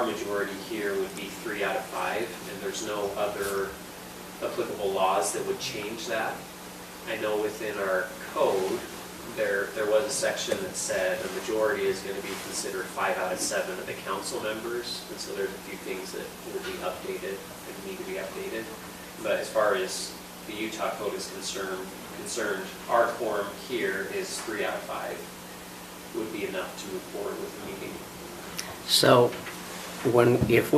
our majority here would be 3 out of 5, and there's no other applicable laws that would change that. I know within our code, there was a section that said a majority is going to be considered 5 out of 7 of the council members, and so there's a few things that will be updated and need to be updated. But as far as the Utah code is concerned, our quorum here is 3 out of 5 would be enough to move forward with the meeting. So, if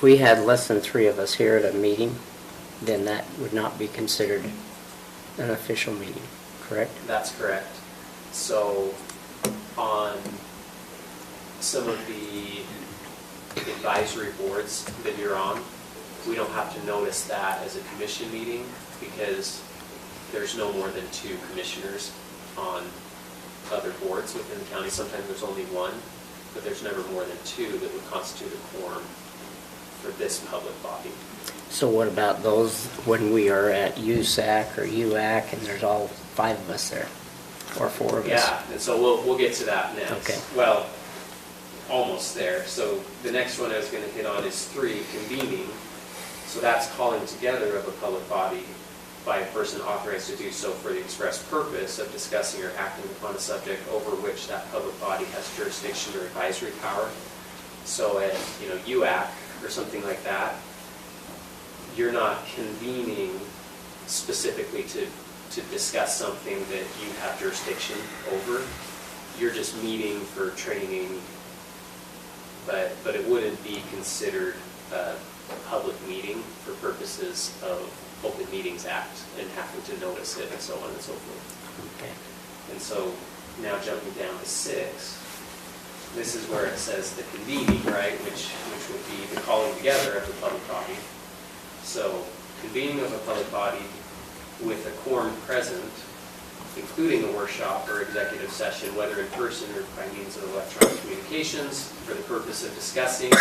we had less than 3 of us here at a meeting, then that would not be considered an official meeting, correct? That's correct. So, on some of the advisory boards that you're on, we don't have to notice that as a commission meeting because there's no more than 2 commissioners on other boards within the county. Sometimes there's only 1, but there's never more than 2 that would constitute a quorum for this public body. So what about those when we are at USAC or UAC and there's all 5 of us there, or 4 of us? Yeah, and so we'll get to that next. Okay. Well, almost there. So the next one I was going to hit on is 3, convening. So that's calling together of a public body by a person authorized to do so for the express purpose of discussing or acting upon a subject over which that public body has jurisdiction or advisory power. So at UAC or something like that, you're not convening specifically to discuss something that you have jurisdiction over. You're just meeting for training, but it wouldn't be considered a public meeting for purposes of Open Meetings Act and having to notice it and so on and so forth. Okay. And so now jumping down to 6, this is where it says the convening, right, which would be the calling together of the public body. So convening of a public body with a quorum present, including a workshop or executive session, whether in person or by means of electronic communications, for the purpose of discussing,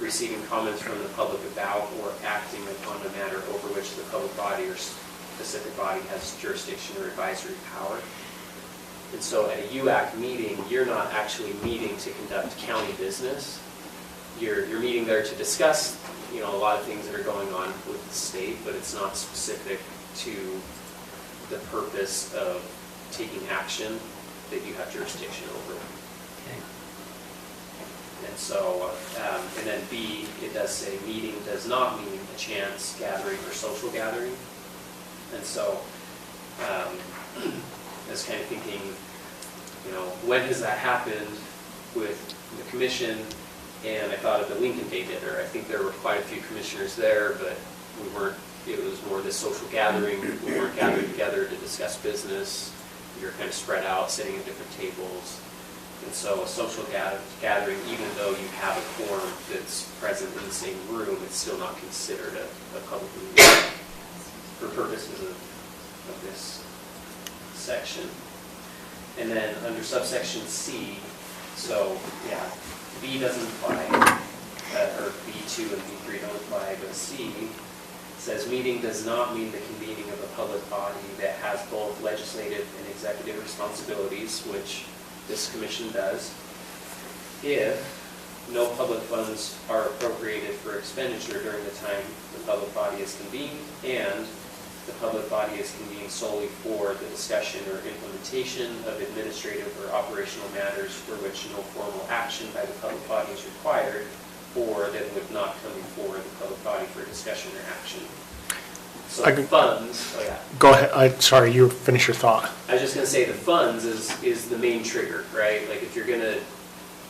receiving comments from the public about, or acting upon a matter over which the public body or specific body has jurisdiction or advisory power. And so at a UAC meeting, you're not actually meeting to conduct county business. You're meeting there to discuss, a lot of things that are going on with the state, but it's not specific to the purpose of taking action that you have jurisdiction over. Okay. And so, and then B, it does say meeting does not mean a chance gathering or social gathering. And so, I was kind of thinking, when has that happened with the commission? And I thought of the Lincoln Day dinner. I think there were quite a few commissioners there, but it was more this social gathering. We weren't gathered together to discuss business. We were kind of spread out, sitting at different tables. And so a social gathering, even though you have a quorum that's present in the same room, it's still not considered a public meeting for purposes of this section. And then under subsection C, so yeah, B doesn't apply, or B2 and B3 don't apply, but C says meeting does not mean the convening of a public body that has both legislative and executive responsibilities, which this commission does, if no public funds are appropriated for expenditure during the time the public body is convened, and the public body is convened solely for the discussion or implementation of administrative or operational matters for which no formal action by the public body is required, or that would not come before the public body for discussion or action. So the funds, oh yeah. Go ahead, sorry, you finish your thought. I was just going to say the funds is the main trigger, right? Like if you're going to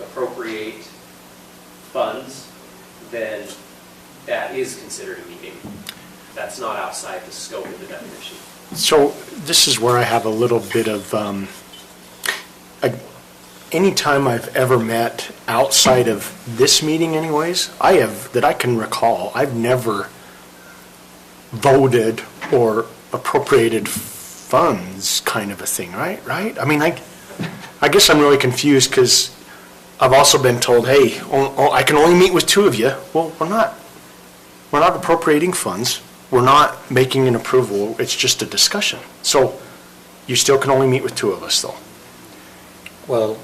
appropriate funds, then that is considered a meeting. That's not outside the scope of the definition. So this is where I have a little bit of, anytime I've ever met outside of this meeting anyways, that I can recall, I've never voted or appropriated funds kind of a thing, right? I mean, I guess I'm really confused because I've also been told, hey, I can only meet with 2 of you. Well, we're not appropriating funds. We're not making an approval. It's just a discussion. So you still can only meet with 2 of us, though. Well,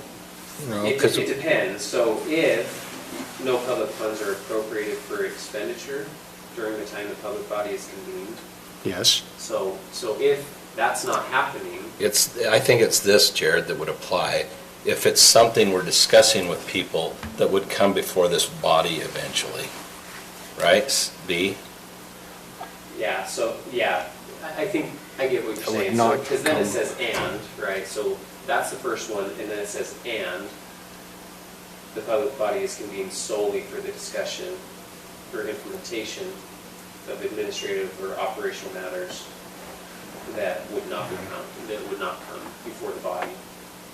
No, It 'cause- it depends. So if no public funds are appropriated for expenditure during the time the public body is convened, Yes. so if that's not happening, I think it's this, Jared, that would apply. If it's something we're discussing with people that would come before this body eventually, right? B? yeah, so, yeah, I think, I get what That you're would saying. not Because then it come- says and, right? So that's the first one, and then it says and. The public body is convened solely for the discussion or implementation of administrative or operational matters that would not come before the body,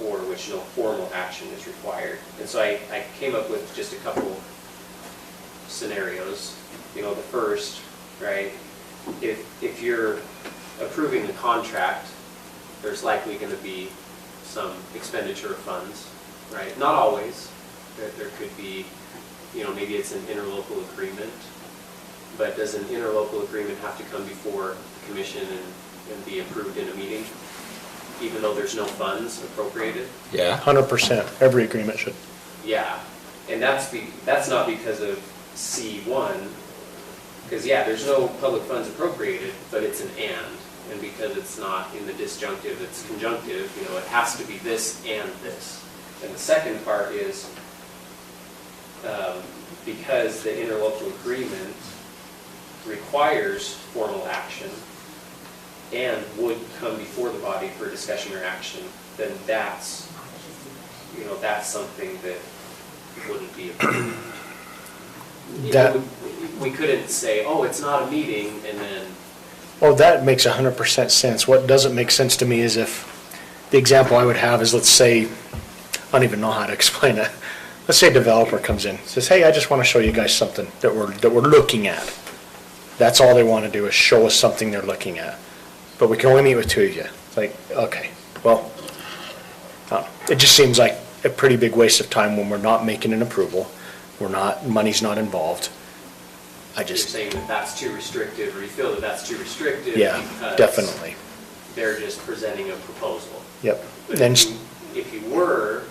or which no formal action is required. And so I came up with just a couple scenarios. You know, the first, right, if you're approving the contract, there's likely going to be some expenditure of funds, right? Not always. There could be, you know, maybe it's an interlocal agreement, but does an interlocal agreement have to come before the commission and be approved in a meeting, even though there's no funds appropriated? Yeah? 100%, every agreement should. Yeah, and that's not because of C1, because, yeah, there's no public funds appropriated, but it's an and because it's not in the disjunctive, it's conjunctive, you know, it has to be this and this. And the second part is, because the interlocal agreement requires formal action and would come before the body for discussion or action, then that's, you know, that's something that wouldn't be approved. We couldn't say, oh, it's not a meeting, and then, Oh, that makes 100% sense. What doesn't make sense to me is if, the example I would have is, let's say, I don't even know how to explain it. Let's say a developer comes in, says, hey, I just want to show you guys something that we're looking at. That's all they want to do is show us something they're looking at. But we can only meet with two of you. It's like, okay, well, it just seems like a pretty big waste of time when we're not making an approval. Money's not involved. you're saying that that's too restrictive, or you feel that that's too restrictive Yeah, because definitely. they're just presenting a proposal. Yep. But Then, if you were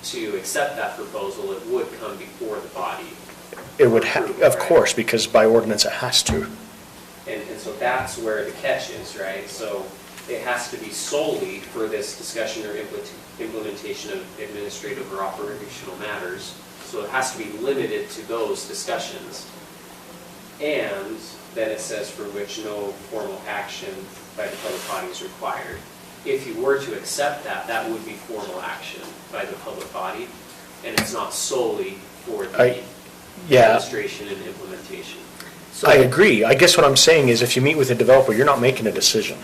to accept that proposal, it would come before the body. it would, Approved, of right? course, because by ordinance it has to. And so that's where the catch is, right? So it has to be solely for this discussion or implementation of administrative or operational matters. So it has to be limited to those discussions. And then it says for which no formal action by the public body is required. If you were to accept that, that would be formal action by the public body, and it's not solely for the Yeah, administration and implementation. So I agree. I guess what I'm saying is if you meet with a developer, you're not making a decision.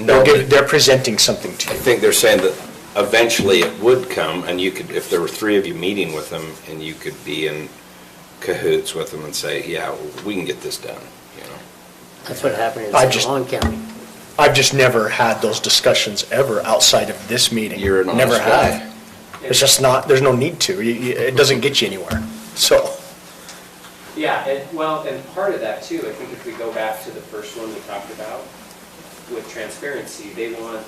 No, They're presenting something to I you. think they're saying that eventually it would come, and you could, if there were three of you meeting with them, and you could be in cahoots with them and say, yeah, we can get this done, you know? That's what happened in I San just- Juan County. I've just never had those discussions ever outside of this meeting. You're an Never honest guy. have. It's just not, there's no need to. It doesn't get you anywhere. So, Yeah, and part of that too, I think if we go back to the first one we talked about, with transparency, they want,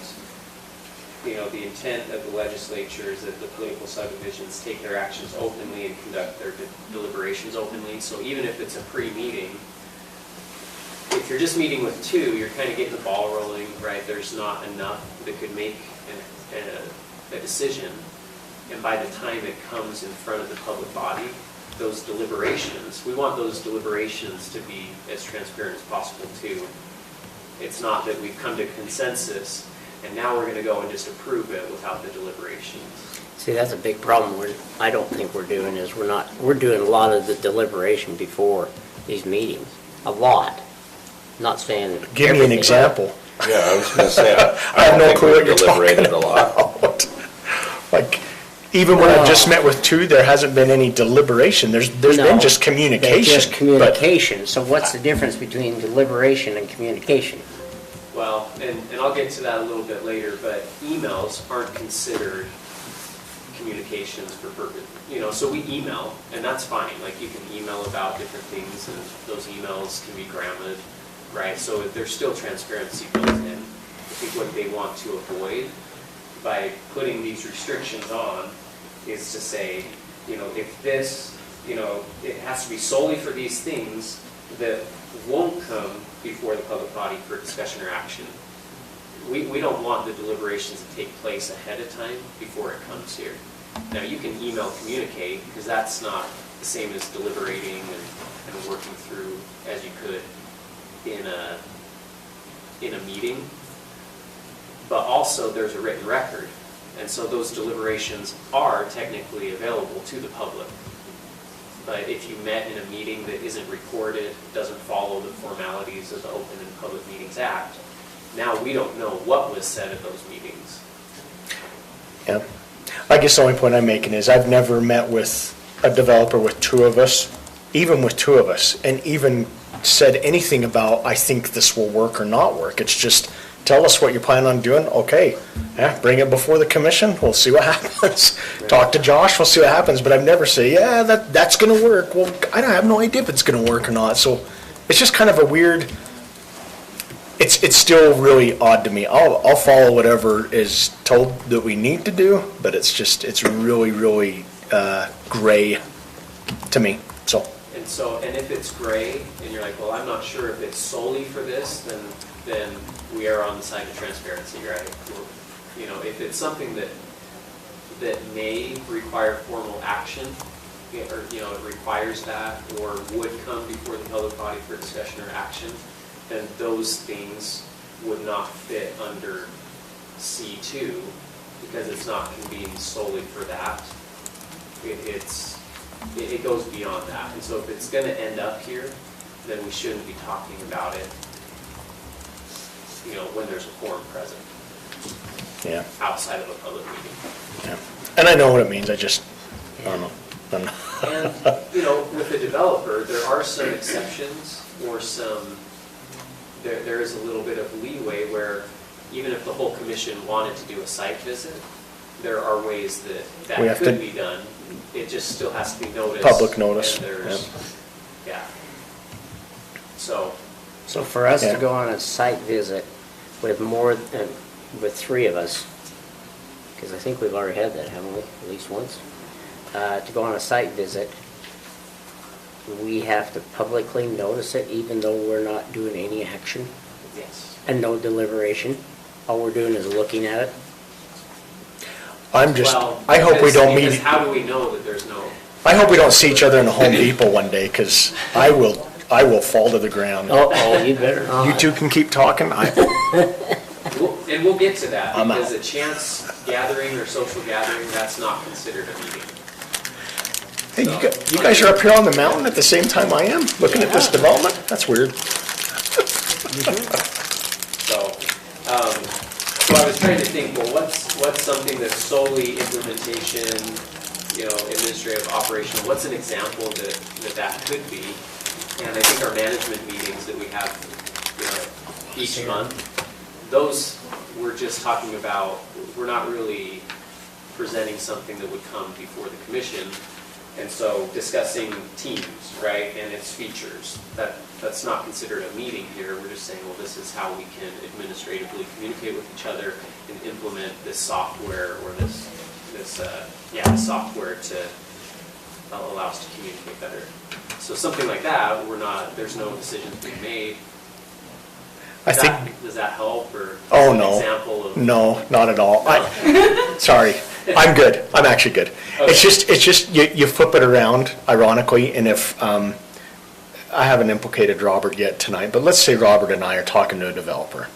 you know, the intent of the legislature is that the political subdivisions take their actions openly and conduct their deliberations openly. So even if it's a pre-meeting, if you're just meeting with two, you're kind of getting the ball rolling, right? There's not enough that could make a decision. And by the time it comes in front of the public body, those deliberations, we want those deliberations to be as transparent as possible too. It's not that we've come to consensus and now we're going to go and just approve it without the deliberations. See, that's a big problem I don't think we're doing is we're doing a lot of the deliberation before these meetings. A lot. Not saying give me an everything. example. Yeah, I was gonna say, I I have don't no think clue what we've you're talking deliberated a lot. about. Like, even when I've just met with two, there hasn't been any deliberation. There's No, been just they're communication. just but- communication. So what's the difference between deliberation and communication? Well, and I'll get to that a little bit later, but emails aren't considered communications for purpose. You know, so we email, and that's fine. Like, you can email about different things, and those emails can be grammated, right? So there's still transparency built in. I think what they want to avoid by putting these restrictions on is to say, if this, it has to be solely for these things that won't come before the public body for discussion or action. We don't want the deliberations to take place ahead of time before it comes here. Now, you can email communicate, because that's not the same as deliberating and working through as you could in a meeting. But also, there's a written record, and so those deliberations are technically available to the public. But if you met in a meeting that isn't recorded, doesn't follow the formalities of the Open and Public Meetings Act, now we don't know what was said at those meetings. Yeah. I guess the only point I'm making is I've never met with a developer with two of us, even with two of us, and even said anything about, I think this will work or not work. It's just, tell us what you plan on doing. Okay, bring it before the commission. We'll see what happens. Talk to Josh. We'll see what happens. But I've never say, yeah, that's going to work. Well, I have no idea if it's going to work or not. So it's just kind of a weird. It's still really odd to me. I'll follow whatever is told that we need to do, but it's really, really gray to me. And if it's gray, and you're like, well, I'm not sure if it's solely for this, then we are on the side of transparency, right? If it's something that may require formal action, or it requires that, or would come before the public body for discussion or action, then those things would not fit under C2 because it's not convened solely for that. It goes beyond that. And so if it's going to end up here, then we shouldn't be talking about it, when there's a quorum present. Yeah. Outside of a public meeting. Yeah. And I know what it means. I don't know. And, with the developer, there are some exceptions or there is a little bit of leeway where even if the whole commission wanted to do a site visit, there are ways that could be done. It just still has to be noticed. Public notice. And yeah. So for us to go on a site visit with with three of us, because I think we've already had that, haven't we? At least once. To go on a site visit, we have to publicly notice it even though we're not doing any action yes. and no deliberation. All we're doing is looking at it. I hope we don't meet. How do we know that there's no? I hope we don't see each other in the Home Depot one day, because I will fall to the ground. Oh, you better not. You two can keep talking. And we'll get to that, I'm because out. a chance gathering or social gathering, that's not considered a meeting. Hey, you guys are up here on the mountain at the same time I am, looking at this development? That's weird. So I was trying to think, well, what's something that's solely implementation, administrative, operational? What's an example that could be? And I think our management meetings that we have, each month, those we're just talking about. We're not really presenting something that would come before the commission. And so discussing teams, right, and its features, that's not considered a meeting here. We're just saying, well, this is how we can administratively communicate with each other and implement this software or this software to allow us to communicate better. So something like that, there's no decisions being made. Does that help, or Oh, an no. example of? No, not at all. Sorry, I'm good. I'm actually good. Okay. It's just you flip it around, ironically, and if I haven't implicated Robert yet tonight, but let's say Robert and I are talking to a developer.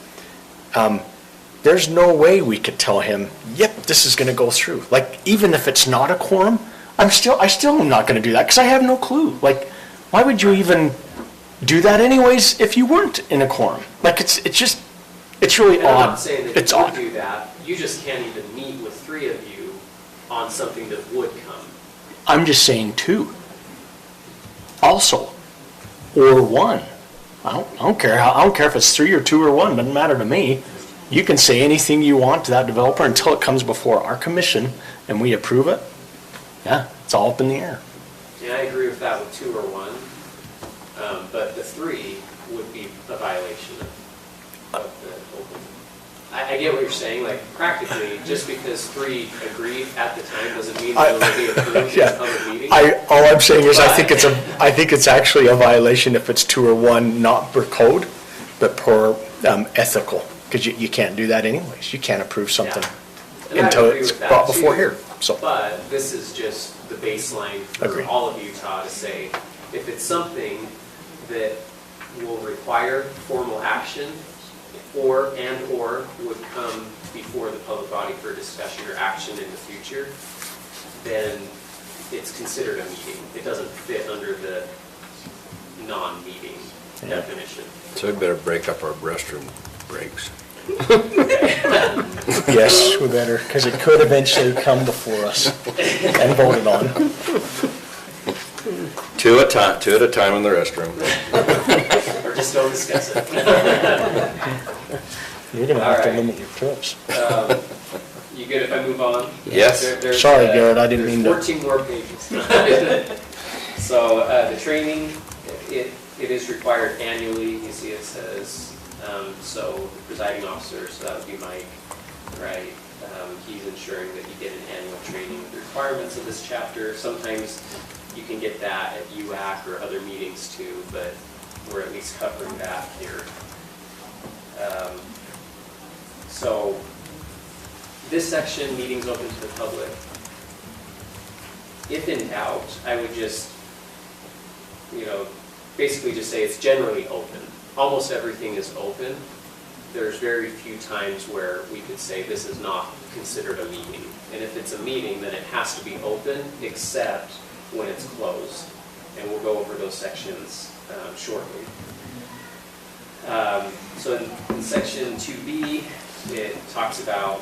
There's no way we could tell him, yep, this is going to go through. Like, even if it's not a quorum, I still am not going to do that because I have no clue. Like, why would you even do that anyways if you weren't in a quorum? Like, it's really And odd. I'm not saying that It's you would odd. do that. You just can't even meet with three of you on something that would come. I'm just saying two. Also, or one. I don't care. I don't care if it's three or two or one. Doesn't matter to me. You can say anything you want to that developer until it comes before our commission and we approve it. Yeah, it's all up in the air. And I agree with that with two or one. But the three would be a violation of the open. I get what you're saying, like practically, just because 3 agree at the time doesn't mean it will be approved in a public meeting. All I'm saying is, I think it's actually a violation if it's 2 or 1, not per code, but per ethical, because you can't do that anyways. You can't approve something And I until agree it's with that brought before too. here, so. But this is just the baseline for Agreed. all of Utah to say, if it's something that will require formal action or would come before the public body for discussion or action in the future, then it's considered a meeting. It doesn't fit under the non-meeting definition. So we better break up our restroom breaks. Yes, we better, because it could eventually come before us and voted on. 2 at a time in the restroom. Or just don't discuss it. You're gonna have to All right. limit your trips. You good if I move on? Yes. There's, Sorry, Garrett, I didn't there's mean to. 14 more pages. So the training, it is required annually. You see it says, so the presiding officer, so that would be Mike, right? He's ensuring that you get an annual training with the requirements of this chapter. Sometimes you can get that at UAC or other meetings too, but we're at least covering that here. So this section, meetings open to the public. If in doubt, I would just, basically just say it's generally open. Almost everything is open. There's very few times where we could say this is not considered a meeting. And if it's a meeting, then it has to be open, except when it's closed. And we'll go over those sections shortly. So in section 2B, it talks about,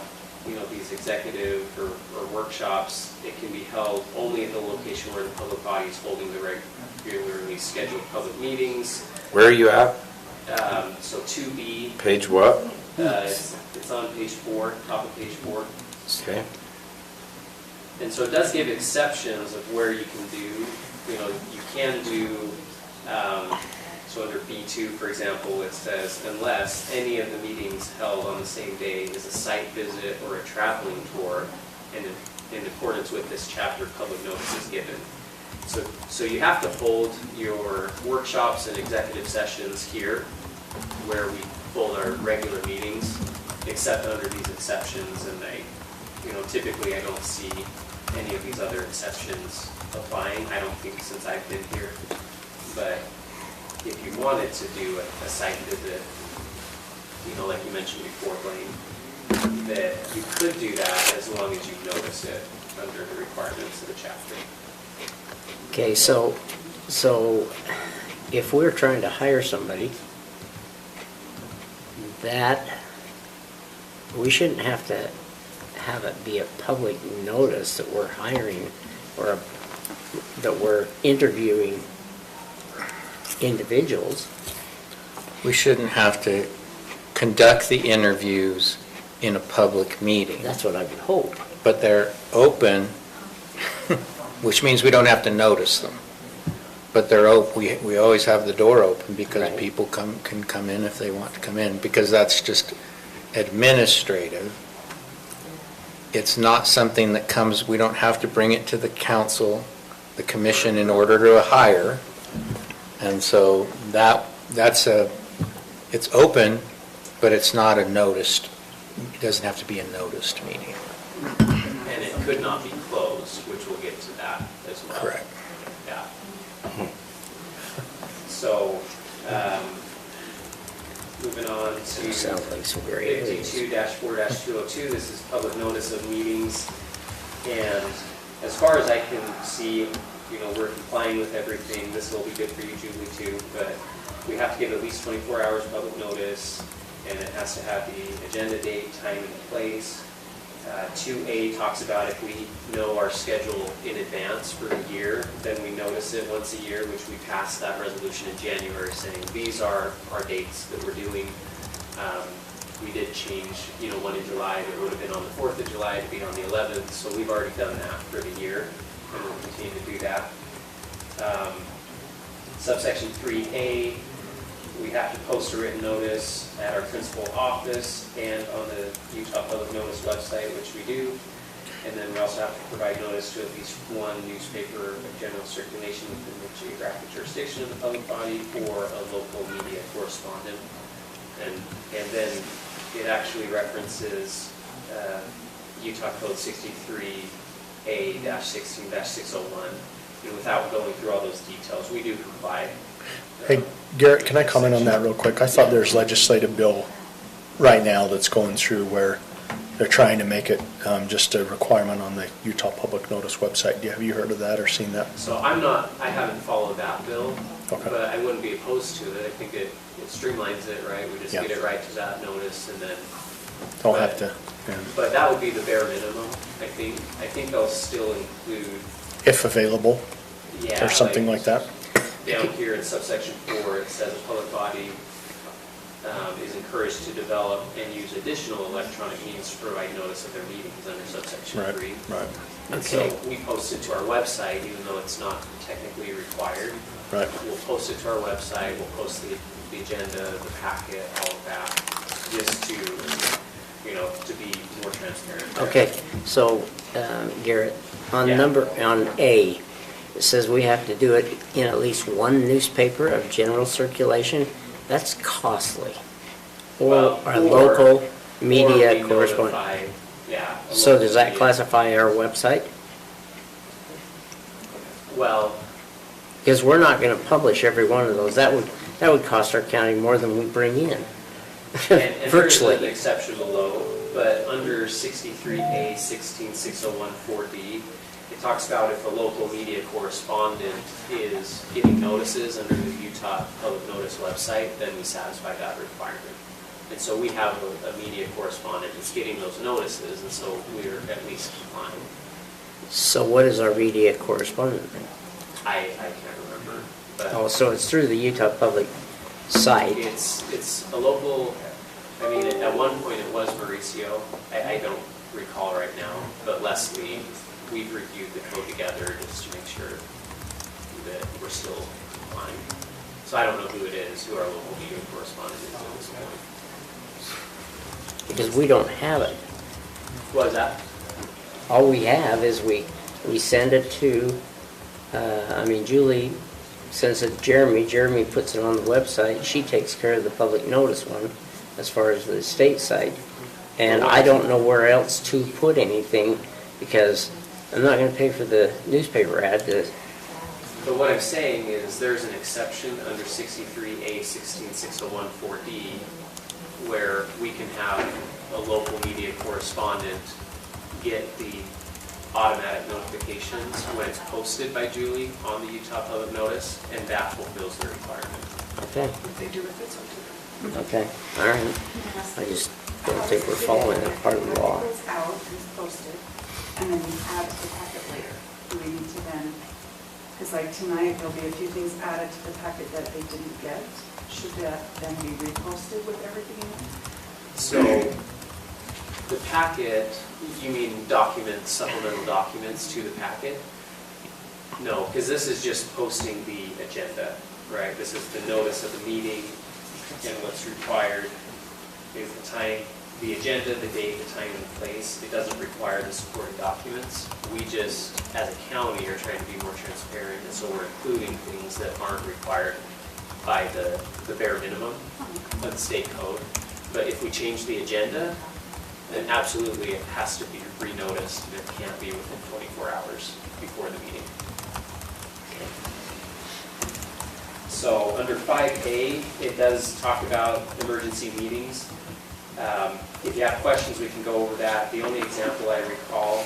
these executive or workshops. It can be held only at the location where the public body is holding the regularly scheduled public meetings. Where are you at? So 2B, Page what? it's on page 4, top of page 4. Okay. And so it does give exceptions of where you can do, you can do, so under B2, for example, it says, unless any of the meetings held on the same day is a site visit or a traveling tour, and in accordance with this chapter, public notice is given. So you have to hold your workshops and executive sessions here, where we hold our regular meetings, except under these exceptions, and typically I don't see any of these other exceptions applying. I don't think since I've been here, but if you wanted to do a site visit, like you mentioned before, Blaine, that you could do that as long as you notice it under the requirements of the chapter. Okay, so if we're trying to hire somebody, that, we shouldn't have to have it be a public notice that we're hiring or that we're interviewing individuals. We shouldn't have to conduct the interviews in a public meeting, That's what I would hope. but they're open, which means we don't have to notice them. But they're open, we always have the door open because Right. people can come in if they want to come in, because that's just administrative. It's not something that comes, we don't have to bring it to the council, the commission, in order to hire. And so it's open, but it's not a noticed, it doesn't have to be a noticed meeting. And it could not be closed, which we'll get to that as well. Correct. Yeah. So, moving on to Sounds like some great areas. 52-4-202, this is public notice of meetings. And as far as I can see, we're complying with everything. This will be good for you, Julie, too, but we have to give at least 24 hours public notice, and it has to have the agenda date, time, and place. 2A talks about if we know our schedule in advance for a year, then we notice it once a year, which we passed that resolution in January saying these are our dates that we're doing. We did change, one in July that would have been on the 4th of July to be on the 11th, so we've already done that for the year, and we'll continue to do that. Subsection 3A, we have to post a written notice at our principal office and on the Utah Public Notice website, which we do. And then we also have to provide notice to at least one newspaper of general circulation within the geographic jurisdiction of the public body or a local media correspondent. And then it actually references Utah Code 63A-16-601. And without going through all those details, we do comply. Hey, Garrett, can I comment on that real quick? I thought there's legislative bill right now that's going through where they're trying to make it just a requirement on the Utah Public Notice website. Have you heard of that or seen that? So I haven't followed that bill, Okay. but I wouldn't be opposed to it. I think it streamlines it, right? We just Yeah. get it right to that notice and then. Don't have to, yeah. But that would be the bare minimum, I think. I think they'll still include, If available, yeah. or something like that. Down here in subsection 4, it says a public body is encouraged to develop and use additional electronic means to provide notice of their meetings under subsection Right, 3. right, And so Okay. we post it to our website, even though it's not technically required. right. We'll post it to our website, we'll post the agenda, the packet, all of that, just to, to be more transparent. Okay, so Garrett, on Yeah. on A, it says we have to do it in at least one newspaper of general circulation. That's costly. Or a local media we correspondent. notify, yeah. a So local does that media. classify our website? Well, Because we're not going to publish every one of those. That would cost our county more than we bring in. and there's an Virtually. exception below, but under 63A 16601-4D, it talks about if a local media correspondent is getting notices under the Utah Public Notice website, then we satisfy that requirement. And so we have a media correspondent that's getting those notices, and so we're at least complying. So what is our media correspondent? I can't remember, but. Oh, so it's through the Utah Public site. It's a local, I mean, at one point it was Mauricio, I don't recall right now, but Leslie, we've reviewed the code together just to make sure that we're still complying. So I don't know who it is, who our local media correspondent is at this point. Because we don't have it. What is that? All we have is we send it to, Julie sends it to Jeremy. Jeremy puts it on the website. She takes care of the public notice one as far as the state site. And I don't know where else to put anything because I'm not going to pay for the newspaper ad to. But what I'm saying is there's an exception under 63A 16601-4D where we can have a local media correspondent get the automatic notifications when it's posted by Julie on the Utah Public Notice, and that fulfills the requirement. Okay, If they do it, it's okay. okay, all right. I just don't think we're following that part of the law. It goes out, it's posted, and then you add to the packet later. Do we need to then, because like tonight, there'll be a few things added to the packet that they didn't get. Should that then be reposted with everything in it? So the packet, you mean documents, supplemental documents to the packet? No, because this is just posting the agenda, right? This is the notice of the meeting, and what's required is the time, the agenda, the date, the time, and the place. It doesn't require the supporting documents. We just, as a county, are trying to be more transparent, and so we're including things that aren't required by the bare minimum of the state code. But if we change the agenda, then absolutely it has to be re-noticed, and it can't be within 24 hours before the meeting. So under 5A, it does talk about emergency meetings. If you have questions, we can go over that. The only example I recall,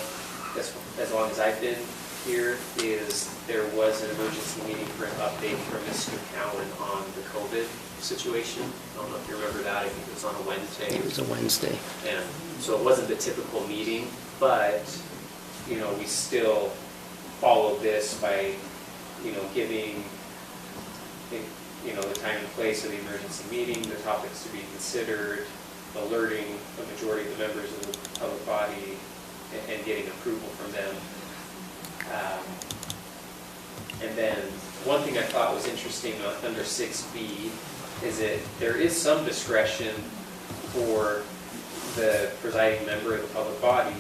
as long as I've been here, is there was an emergency meeting for an update from Mr. Cowan on the COVID situation. I don't know if you remember that. I think it was on a Wednesday. It was a Wednesday. And so it wasn't the typical meeting, but, we still followed this by, giving, the time and place of the emergency meeting, the topics to be considered, alerting the majority of the members of the public body, and getting approval from them. And then, one thing I thought was interesting under 6B there is some discretion for the presiding member of the public body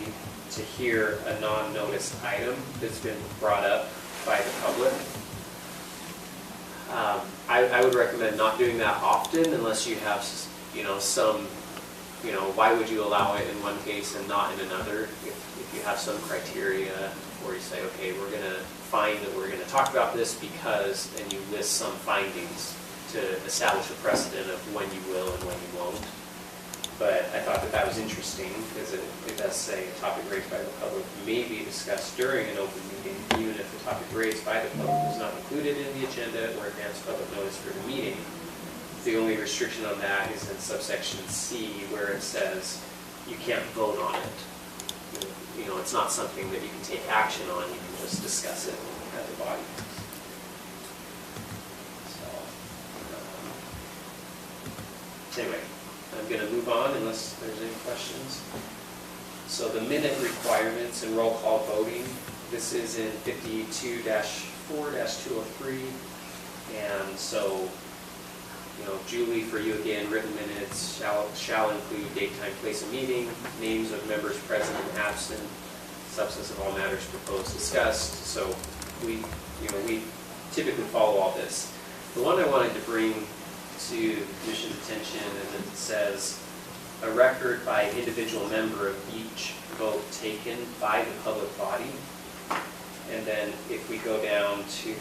to hear a non-noticed item that's been brought up by the public. I would recommend not doing that often unless you have, some, why would you allow it in one case and not in another? If you have some criteria where you say, okay, we're going to find that we're going to talk about this because, and you list some findings to establish a precedent of when you will and when you won't. But I thought that was interesting because it does say a topic raised by the public may be discussed during an open meeting, even if the topic raised by the public is not included in the agenda or advance public notice for the meeting. The only restriction on that is in subsection C, where it says you can't vote on it. It's not something that you can take action on, you can just discuss it as a body. Anyway, I'm going to move on unless there's any questions. So the minute requirements and roll call voting, this is in 52-4-203. And so, Julie, for you again, written minutes shall include date, time, place of meeting, names of members present and absent, substance of all matters proposed, discussed. So we typically follow all this. The one I wanted to bring to the commission's attention, and it says a record by individual member of each vote taken by the public body. And then if we go down to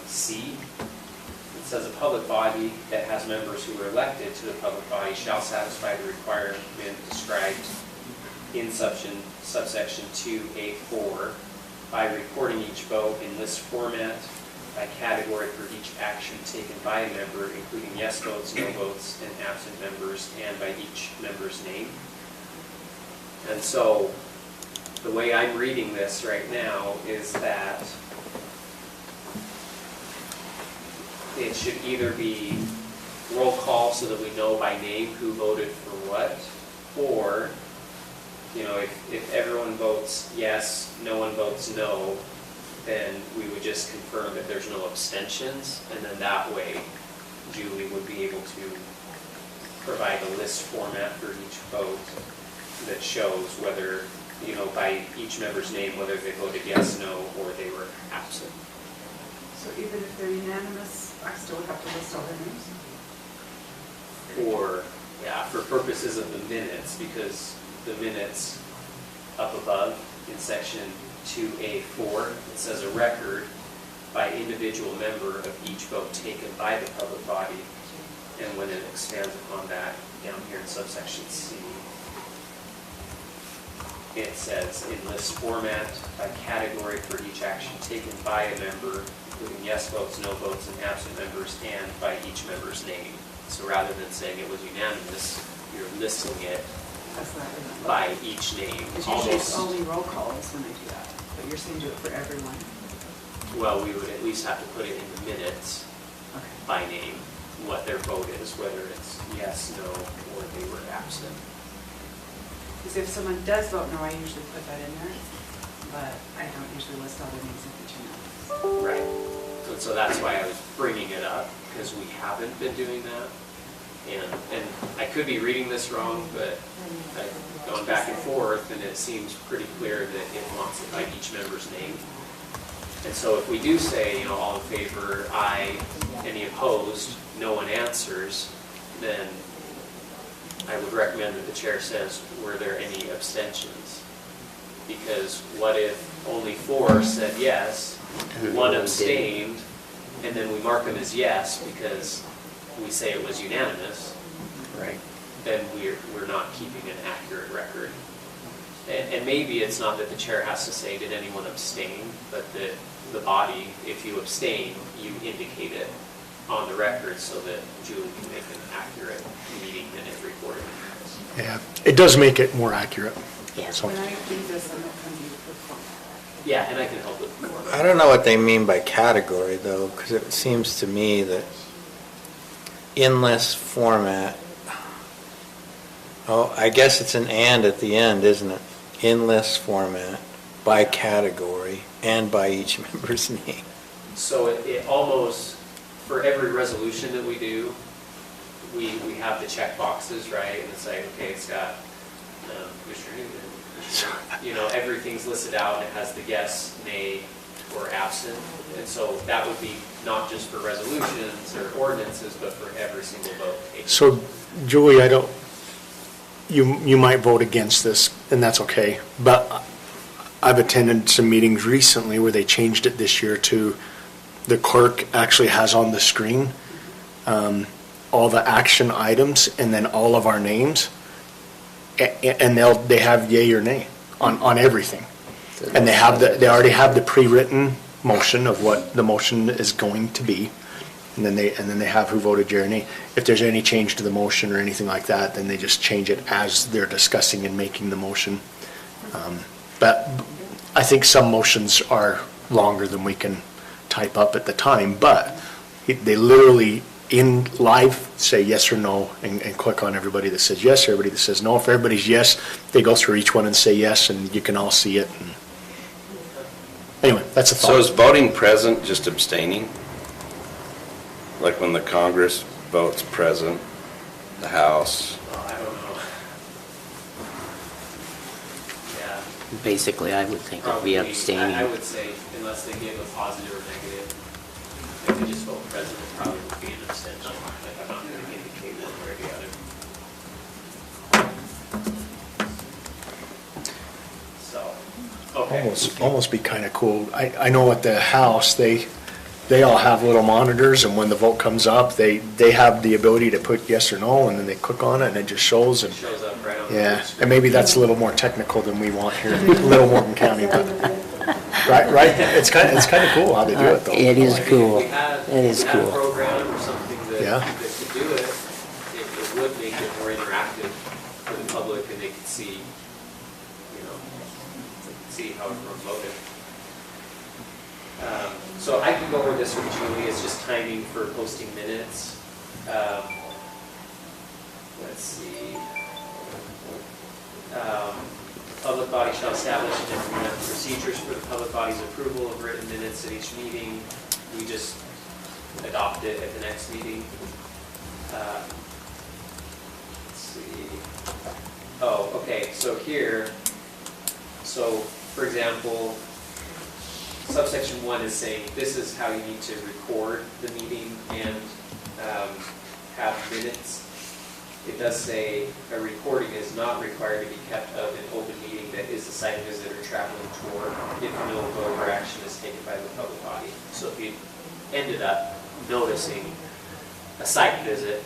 C, it says a public body that has members who are elected to the public body shall satisfy the requirement described in subsection 2A4 by recording each vote in list format by category for each action taken by a member, including yes votes, no votes, and absent members, and by each member's name. And so the way I'm reading this right now is that it should either be roll call so that we know by name who voted for what, or if everyone votes yes, no one votes no, then we would just confirm that there's no abstentions, and then that way Julie would be able to provide a list format for each vote that shows whether, by each member's name, whether they voted yes, no, or they were absent. So even if they're unanimous, I still have to list all their names? For purposes of the minutes, because the minutes up above in section 2A4, it says a record by individual member of each vote taken by the public body, and when it expands upon that down here in subsection C, it says in list format by category for each action taken by a member, including yes votes, no votes, and absent members, and by each member's name. So rather than saying it was unanimous, you're listing it by each name. Because usually it's only roll calls when they do that, but you're saying do it for everyone. Well, we would at least have to put it in the minutes by name, what their vote is, whether it's yes, no, or they were absent. Because if someone does vote no, I usually put that in there, but I don't usually list all the names of each one. Right. And so that's why I was bringing it up, because we haven't been doing that. And I could be reading this wrong, but I've gone back and forth, and it seems pretty clear that it wants it by each member's name. And so if we do say, all in favor, aye, any opposed, no one answers, then I would recommend that the chair says, were there any abstentions? Because what if only 4 said yes, And 1 one abstained, and then we mark them as yes because we say it was unanimous? Right. Then we're not keeping an accurate record. And maybe it's not that the chair has to say, did anyone abstain, but that the body, if you abstain, you indicate it on the record so that Julie can make an accurate meeting minute recording. Yeah, it does make it more accurate. Yeah. So- When I do this, I'm not going to do the format. Yeah, and I can help with the format. I don't know what they mean by category, though, because it seems to me that in list format, I guess it's an and at the end, isn't it? In list format, by category, and by each member's name. So it almost for every resolution that we do, we have the check boxes, right? And it's like, okay, it's got Commissioner Newman, you know, everything's listed out, and it has the yes, nay, or absent. And so that would be not just for resolutions or ordinances, but for every single vote taken. So, Julie, you might vote against this, and that's okay, but I've attended some meetings recently where they changed it this year to the clerk actually has on the screen all the action items and then all of our names, and they have yay or nay on everything. And they already have the pre-written motion of what the motion is going to be, and then they have who voted yea or nay. If there's any change to the motion or anything like that, then they just change it as they're discussing and making the motion. But I think some motions are longer than we can type up at the time, but they literally in live say yes or no and click on everybody that says yes, everybody that says no. If everybody's yes, they go through each one and say yes, and you can all see it. And anyway, that's a thought. So is voting present just abstaining? Like when the Congress votes present, the House? Well, I don't know. Yeah. Basically, I would think it'd Probably, be abstaining. I would say, unless they give a positive or negative, if they just vote present, it probably would be an abstention. Like, I'm not going to indicate one way or the other. So, okay. Almost be kind of cool. I know at the House, they all have little monitors, and when the vote comes up, they have the ability to put yes or no, and then they click on it, and it just shows. It And shows up right on the yeah, screen. and maybe that's a little more technical than we want here in Little Morton County, but right. It's kind of cool how they do it, though. It is If cool. we had It is a cool. program or something Yeah. that could do it, it would make it more interactive for the public, and they could see, how everyone voted. So I can go over this with Julie, it's just timing for posting minutes. Let's see. Public body shall establish and implement procedures for the public body's approval of written minutes at each meeting. We just adopt it at the next meeting. Let's see. Oh, okay, so here, for example, subsection 1 is saying this is how you need to record the meeting and have minutes. It does say a recording is not required to be kept of an open meeting that is a site visit or traveling tour if no vote or action is taken by the public body. So if you ended up noticing a site visit,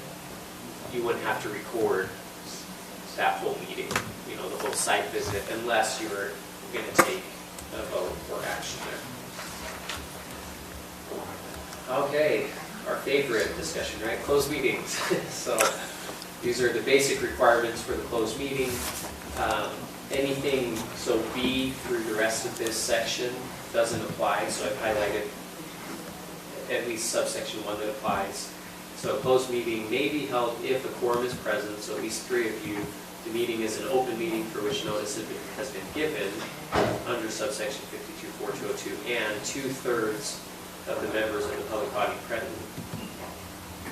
you wouldn't have to record that whole meeting, the whole site visit, unless you were going to take a vote or action there. Okay, our favorite discussion, right? Closed meetings. So these are the basic requirements for the closed meeting. Anything, so B through the rest of this section doesn't apply, so I've highlighted at least subsection 1 that applies. So a closed meeting may be held if a quorum is present, so at least 3 of you. The meeting is an open meeting for which notice has been given under subsection 52.4202, and 2/3 of the members of the public body present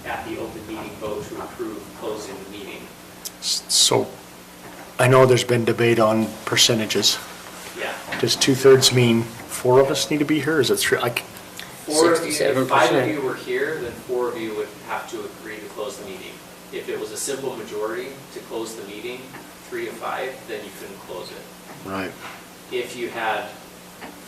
at the open meeting vote to approve closing the meeting. So I know there's been debate on percentages. Yeah. Does 2/3 mean 4 of us need to be here? Is it 3? 4 of you, if 5 of 67%. you were here, then 4 of you would have to agree to close the meeting. If it was a simple majority to close the meeting, 3 of 5, then you couldn't close it. Right. If you had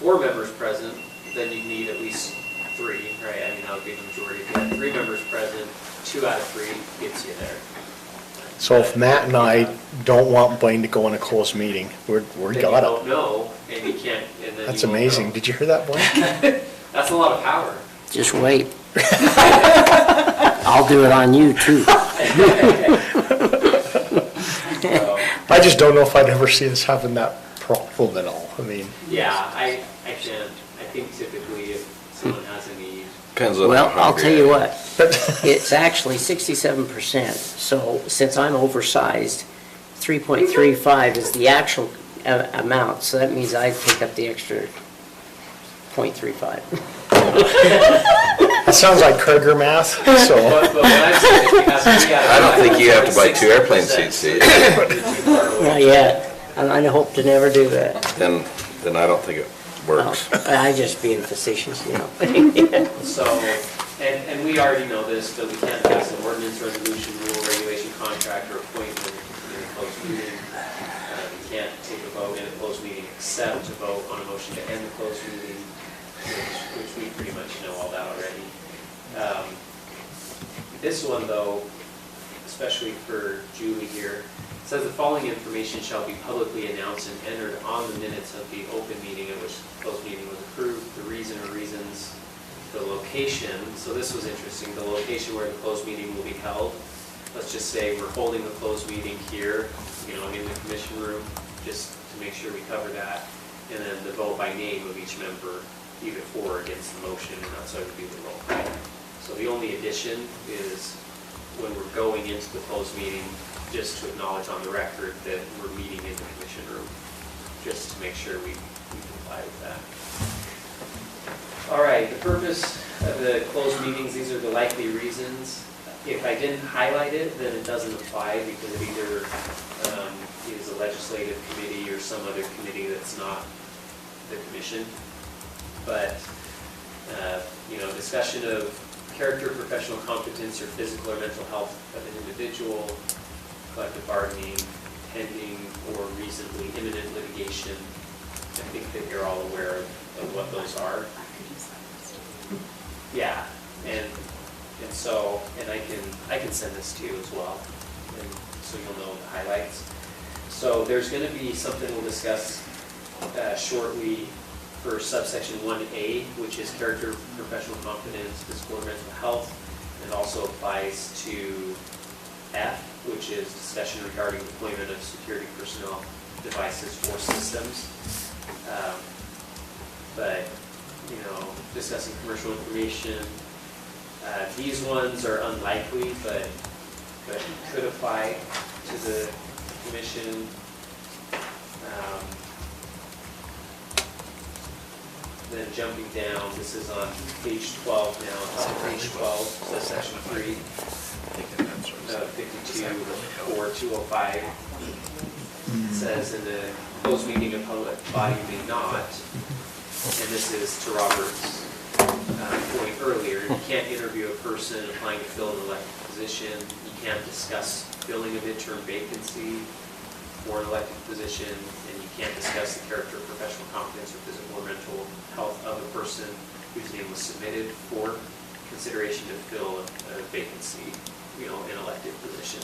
4 members present, then you'd need at least 3, right? I mean, that would be the majority. If you had 3 members present, 2 out of 3 gets you there. So if Matt and I don't want Blaine to go in a closed meeting, we Then you got don't it. know, and you can't, and then That's you won't amazing. know. Did you hear that, Blaine? That's a lot of power. Just wait. I'll do it on you, too. So, I just don't know if I'd ever see us having that problem at all. I mean, yeah, I can't. I think typically if someone has a need, Depends on Well, how I'll hungry tell I you am. what, it's actually 67%. So since I'm oversized, 3.35 is the actual amount, so that means I pick up the extra 0.35. It sounds like Kroger math, so. But what I'm saying is because we got. I don't think you have to buy 2 airplane 60%. seats, see? Not yet. And I hope to never do that. Then I don't think it works. I just being facetious, you know. So, and we already know this, but we can't pass an ordinance, resolution, rule, regulation, contract, or appointment in a closed meeting. We can't take a vote in a closed meeting except to vote on a motion to end the closed meeting, which we pretty much know all that already. This one, though, especially for Julie here, says the following information shall be publicly announced and entered on the minutes of the open meeting at which the closed meeting was approved, the reason or reasons, the location. So this was interesting, the location where the closed meeting will be held. Let's just say we're holding the closed meeting here, in the commission room, just to make sure we cover that. And then the vote by name of each member, either for or against the motion, and that's how we do the roll call. So the only addition is when we're going into the closed meeting, just to acknowledge on the record that we're meeting in the commission room, just to make sure we comply with that. All right, the purpose of the closed meetings, these are the likely reasons. If I didn't highlight it, then it doesn't apply because it either is a legislative committee or some other committee that's not the commission. But, discussion of character, professional competence, or physical or mental health of an individual, collective bargaining, pending or recently imminent litigation. I think that you're all aware of what those are. I could use that list. Yeah, and so, and I can send this to you as well, and so you'll know the highlights. So there's going to be something we'll discuss shortly for subsection 1A, which is character, professional competence, physical or mental health. It also applies to F, which is discussion regarding deployment of security personnel, devices, or systems. But, discussing commercial information. These ones are unlikely, but could apply to the commission. Then jumping down, this is on page 12 now, it's on page 12, subsection 3, 52-4205. It says in the closed meeting, a public body may not, and this is to Robert's point earlier, you can't interview a person applying to fill an elected position, you can't discuss filling a midterm vacancy for an elected position, and you can't discuss the character, professional competence, or physical or mental health of a person whose name was submitted for consideration to fill a vacancy, an elected position.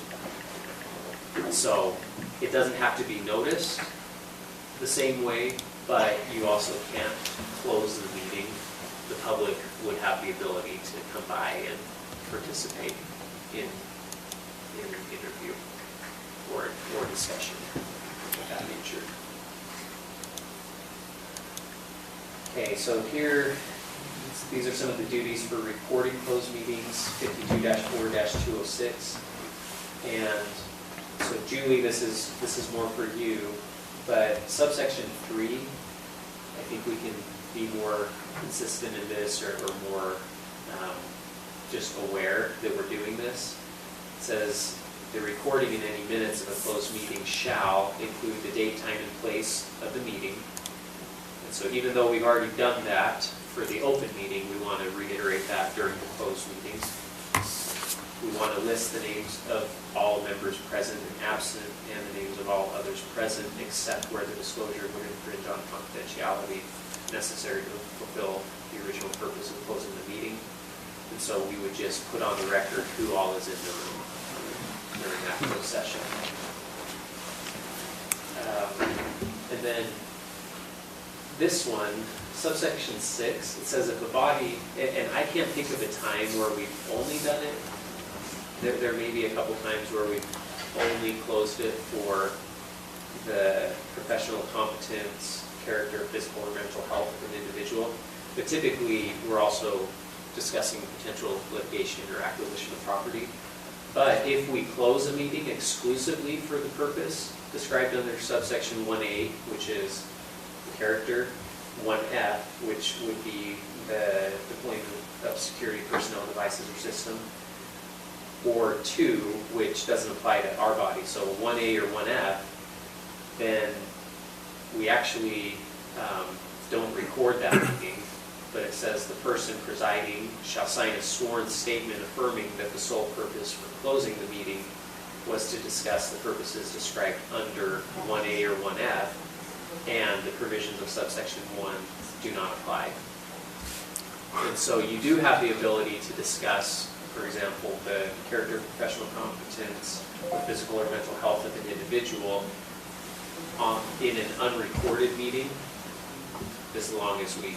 So it doesn't have to be noticed the same way, but you also can't close the meeting. The public would have the ability to come by and participate in an interview or discussion of that nature. Okay, so here, these are some of the duties for recording closed meetings, 52-4-206. And so Julie, this is more for you, but subsection 3, I think we can be more consistent in this or more just aware that we're doing this. It says the recording in any minutes of a closed meeting shall include the date, time, and place of the meeting. And so even though we've already done that for the open meeting, we want to reiterate that during the closed meetings. We want to list the names of all members present and absent, and the names of all others present, except where the disclosure would infringe on confidentiality necessary to fulfill the original purpose of closing the meeting. And so we would just put on the record who all is in the room during that closed session. And then this one, subsection 6, it says if a body, and I can't think of a time where we've only done it. There may be a couple times where we've only closed it for the professional competence, character, physical, or mental health of an individual. But typically, we're also discussing potential litigation or acquisition of property. But if we close a meeting exclusively for the purpose described under subsection 1A, which is the character, 1F, which would be the deployment of security personnel, devices, or system, or 2, which doesn't apply to our body. So 1A or 1F, then we actually don't record that meeting, but it says the person presiding shall sign a sworn statement affirming that the sole purpose for closing the meeting was to discuss the purposes described under 1A or 1F, and the provisions of subsection 1 do not apply. And so you do have the ability to discuss, for example, the character, professional competence, or physical or mental health of an individual in an unrecorded meeting, as long as we,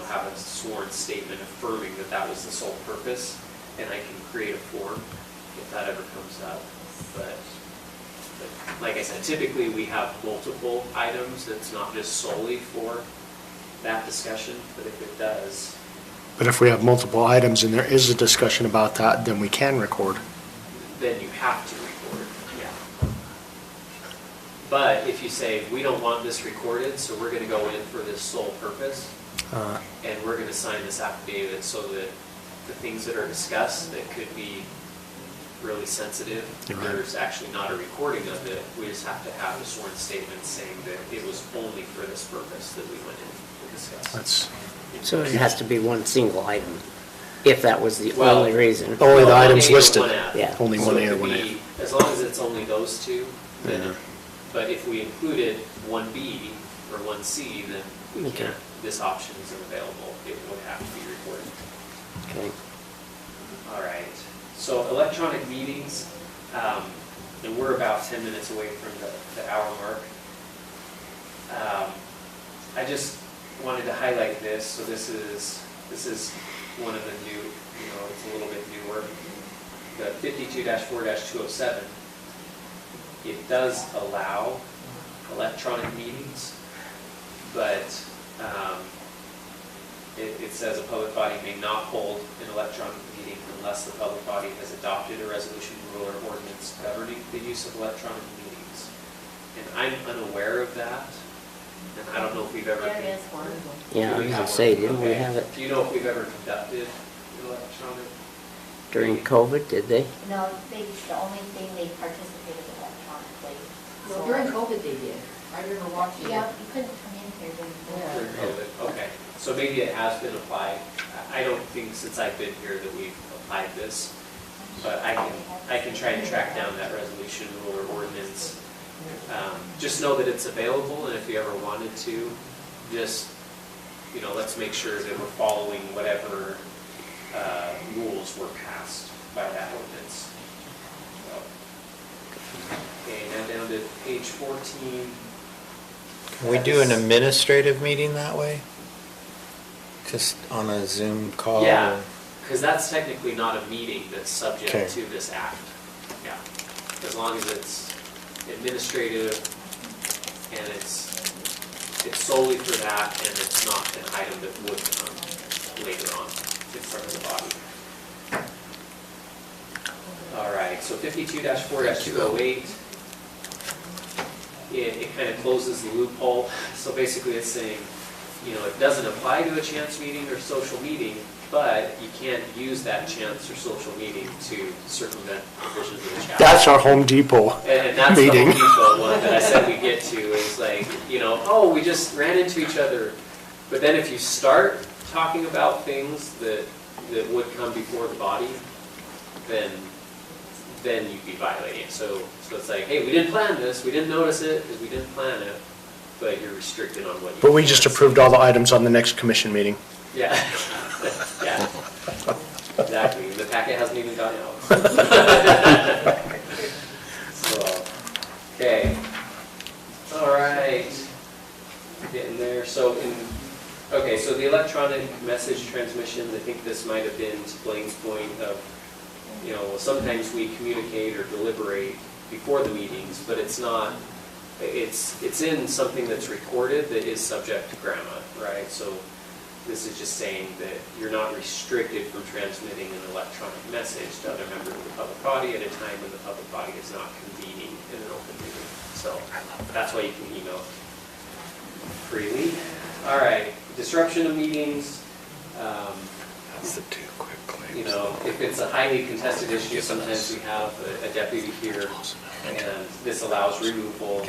have a sworn statement affirming that that was the sole purpose, and I can create a form if that ever comes up. But like I said, typically we have multiple items. It's not just solely for that discussion, but if it does, But if we have multiple items and there is a discussion about that, then we can record. then you have to record, yeah. But if you say, we don't want this recorded, so we're gonna go in for this sole purpose, and we're gonna sign this affidavit so that the things that are discussed that could be really sensitive, Right. there's actually not a recording of it, we just have to have a sworn statement saying that it was only for this purpose that we went in to discuss. That's So it has to be one single item, if that was the Well- only reason. only the Well, items 1A or listed. 1F. Yeah. Only So 1A it or could 1F. be- As long as it's only those two, then, Yeah. but if we included 1B or 1C, then we Okay. can't, this option isn't available, it would have to be recorded. Okay. All right, so electronic meetings, and we're about 10 minutes away from the hour mark. I just wanted to highlight this, so this is one of the new, it's a little bit newer. The 52-4-207, it does allow electronic meetings, but it says a public body may not hold an electronic meeting unless the public body has adopted a resolution, rule, or ordinance governing the use of electronic meetings. And I'm unaware of that, and I don't know if we've ever. There is one. Yeah, I Do we was have gonna say, one? didn't we Okay. have it Do you know if we've ever conducted electronic? during COVID, did they? No, the only thing they participated electronically. Well, during COVID they did. I remember watching it. Yeah, you couldn't come in here during Yeah. During COVID, okay. So maybe it has been applied. I don't think since I've been here that we've applied this, but I can try and track down that resolution, rule, or ordinance. Just know that it's available, and if you ever wanted to, just, let's make sure that we're following whatever rules were passed by that ordinance. So, okay, now down to page 14. Can we do an administrative meeting that way? Just on a Zoom call? Yeah, or- because that's technically not a meeting that's Okay. subject to this act. Yeah, as long as it's administrative and it's solely for that and it's not an item that would come later on in front of the body. All right, so 52-4-208. It kind of closes the loophole. So basically it's saying, it doesn't apply to a chance meeting or social meeting, but you can't use that chance or social meeting to circumvent provisions of the chapter. That's our Home Depot And that's the meeting. Home Depot one that I said we get to, is like, we just ran into each other. But then if you start talking about things that would come before the body, then you'd be violating it. So it's like, hey, we didn't plan this, we didn't notice it, because we didn't plan it, but you're restricted on what you. But we just approved all the items on the next commission meeting. Yeah, yeah, exactly, the packet hasn't even gone out. So, okay, all right, getting there, so the electronic message transmissions, I think this might have been to Blaine's point of, sometimes we communicate or deliberate before the meetings, but it's not, it's in something that's recorded that is subject to grandma, right? So this is just saying that you're not restricted from transmitting an electronic message to other members of the public body at a time when the public body is not convening in an open meeting. So that's why you can email freely. All right, disruption of meetings. That's the two quick claims. You know, if it's a highly contested issue, sometimes we have a deputy here, and this allows removal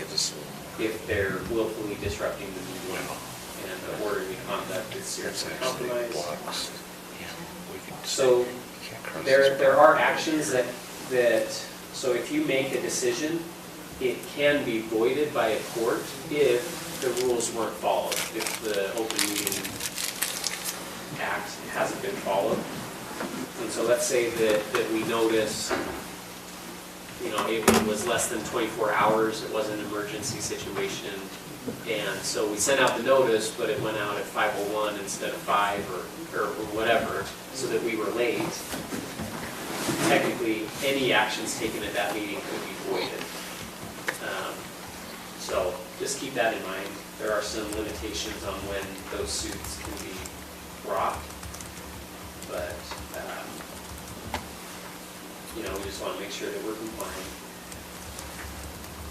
if they're willfully disrupting the meeting and ordinary conduct is seriously compromised. So there are actions that, so if you make a decision, it can be voided by a court if the rules weren't followed, if the Open Meeting Act hasn't been followed. And so let's say that we notice, you know, it was less than 24 hours, it was an emergency situation, and so we sent out the notice, but it went out at 5:01 instead of 5 or whatever, so that we were late. Technically, any actions taken at that meeting could be voided. So just keep that in mind. There are some limitations on when those suits can be brought, but you know, we just want to make sure that we're complying.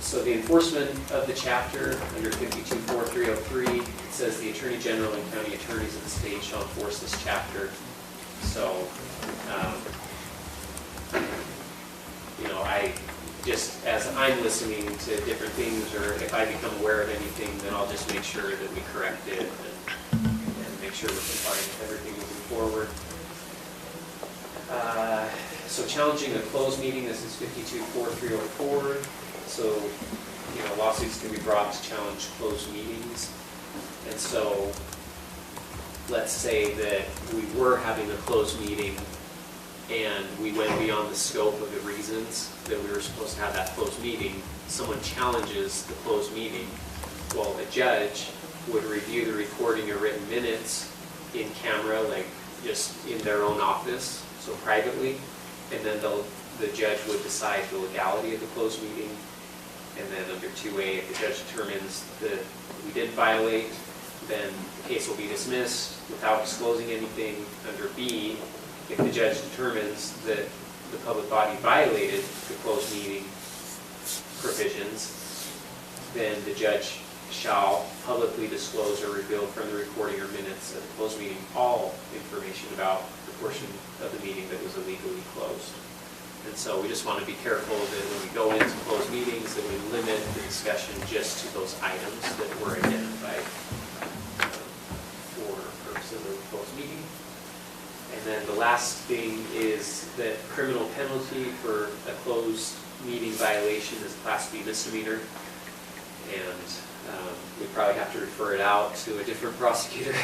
So the enforcement of the chapter under 52.4303, it says the Attorney General and county attorneys of the state shall enforce this chapter. So, you know, I just, as I'm listening to different things, or if I become aware of anything, then I'll just make sure that we correct it and make sure we're complying with everything moving forward. So challenging a closed meeting, this is 52.4304. So, you know, lawsuits can be brought to challenge closed meetings. And so, let's say that we were having a closed meeting and we went beyond the scope of the reasons that we were supposed to have that closed meeting. Someone challenges the closed meeting. Well, a judge would review the recording or written minutes in camera, like just in their own office, so privately, and then the judge would decide the legality of the closed meeting. And then under 2A, if the judge determines that we did violate, then the case will be dismissed without disclosing anything. Under B, if the judge determines that the public body violated the closed meeting provisions, then the judge shall publicly disclose or reveal from the recording or minutes of the closed meeting all information about the portion of the meeting that was illegally closed. And so we just want to be careful that when we go into closed meetings, that we limit the discussion just to those items that were identified for purposes of the closed meeting. And then the last thing is that criminal penalty for a closed meeting violation is Class B misdemeanor. And we probably have to refer it out to a different prosecutor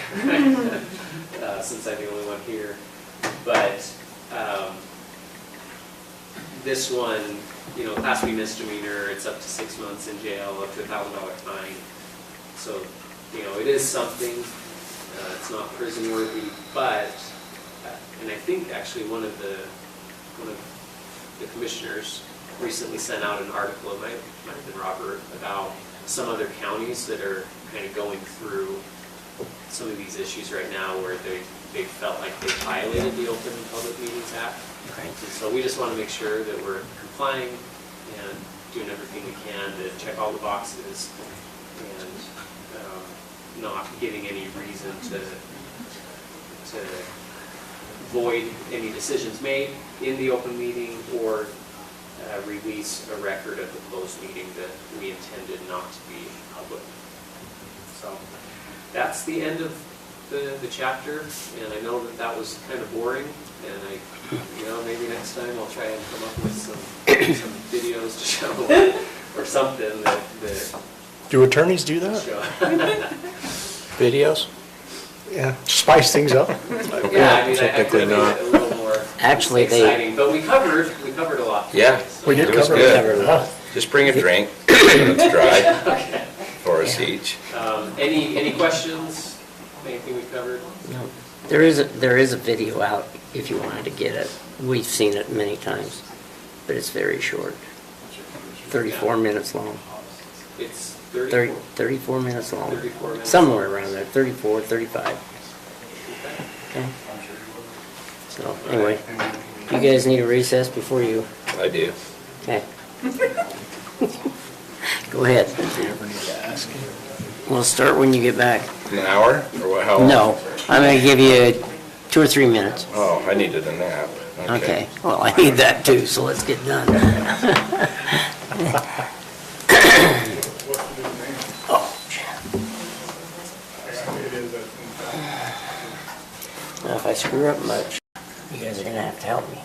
since I'm the only one here. But this one, you know, Class B misdemeanor, it's up to 6 months in jail, up to $1,000 fine. So, you know, it is something. It's not prison worthy, but, and I think actually one of the commissioners recently sent out an article, it might have been Robert, about some other counties that are kind of going through some of these issues right now where they felt like they violated the Open Public Meetings Act. Right. And so we just want to make sure that we're complying and doing everything we can to check all the boxes and not giving any reason to void any decisions made in the open meeting or release a record of the closed meeting that we intended not to be public. So that's the end of the chapter, and I know that was kind of boring, and maybe next time I'll try and come up with some videos to show or something that Do attorneys do that? show. Videos? Yeah, spice things up. Yeah, I mean, I Typically could have made it a little more Actually, exciting, but we covered a lot. Yeah. So- We did It was cover good. it. Just bring a drink, when it's dry, Okay. for us each. Any questions? Anything we covered? No. There is a video out if you wanted to get it. We've seen it many times, but it's very short. 34 minutes long. It's 30, 34 minutes long. 34 minutes. Somewhere around there, 34, 35. Okay. So anyway, you guys need a recess before you, I do. okay. Go ahead. If you ever need to ask him. We'll start when you get back. An hour, or what, how long? No, I'm gonna give you 2 or 3 minutes. Oh, I needed a nap. Okay, well, I need that too, so let's get done. Now, if I screw up much, you guys are gonna have to help me.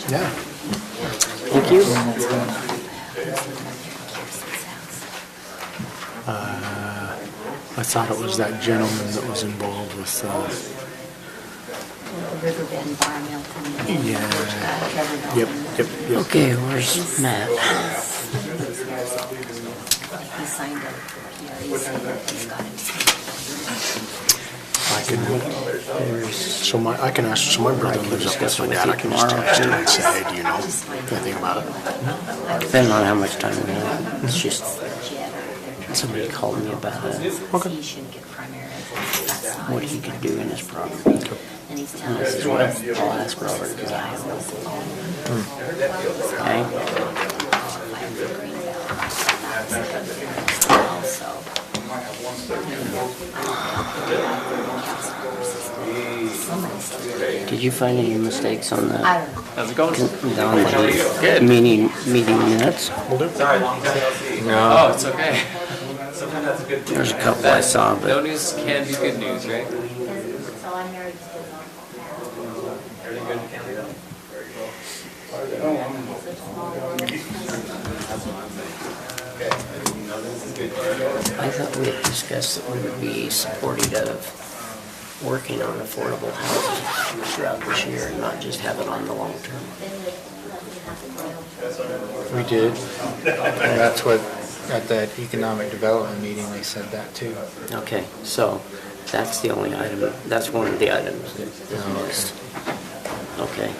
Yeah. Thank you. I thought it was that gentleman that was involved with, Riverbend Bar Milton. yeah. Trevor Dalton. Yep. Okay, where's Matt? He signed it. Yeah, he signed it. He's got it. I can ask, so my brother lives up with my dad, I can just text him and say, hey, do you know anything about it? Depending on how much time we have. It's just, somebody called me about He should get primary residence. what he could do in his property. And he's And telling this us. is what I'll ask Robert, because I have Did you find any mistakes on the, I don't know. How's it going? on the Good. meeting minutes? Sorry. Oh, it's okay. Sometimes that's a good thing. There's a couple I saw, No but news can be good news, right? So I'm married to his uncle. Everything good in Canada? I thought we had discussed that we would be supportive of working on affordable housing throughout this year and not just have it on the long term. We did. And that's what, at that economic development meeting, they said that too. Okay, so that's the only item, that's one of the items that's on the list. Okay.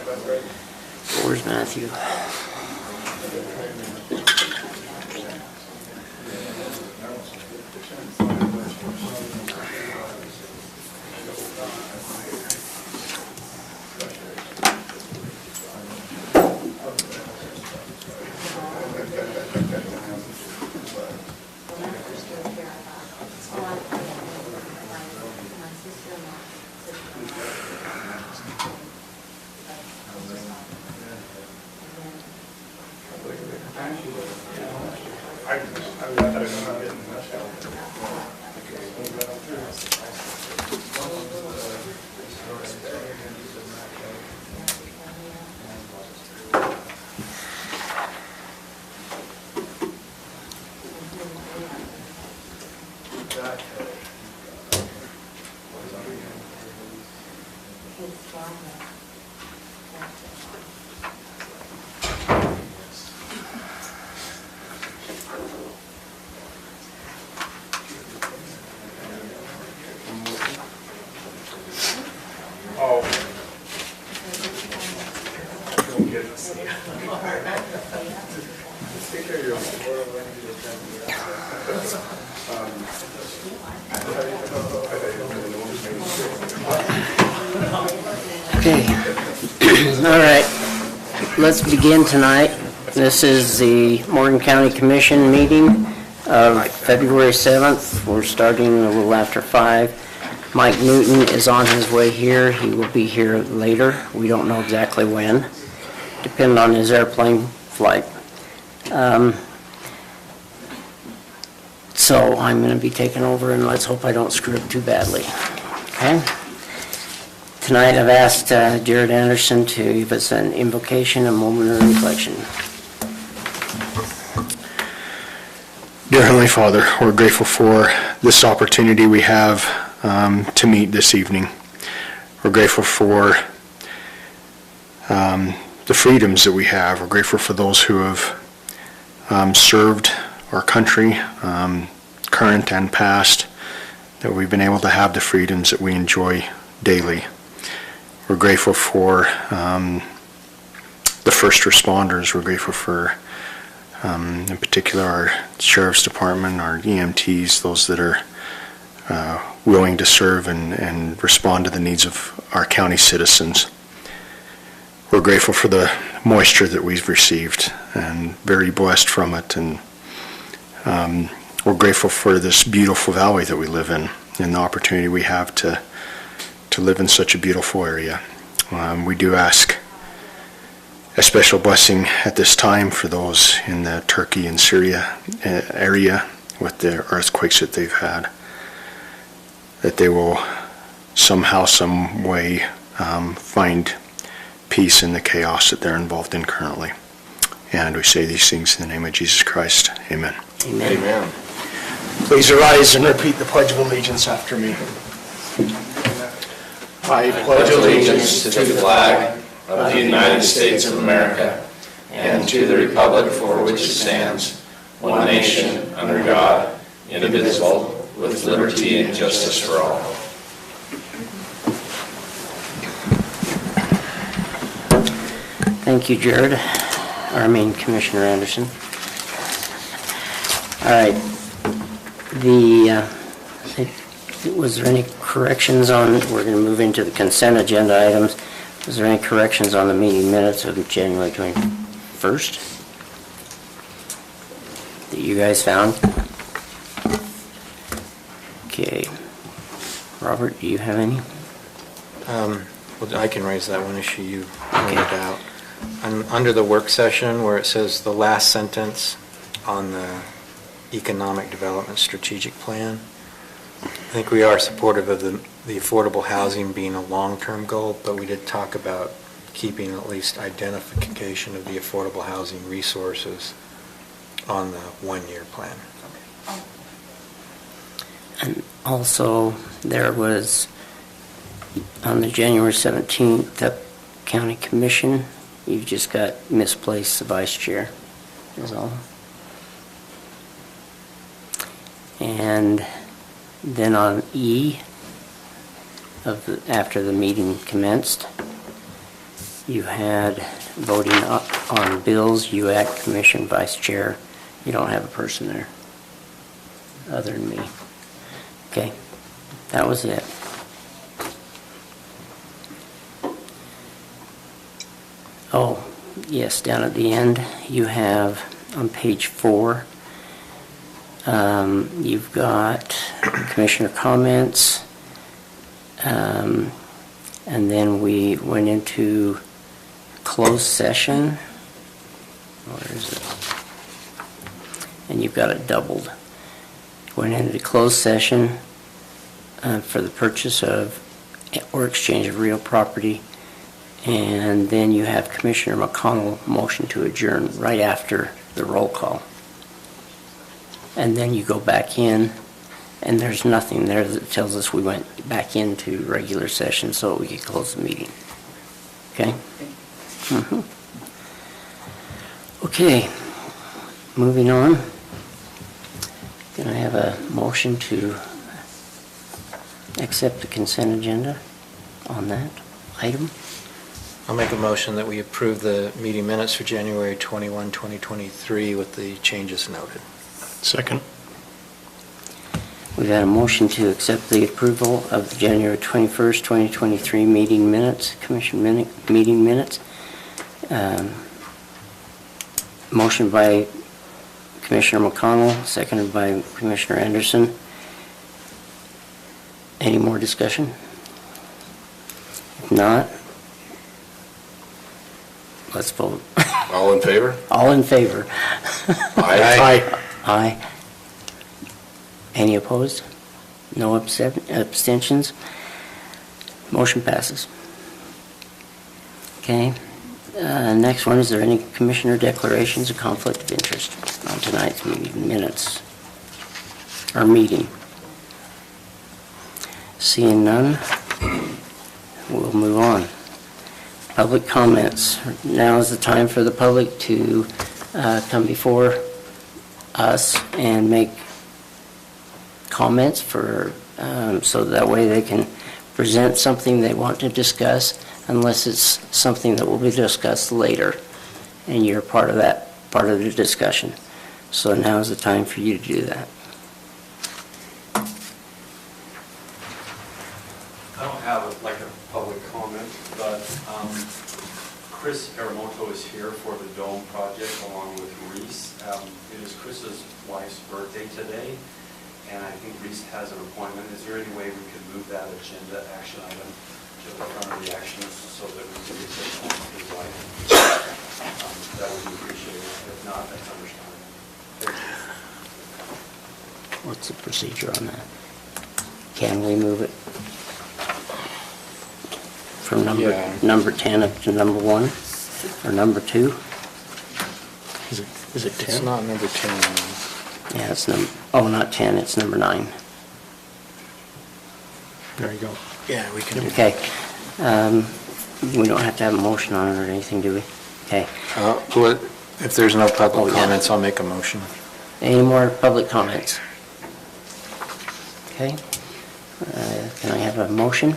Where's Matthew? kids join them. Okay. All right. Let's begin tonight. This is the Morgan County Commission meeting of February 7th. We're starting a little after 5. Mike Newton is on his way here. He will be here later. We don't know exactly when, depending on his airplane flight. So I'm going to be taking over, and let's hope I don't screw up too badly. Okay? Tonight I've asked Jared Anderson to give us an invocation, a moment of reflection. Dear Heavenly Father, we're grateful for this opportunity we have to meet this evening. We're grateful for the freedoms that we have. We're grateful for those who have served our country, current and past, that we've been able to have the freedoms that we enjoy daily. We're grateful for the first responders. We're grateful for, in particular, our Sheriff's Department, our EMTs, those that are willing to serve and respond to the needs of our county citizens. We're grateful for the moisture that we've received and very blessed from it. And we're grateful for this beautiful valley that we live in and the opportunity we have to live in such a beautiful area. We do ask a special blessing at this time for those in the Turkey and Syria area with the earthquakes that they've had, that they will somehow, some way find peace in the chaos that they're involved in currently. And we say these things in the name of Jesus Christ. Amen. Amen. Amen. Please arise and repeat the Pledge of Allegiance after me. I Pledge allegiance to the flag of the United States of America and to the republic for which it stands, one nation, under God, indivisible, with liberty and justice for all. Thank you, Jared. Commissioner Anderson. All right. Was there any corrections on, we're going to move into the consent agenda items. Was there any corrections on the meeting minutes of January 21st that you guys found? Okay. Robert, do you have any? Well, I can raise that one issue you pointed out. Under the work session where it says the last sentence on the Economic Development Strategic Plan, I think we are supportive of the affordable housing being a long-term goal, but we did talk about keeping at least identification of the affordable housing resources on the one-year plan. And also, there was, on the January 17th, the county commission, you've just got misplaced the vice chair, is all. And then on E, after the meeting commenced, you had voting on bills, UAC commission, vice chair. You don't have a person there, other than me. Okay, that was it. Oh, yes, down at the end, you have on page 4, you've got commissioner comments, and then we went into closed session. Where is it? And you've got it doubled. Went into closed session for the purchase of or exchange of real property. And then you have Commissioner McConnell motion to adjourn right after the roll call. And then you go back in And there's nothing there that tells us we went back into regular session so we could close the meeting. Okay? Mhm. Okay, moving on. Can I have a motion to accept the consent agenda on that item? I'll make a motion that we approve the meeting minutes for January 21, 2023 with the changes noted. Second. We've had a motion to accept the approval of the January 21st, 2023 meeting minutes, meeting minutes. Motion by Commissioner McConnell, seconded by Commissioner Anderson. Any more discussion? If not, let's vote. All in favor? All in favor? Aye. Aye. Any opposed? No abstentions? Motion passes. Okay. Next one, is there any commissioner declarations of conflict of interest on tonight's meeting minutes? Or meeting? Seeing none, we'll move on. Public comments. Now is the time for the public to come before us and make comments for, so that way they can present something they want to discuss, unless it's something that will be discussed later, and you're part of that, part of the discussion. So now is the time for you to do that. I don't have like a public comment, but Chris Aramoto is here for the Dome project along with Reese. It is Chris's wife's birthday today, and I think Reese has an appointment. Is there any way we could move that agenda action item to the front of the actions so that we can get this on his wife? That would be appreciated. If not, that's understandable. Thank you. What's the procedure on that? Can we move it from number 10 up to number 1 or number 2? Is it 10? It's not number 10. Yeah, it's not 10, it's number 9. There you go. Yeah, we can. Okay. We don't have to have a motion on it or anything, do we? Okay. If there's no public Oh, yeah. comments, I'll make a motion. Any more public comments? Okay. Can I have a motion?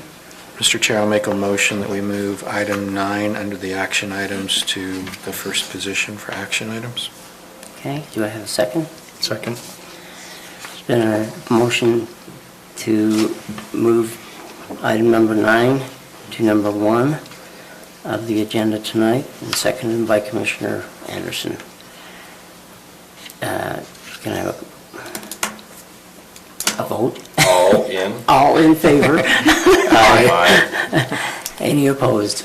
Mr. Chair, I'll make a motion that we move item 9 under the action items to the first position for action items. Okay, do I have a second? Second. There's been a motion to move item number 9 to number 1 of the agenda tonight, and seconded by Commissioner Anderson. Can I have a vote? All in? All in favor? Aye. Any opposed?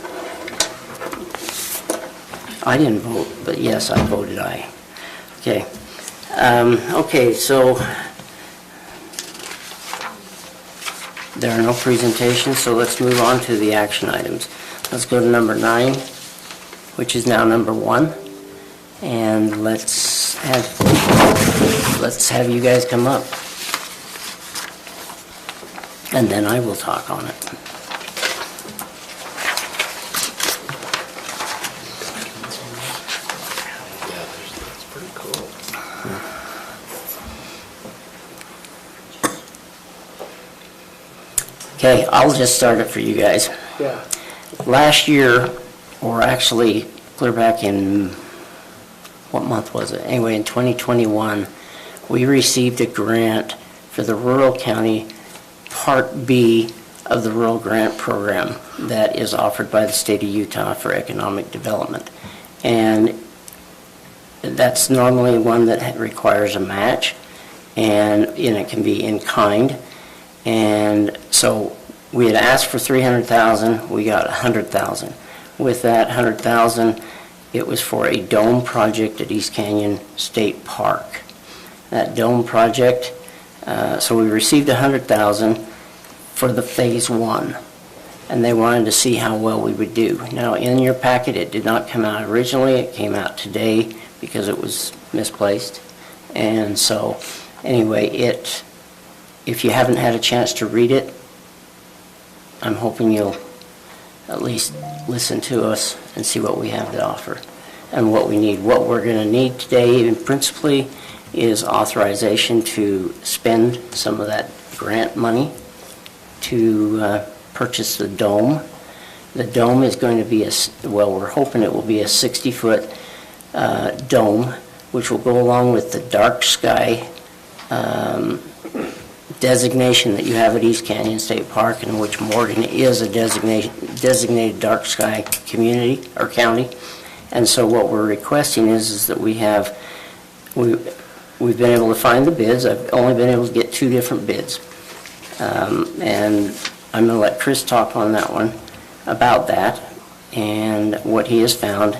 I didn't vote, but yes, I voted aye. Okay. Okay, so there are no presentations, so let's move on to the action items. Let's go to number 9, which is now number 1, and let's have you guys come up, and then I will talk on it. That's pretty cool. Okay, I'll just start it for you guys. Yeah. Last year, or actually clear back in, what month was it? Anyway, in 2021, we received a grant for the Rural County Part B of the Rural Grant Program that is offered by the state of Utah for economic development. And that's normally one that requires a match, and it can be in kind. And so we had asked for $300,000, we got $100,000. With that $100,000, it was for a dome project at East Canyon State Park. That dome project, so we received $100,000 for the phase 1, and they wanted to see how well we would do. Now, in your packet, it did not come out originally, it came out today because it was misplaced. And so, anyway, if you haven't had a chance to read it, I'm hoping you'll at least listen to us and see what we have to offer and what we need. What we're going to need today, and principally, is authorization to spend some of that grant money to purchase the dome. The dome is going to be we're hoping it will be a 60-foot dome, which will go along with the dark sky designation that you have at East Canyon State Park, in which Morgan is a designated dark sky community or county. And so what we're requesting is that we've been able to find the bids. I've only been able to get 2 different bids. And I'm going to let Chris talk on that one about that and what he has found,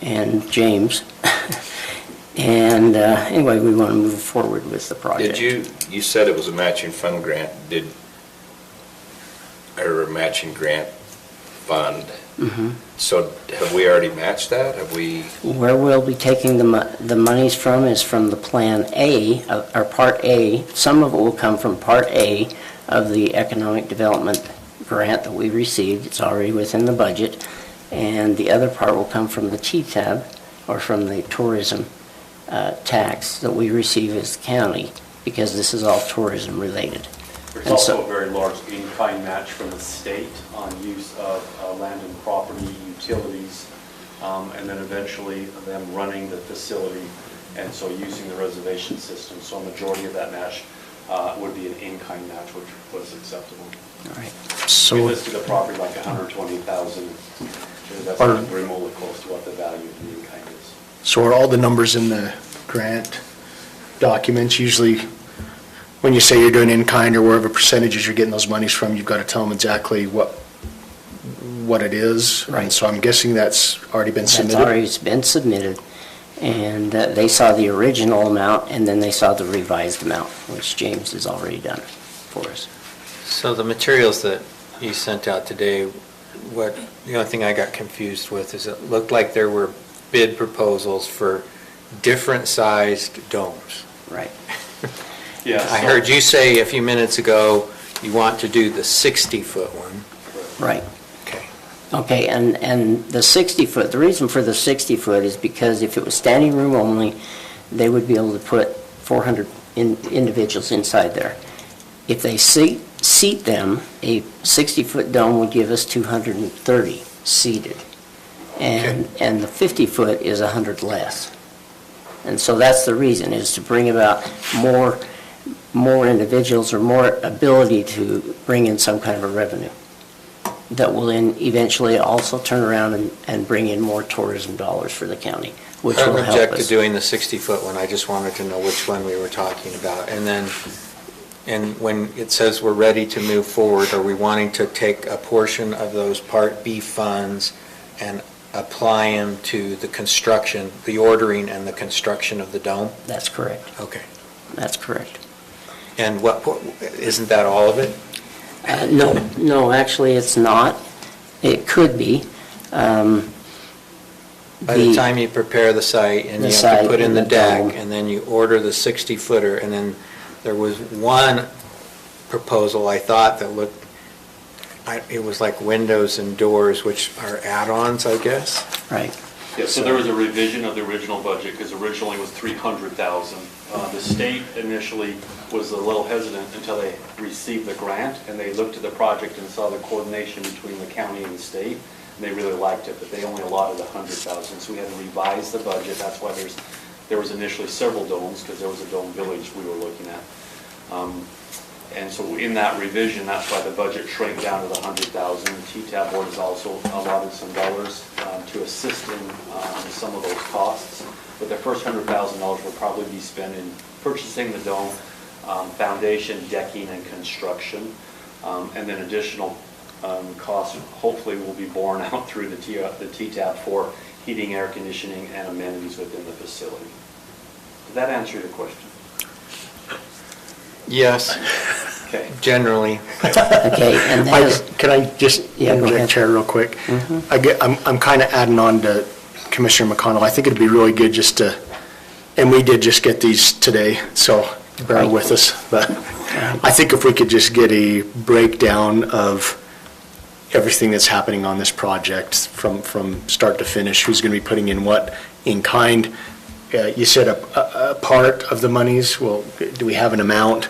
and James. And anyway, we want to move forward with the project. You said it was a matching fund grant, or a matching grant fund. Mm-hmm. So have we already matched that? Have we? Where we'll be taking the monies from is from the Plan A, or Part A. Some of it will come from Part A of the Economic Development Grant that we received. It's already within the budget. And the other part will come from the TTAB, or from the tourism tax that we receive as the county, because this is all tourism related. There's And also so- a very large in-kind match from the state on use of land and property, utilities, and then eventually them running the facility, and so using the reservation system. So a majority of that match would be an in-kind match, which was acceptable. All right. We So, listed the property like 120,000. That's Are- not remotely close to what the value of the in-kind is. so are all the numbers in the grant documents usually, when you say you're doing in-kind or wherever percentages you're getting those monies from, you've got to tell them exactly what it is? Right. And so I'm guessing that's already been That's submitted? already been submitted, and they saw the original amount, and then they saw the revised amount, which James has already done for us. So the materials that you sent out today, the only thing I got confused with is it looked like there were bid proposals for different sized domes. Right. Yeah. I heard you say a few minutes ago you want to do the 60-foot one. Right. Okay. Okay, and the 60-foot, the reason for the 60-foot is because if it was standing room only, they would be able to put 400 individuals inside there. If they seat them, a 60-foot dome would give us 230 seated. And the 50-foot is 100 less. And so that's the reason, is to bring about more individuals, or more ability to bring in some kind of a revenue that will then eventually also turn around and bring in more tourism dollars for the county, which I will don't help object to us. doing the 60-foot one, I just wanted to know which one we were talking about. And then, and when it says we're ready to move forward, are we wanting to take a portion of those Part B funds and apply them to the construction, the ordering and the construction of the dome? That's correct. Okay. That's correct. And isn't that all of it? No, actually, it's not. It could be. By the time you prepare the site and The you have site to put in and the the deck, dome. and then you order the 60-footer, and then there was one proposal I thought that looked, it was like windows and doors, which are add-ons, I guess. Right. Yeah, so there was a revision of the original budget, because originally it was 300,000. The state initially was a little hesitant until they received the grant, and they looked at the project and saw the coordination between the county and the state, and they really liked it, but they only allotted 100,000, so we had to revise the budget. That's why there was initially several domes, because there was a dome village we were looking at. And so in that revision, that's why the budget shrank down to the 100,000. The TTAB board has also allotted some dollars to assist in some of those costs. But the first $100,000 will probably be spent in purchasing the dome, foundation, decking, and construction. And then additional costs hopefully will be borne out through the TTAB for heating, air conditioning, and amenities within the facility. Did that answer your question? Yes, Okay. generally. Okay, and that is, Can I just Yeah, go ahead. interject, Chair, real quick? Mhm. I'm kind of adding on to Commissioner McConnell. I think it'd be really good just to, and we did just get these today, so bear Right. with us, but I think if we could just get a breakdown of everything that's happening on this project from start to finish, who's going to be putting in what in kind. You said a part of the monies, well, do we have an amount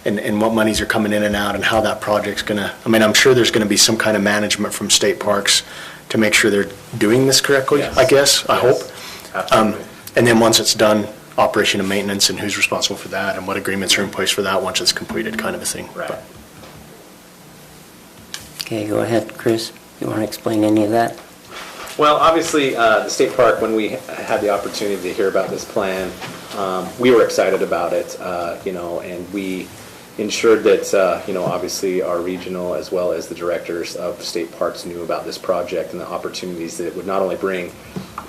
and what monies are coming in and out and how that project's going to, I mean, I'm sure there's going to be some kind of management from state parks to make sure they're doing this correctly, Yes. I guess, I hope. Absolutely. And then once it's done, operation and maintenance and who's responsible for that and what agreements are in place for that once it's completed, kind of a thing. Right. Okay, go ahead, Chris. You want to explain any of that? Well, obviously, the state park, when we had the opportunity to hear about this plan, we were excited about it, and we ensured that, obviously our regional as well as the directors of state parks knew about this project and the opportunities that it would not only bring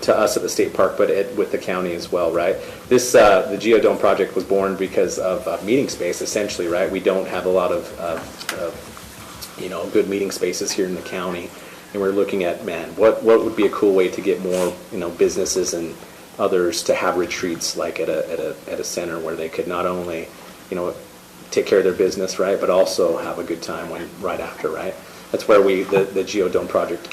to us at the state park, but with the county as well, right? This, the Geodome project was born because of meeting space, essentially, right? We don't have a lot of good meeting spaces here in the county. And we're looking at, man, what would be a cool way to get more, businesses and others to have retreats like at a center where they could not only, take care of their business, right, but also have a good time right after, right? That's where the Geodome project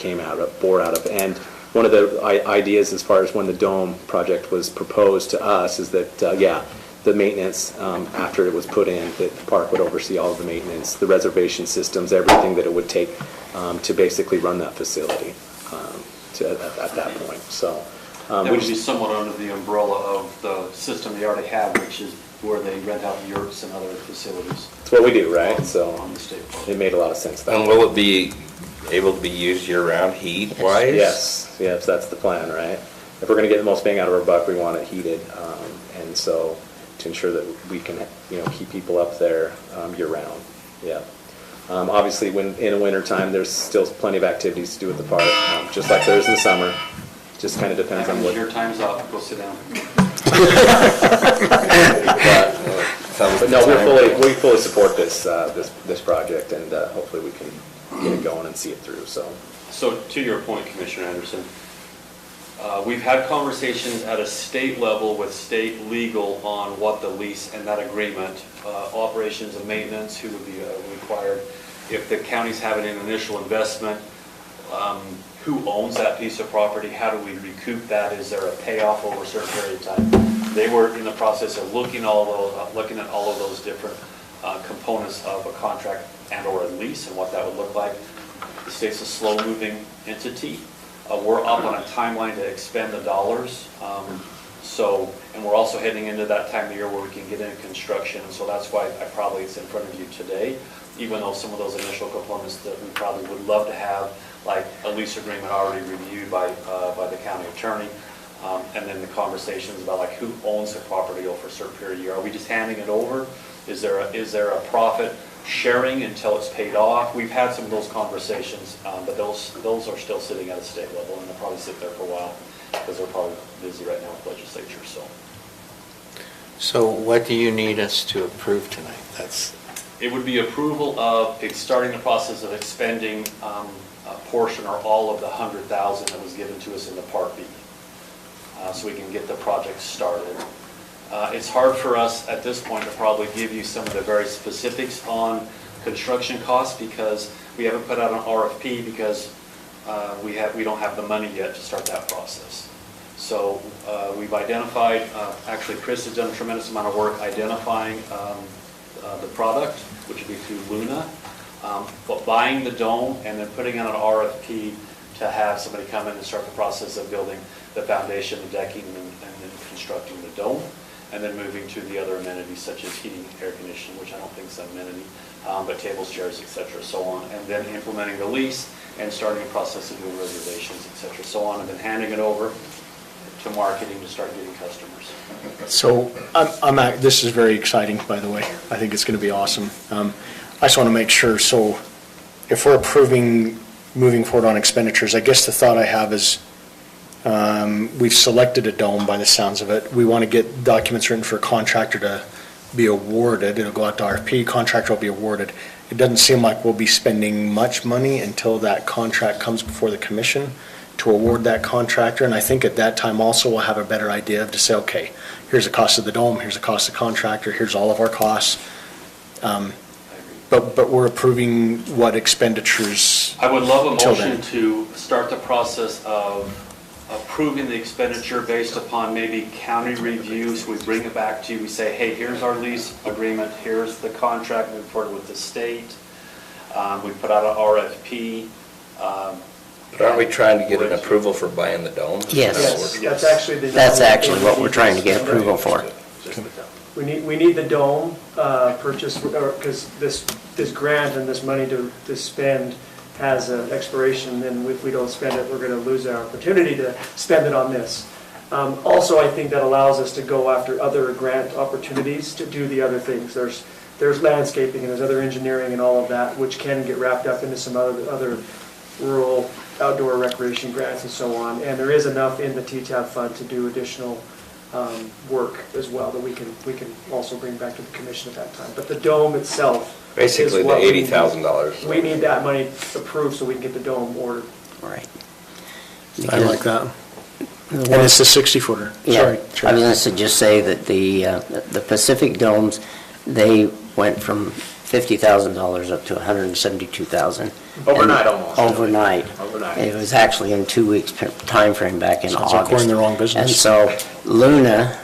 bore out of. And one of the ideas as far as when the Dome project was proposed to us is that, the maintenance, after it was put in, that the park would oversee all of the maintenance, the reservation systems, everything that it would take to basically run that facility at that point. So That would be somewhat under the umbrella of the system they already have, which is where they rent out yurts and other facilities. it's what we do, right? So On the state park. it made a lot of sense. And will it be able to be used year-round, heat-wise? Yes, that's the plan, right? If we're going to get the most bang out of our buck, we want it heated, and so to ensure that we can, keep people up there year-round. Yeah. Obviously, when in the wintertime, there's still plenty of activities to do at the park, just like there is in the summer. Just kind of depends on what. Your time's up, go sit down. But no, we fully support this project, and hopefully we can get it going and see it through. So to your point, Commissioner Anderson, we've had conversations at a state level with state legal on what the lease and that agreement, operations and maintenance, who would be required. If the county's having an initial investment, who owns that piece of property? How do we recoup that? Is there a payoff over a certain period of time? They were in the process of looking at all of those different components of a contract and or a lease and what that would look like. The state's a slow-moving entity. We're up on a timeline to expend the dollars. And we're also heading into that time of year where we can get into construction. So that's why it's in front of you today, even though some of those initial components that we probably would love to have, like a lease agreement already reviewed by the county attorney, and then the conversations about like who owns the property over a certain period of year. Are we just handing it over? Is there a profit sharing until it's paid off? We've had some of those conversations, but those are still sitting at a state level, and they'll probably sit there for a while because they're probably busy right now with legislature. So what do you need us to approve tonight? It would be approval of starting the process of expending a portion or all of the $100,000 that was given to us in the Part B, so we can get the project started. It's hard for us at this point to probably give you some of the very specifics on construction costs because we haven't put out an RFP because we don't have the money yet to start that process. So we've identified, actually Chris has done a tremendous amount of work identifying the product, which would be through Luna, but buying the dome and then putting out an RFP to have somebody come in and start the process of building the foundation, the decking, and then constructing the dome, and then moving to the other amenities such as heating, air conditioning, which I don't think is an amenity, but tables, chairs, etc., so on, and then implementing the lease and starting the process of doing reservations, etc., so on, and then handing it over to marketing to start getting customers. So this is very exciting, by the way. I think it's going to be awesome. I just want to make sure, so if we're approving moving forward on expenditures, I guess the thought I have is we've selected a dome by the sounds of it. We want to get documents written for a contractor to be awarded. It'll go out to RFP, contractor will be awarded. It doesn't seem like we'll be spending much money until that contract comes before the commission to award that contractor, and I think at that time also we'll have a better idea of to say, okay, here's the cost of the dome, here's the cost of the contractor, here's all of our costs. But we're approving what expenditures? I would love a Till motion then. to start the process of approving the expenditure based upon maybe county reviews. We bring it back to you, we say, hey, here's our lease agreement, here's the contract moving forward with the state. We put out an RFP. But aren't we trying to get an approval for buying the dome? Yes. Yes. That's actually what we're trying to get approval for. We need the dome purchase, because this grant and this money to spend has an expiration, and if we don't spend it, we're going to lose our opportunity to spend it on this. Also, I think that allows us to go after other grant opportunities to do the other things. There's landscaping and there's other engineering and all of that, which can get wrapped up into some other rural outdoor recreation grants and so on. And there is enough in the TTAB fund to do additional work as well that we can also bring back to the commission at that time. But the dome itself Basically, is the what we need. $80,000. We need that money approved so we can get the dome ordered. Right. I like that. And it's a 60-footer. Yeah, Sorry. I was going to just say that the Pacific domes, they went from $50,000 up to $172,000. Overnight almost. Overnight. Overnight. It was actually in 2 weeks time frame back in Sounds August. like we're in the wrong business. And so Luna,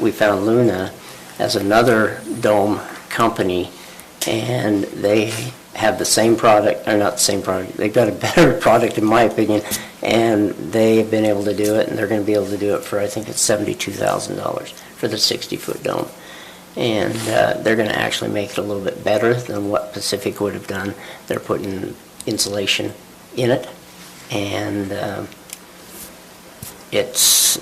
we found Luna as another dome company, and they have the same product, or not the same product, they've got a better product in my opinion, and they've been able to do it, and they're going to be able to do it for, I think it's $72,000 for the 60-foot dome. And they're going to actually make it a little bit better than what Pacific would have done. They're putting insulation in it, and it's...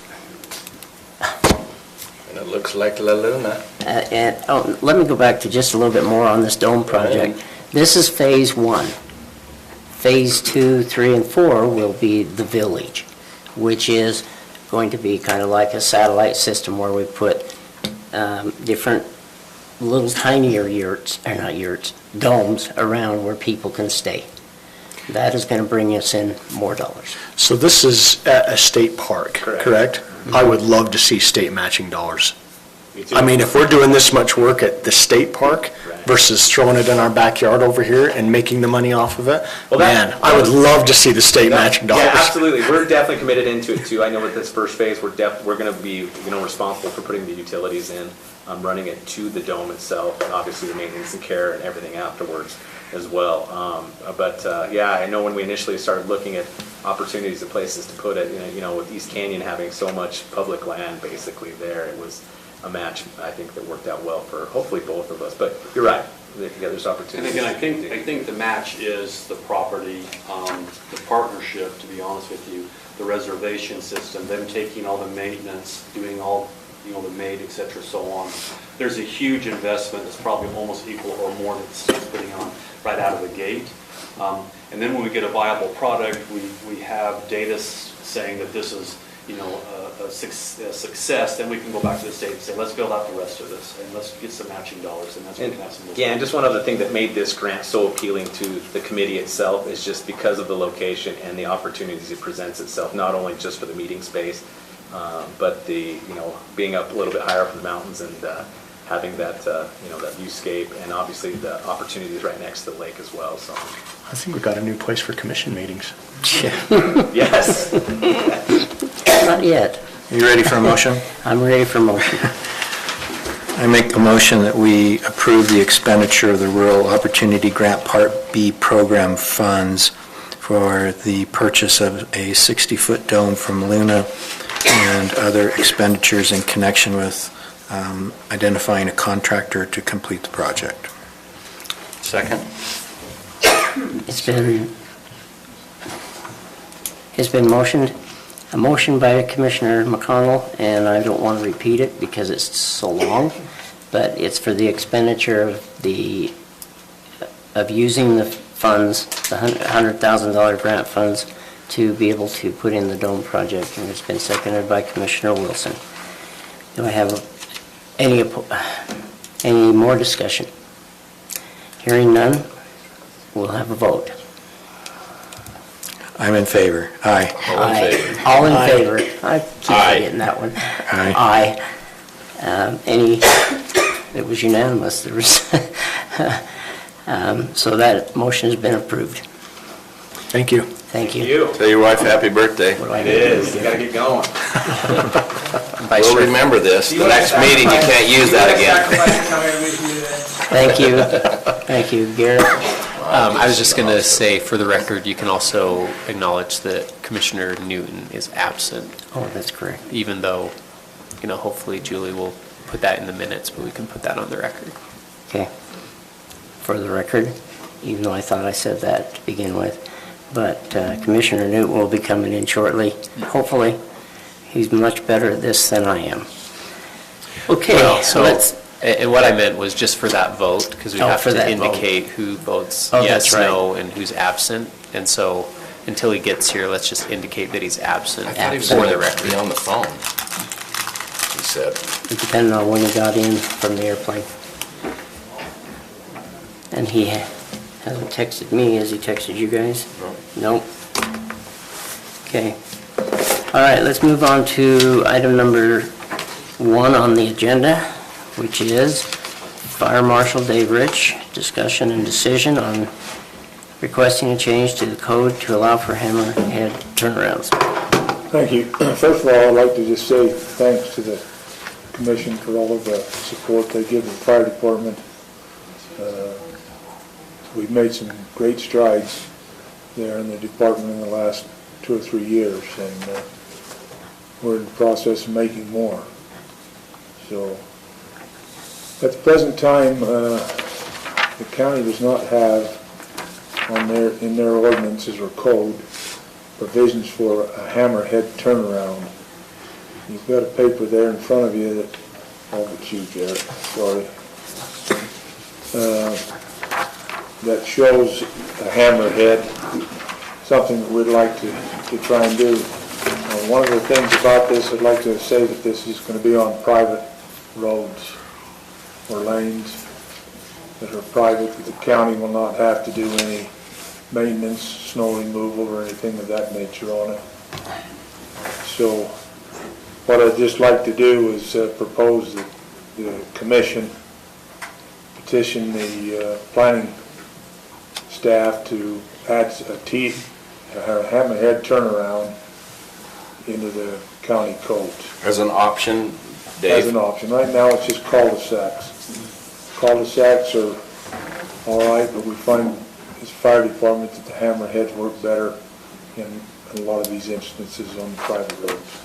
And it looks like La Luna. Let me go back to just a little bit more on this dome project. This is phase 1. Phase 2, 3, and 4 will be the village, which is going to be kind of like a satellite system where we put different little tinier domes around where people can stay. That is going to bring us in more dollars. So this is at a state park, correct? I would love to see state matching dollars. I mean, if we're doing this much work at the state park versus throwing it in our backyard over here and making the money off of it, man, I would love to see the state matching dollars. Yeah, absolutely. We're definitely committed into it too. I know with this first phase, we're going to be, responsible for putting the utilities in, running it to the dome itself, and obviously the maintenance and care and everything afterwards as well. Yeah, I know when we initially started looking at opportunities and places to put it, with East Canyon having so much public land basically there, it was a match, I think, that worked out well for hopefully both of us. But you're right, there's And opportunities. again, I think the match is the property, the partnership, to be honest with you, the reservation system, them taking all the maintenance, doing all, the maid, et cetera, so on. There's a huge investment that's probably almost equal or more that the state's putting on right out of the gate. And then when we get a viable product, we have data saying that this is, a success, then we can go back to the state and say, let's build out the rest of this, and let's get some matching dollars, and that's when we can have some. Yeah, and just one other thing that made this grant so appealing to the committee itself is just because of the location and the opportunities it presents itself, not only just for the meeting space, but the, being up a little bit higher up in the mountains and having that, that viewscape, and obviously the opportunities right next to the lake as well, so. I think we got a new place for commission meetings. Yes. Not yet. You ready for a motion? I'm ready for motion. I make a motion that we approve the expenditure of the Rural Opportunity Grant Part B program funds for the purchase of a 60-foot dome from Luna and other expenditures in connection with identifying a contractor to complete the project. Second. It's been motioned. A motion by Commissioner McConnell, and I don't want to repeat it because it's so long, but it's for the expenditure of using the funds, the $100,000 grant funds, to be able to put in the dome project, and it's been seconded by Commissioner Wilson. Do I have any more discussion? Hearing none, we'll have a vote. I'm in favor. Aye. All in favor. All in favor. I keep Aye. forgetting that one. Aye. Aye. It was unanimous. There was So that motion has been approved. Thank you. Thank you. Tell your wife happy birthday. What do I It do? is, you gotta get going. We'll remember this. The next meeting, you can't use that again. Thank you. Thank you, Garrett. I was just going to say, for the record, you can also acknowledge that Commissioner Newton is absent, Oh, that's correct. even though, hopefully Julie will put that in the minutes, but we can put that on the record. Okay. For the record, even though I thought I said that to begin with, but Commissioner Newton will be coming in shortly, hopefully. He's much better at this than I am. Okay, Well, so let's, and what I meant was just for that vote, because we Oh, have for to that vote. indicate who votes Oh, yes, that's right. no, and who's absent. And so, until he gets here, let's just indicate that he's absent I thought he was for the going to record. be on the phone, he said. depending on when he got in from the airplane. And he hasn't texted me, has he texted you guys? No. Nope. Okay. All right, let's move on to item number 1 on the agenda, which is Fire Marshal Dave Rich, discussion and decision on requesting a change to the code to allow for hammerhead turnarounds. Thank you. First of all, I'd like to just say thanks to the commission for all of the support they give the fire department. We've made some great strides there in the department in the last 2 or 3 years, and we're in the process of making more. So, at the present time, the county does not have in their ordinances or code provisions for a hammerhead turnaround. You've got a paper there in front of you that, oh, it's you, Garrett, sorry, that shows a hammerhead, something that we'd like to try and do. One of the things about this, I'd like to say that this is going to be on private roads or lanes that are private, that the county will not have to do any maintenance, snow removal, or anything of that nature on it. So what I'd just like to do is propose that the commission petition the planning staff to add a hammerhead turnaround into the county code. As an option, Dave? As an option. Right now, it's just cul-de-sacs. Cul-de-sacs are all right, but we find as a fire department that the hammerheads work better in a lot of these instances on private roads.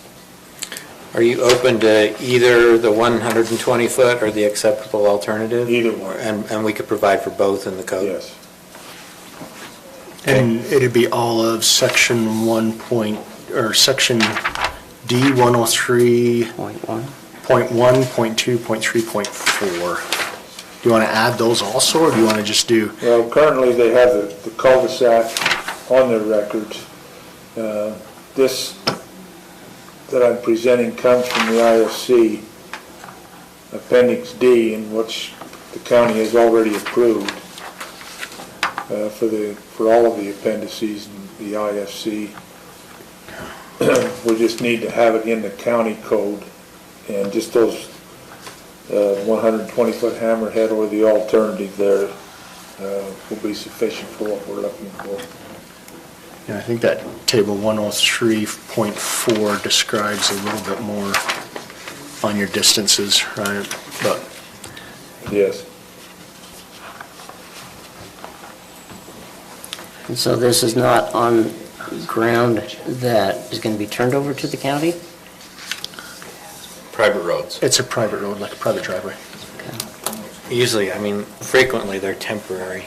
Are you open to either the 120-foot or the acceptable alternative? Either one. And we could provide for both in the code? Yes. And it'd be all of section section D 103.1, Point 1. .2, .3, .4. Do you want to add those also, or do you want to just do? Well, currently they have the cul-de-sac on their records. This that I'm presenting comes from the IFC Appendix D, in which the county has already approved for all of the appendices in the IFC. We just need to have it in the county code, and just those 120-foot hammerhead or the alternative there will be sufficient for what we're looking for. Yeah, I think that table 103.4 describes a little bit more on your distances, right? But Yes. And so this is not on ground that is going to be turned over to the county? Private roads. it's a private road, like a private driveway. Usually, frequently they're temporary.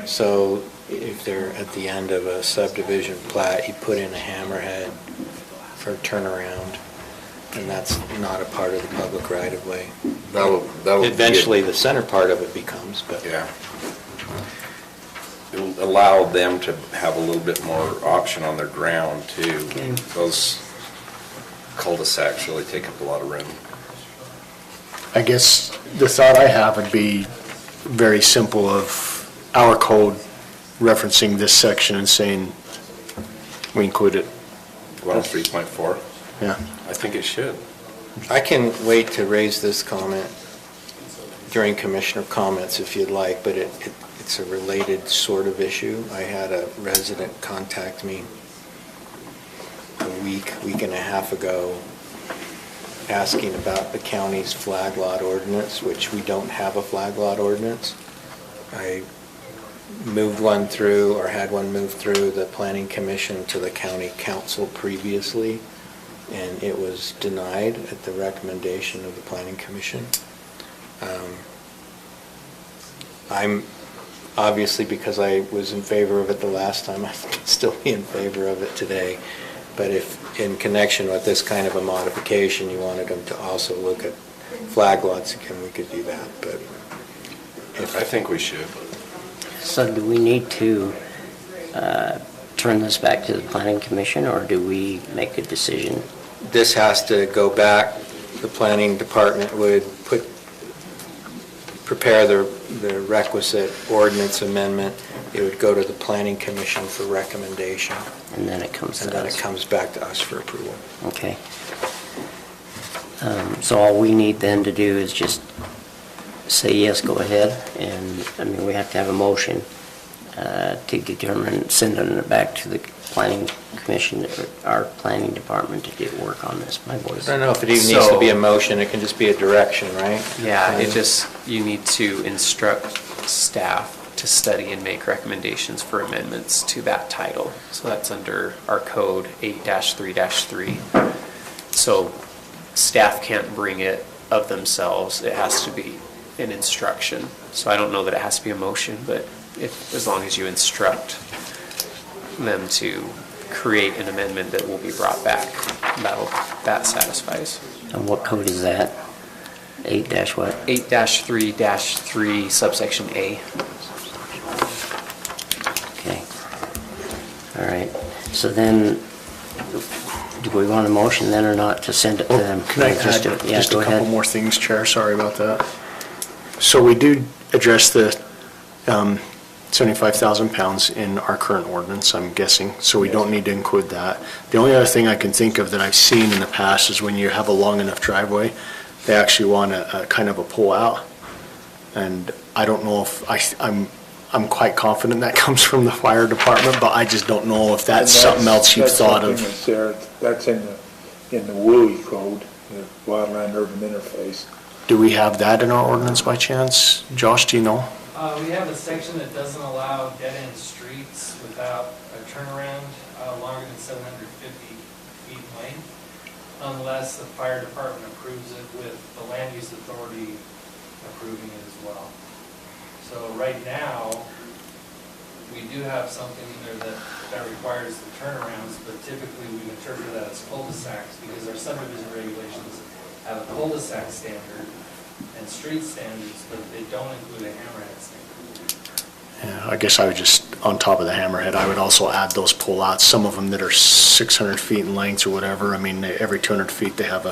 So if they're at the end of a subdivision plat, you put in a hammerhead for turnaround, and that's not a part of the public right-of-way. That'll Eventually, the center part of it becomes, but. Yeah. It'll allow them to have a little bit more option on their ground too. Okay. Those cul-de-sacs really take up a lot of room. I guess the thought I have would be very simple of our code referencing this section and saying we include it. 103.4? Yeah. I think it should. I can wait to raise this comment during commissioner comments if you'd like, but it's a related sort of issue. I had a resident contact me a week and a half ago asking about the county's flag lot ordinance, which we don't have a flag lot ordinance. I moved one through, or had one moved through the planning commission to the county council previously, and it was denied at the recommendation of the planning commission. I'm obviously, because I was in favor of it the last time, I can still be in favor of it today. But if in connection with this kind of a modification, you wanted them to also look at flag lots again, we could do that, but I think we should. So do we need to turn this back to the planning commission, or do we make a decision? this has to go back. The planning department would prepare the requisite ordinance amendment. It would go to the planning commission for recommendation. And then it comes to us. And then it comes back to us for approval. Okay. So all we need then to do is just say, yes, go ahead. And, I mean, we have to have a motion to determine, sending it back to the planning commission, our planning department to get work on this. My voice. I don't know if it even needs to be a motion. It can just be a direction, right? Yeah, you need to instruct staff to study and make recommendations for amendments to that title. So that's under our code 8-3-3. So staff can't bring it of themselves. It has to be an instruction. So I don't know that it has to be a motion, but as long as you instruct them to create an amendment that will be brought back, that satisfies. And what code is that? 8- what? 8-3-3 subsection A. Okay. All right. So then, do we want a motion then or not to send it to them? Can I add just go a couple ahead. more things, Chair? Sorry about that. So we do address the 75,000 pounds in our current ordinance, I'm guessing, so we don't need to include that. The only other thing I can think of that I've seen in the past is when you have a long enough driveway, they actually want a kind of a pull-out. And I don't know if, I'm quite confident that comes from the fire department, but I just don't know if that's something else you've thought of. That's in the WUI code, the Wildland Urban Interface. Do we have that in our ordinance by chance? Josh, do you know? We have a section that doesn't allow dead-end streets without a turnaround longer than 750 feet in length, unless the fire department approves it with the land use authority approving it as well. So right now, we do have something in there that requires the turnarounds, but typically we interpret that as cul-de-sacs because our subdivision regulations have a cul-de-sac standard and street standards, but they don't include a hammerhead standard. Yeah, I guess I would just, on top of the hammerhead, I would also add those pull-outs, some of them that are 600 feet in length or whatever. I mean, every 200 feet they have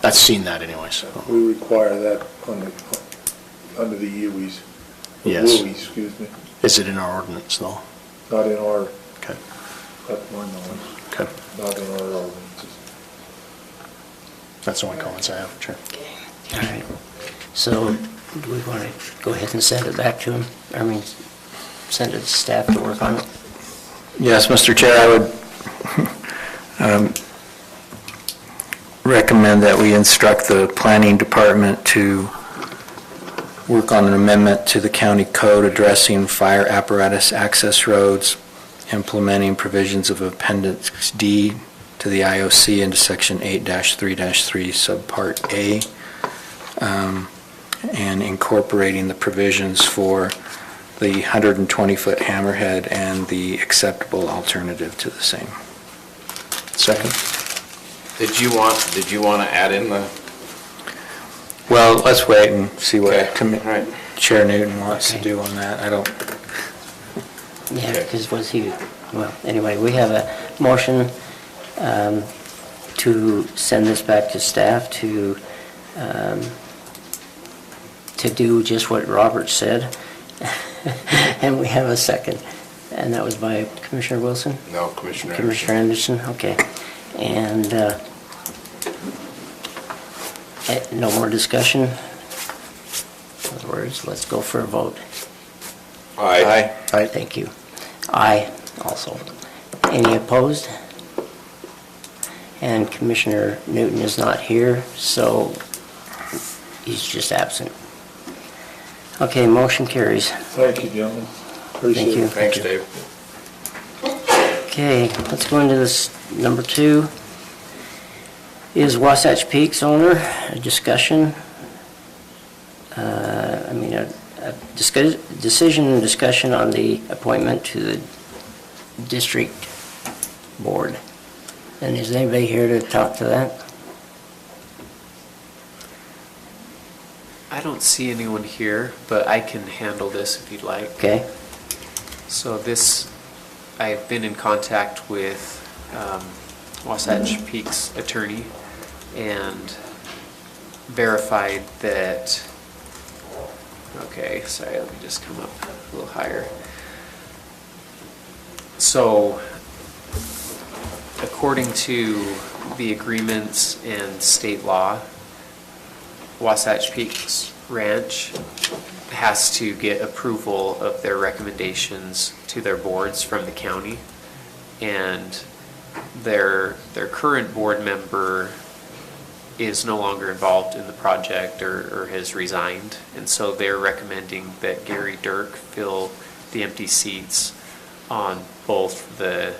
I've seen that anyway, so. We require that under the UIs. Yes. WUIs, excuse me. Is it in our ordinance though? Not in our, Okay. that's my knowledge. Okay. Not in our ordinances. That's the only comments I have, Chair. All right. So do we want to go ahead and send it back to him? I mean, send it to staff to work on it? Yes, Mr. Chair, I would recommend that we instruct the planning department to work on an amendment to the county code addressing fire apparatus access roads, implementing provisions of Appendix D to the IOC into Section 8-3-3 Subpart A, and incorporating the provisions for the 120-foot hammerhead and the acceptable alternative to the same. Second. Did you want to add in the? Well, let's wait and see what Okay. Right. Chair Newton wants to do on that. I don't. Yeah, because well, anyway, we have a motion to send this back to staff to do just what Robert said. And we have a second. And that was by Commissioner Wilson? No, Commissioner Anderson. Commissioner Anderson, okay. And no more discussion? afterwards. Let's go for a vote. Aye. Thank you. Aye also. Any opposed? And Commissioner Newton is not here, so he's just absent. Okay, motion carries. Thank you, gentlemen. Appreciate Thank you. it. Thanks, Dave. Okay, let's go into this number 2. Is Wasatch Peaks owner, a discussion, a decision and discussion on the appointment to the district board. And is anybody here to talk to that? I don't see anyone here, but I can handle this if you'd like. Okay, So this, I've been in contact with Wasatch Peaks attorney and verified that, okay, sorry, let me just come up a little higher. So according to the agreements and state law, Wasatch Peaks Ranch has to get approval of their recommendations to their boards from the county. And their current board member is no longer involved in the project or has resigned. And so they're recommending that Gary Dirk fill the empty seats on both the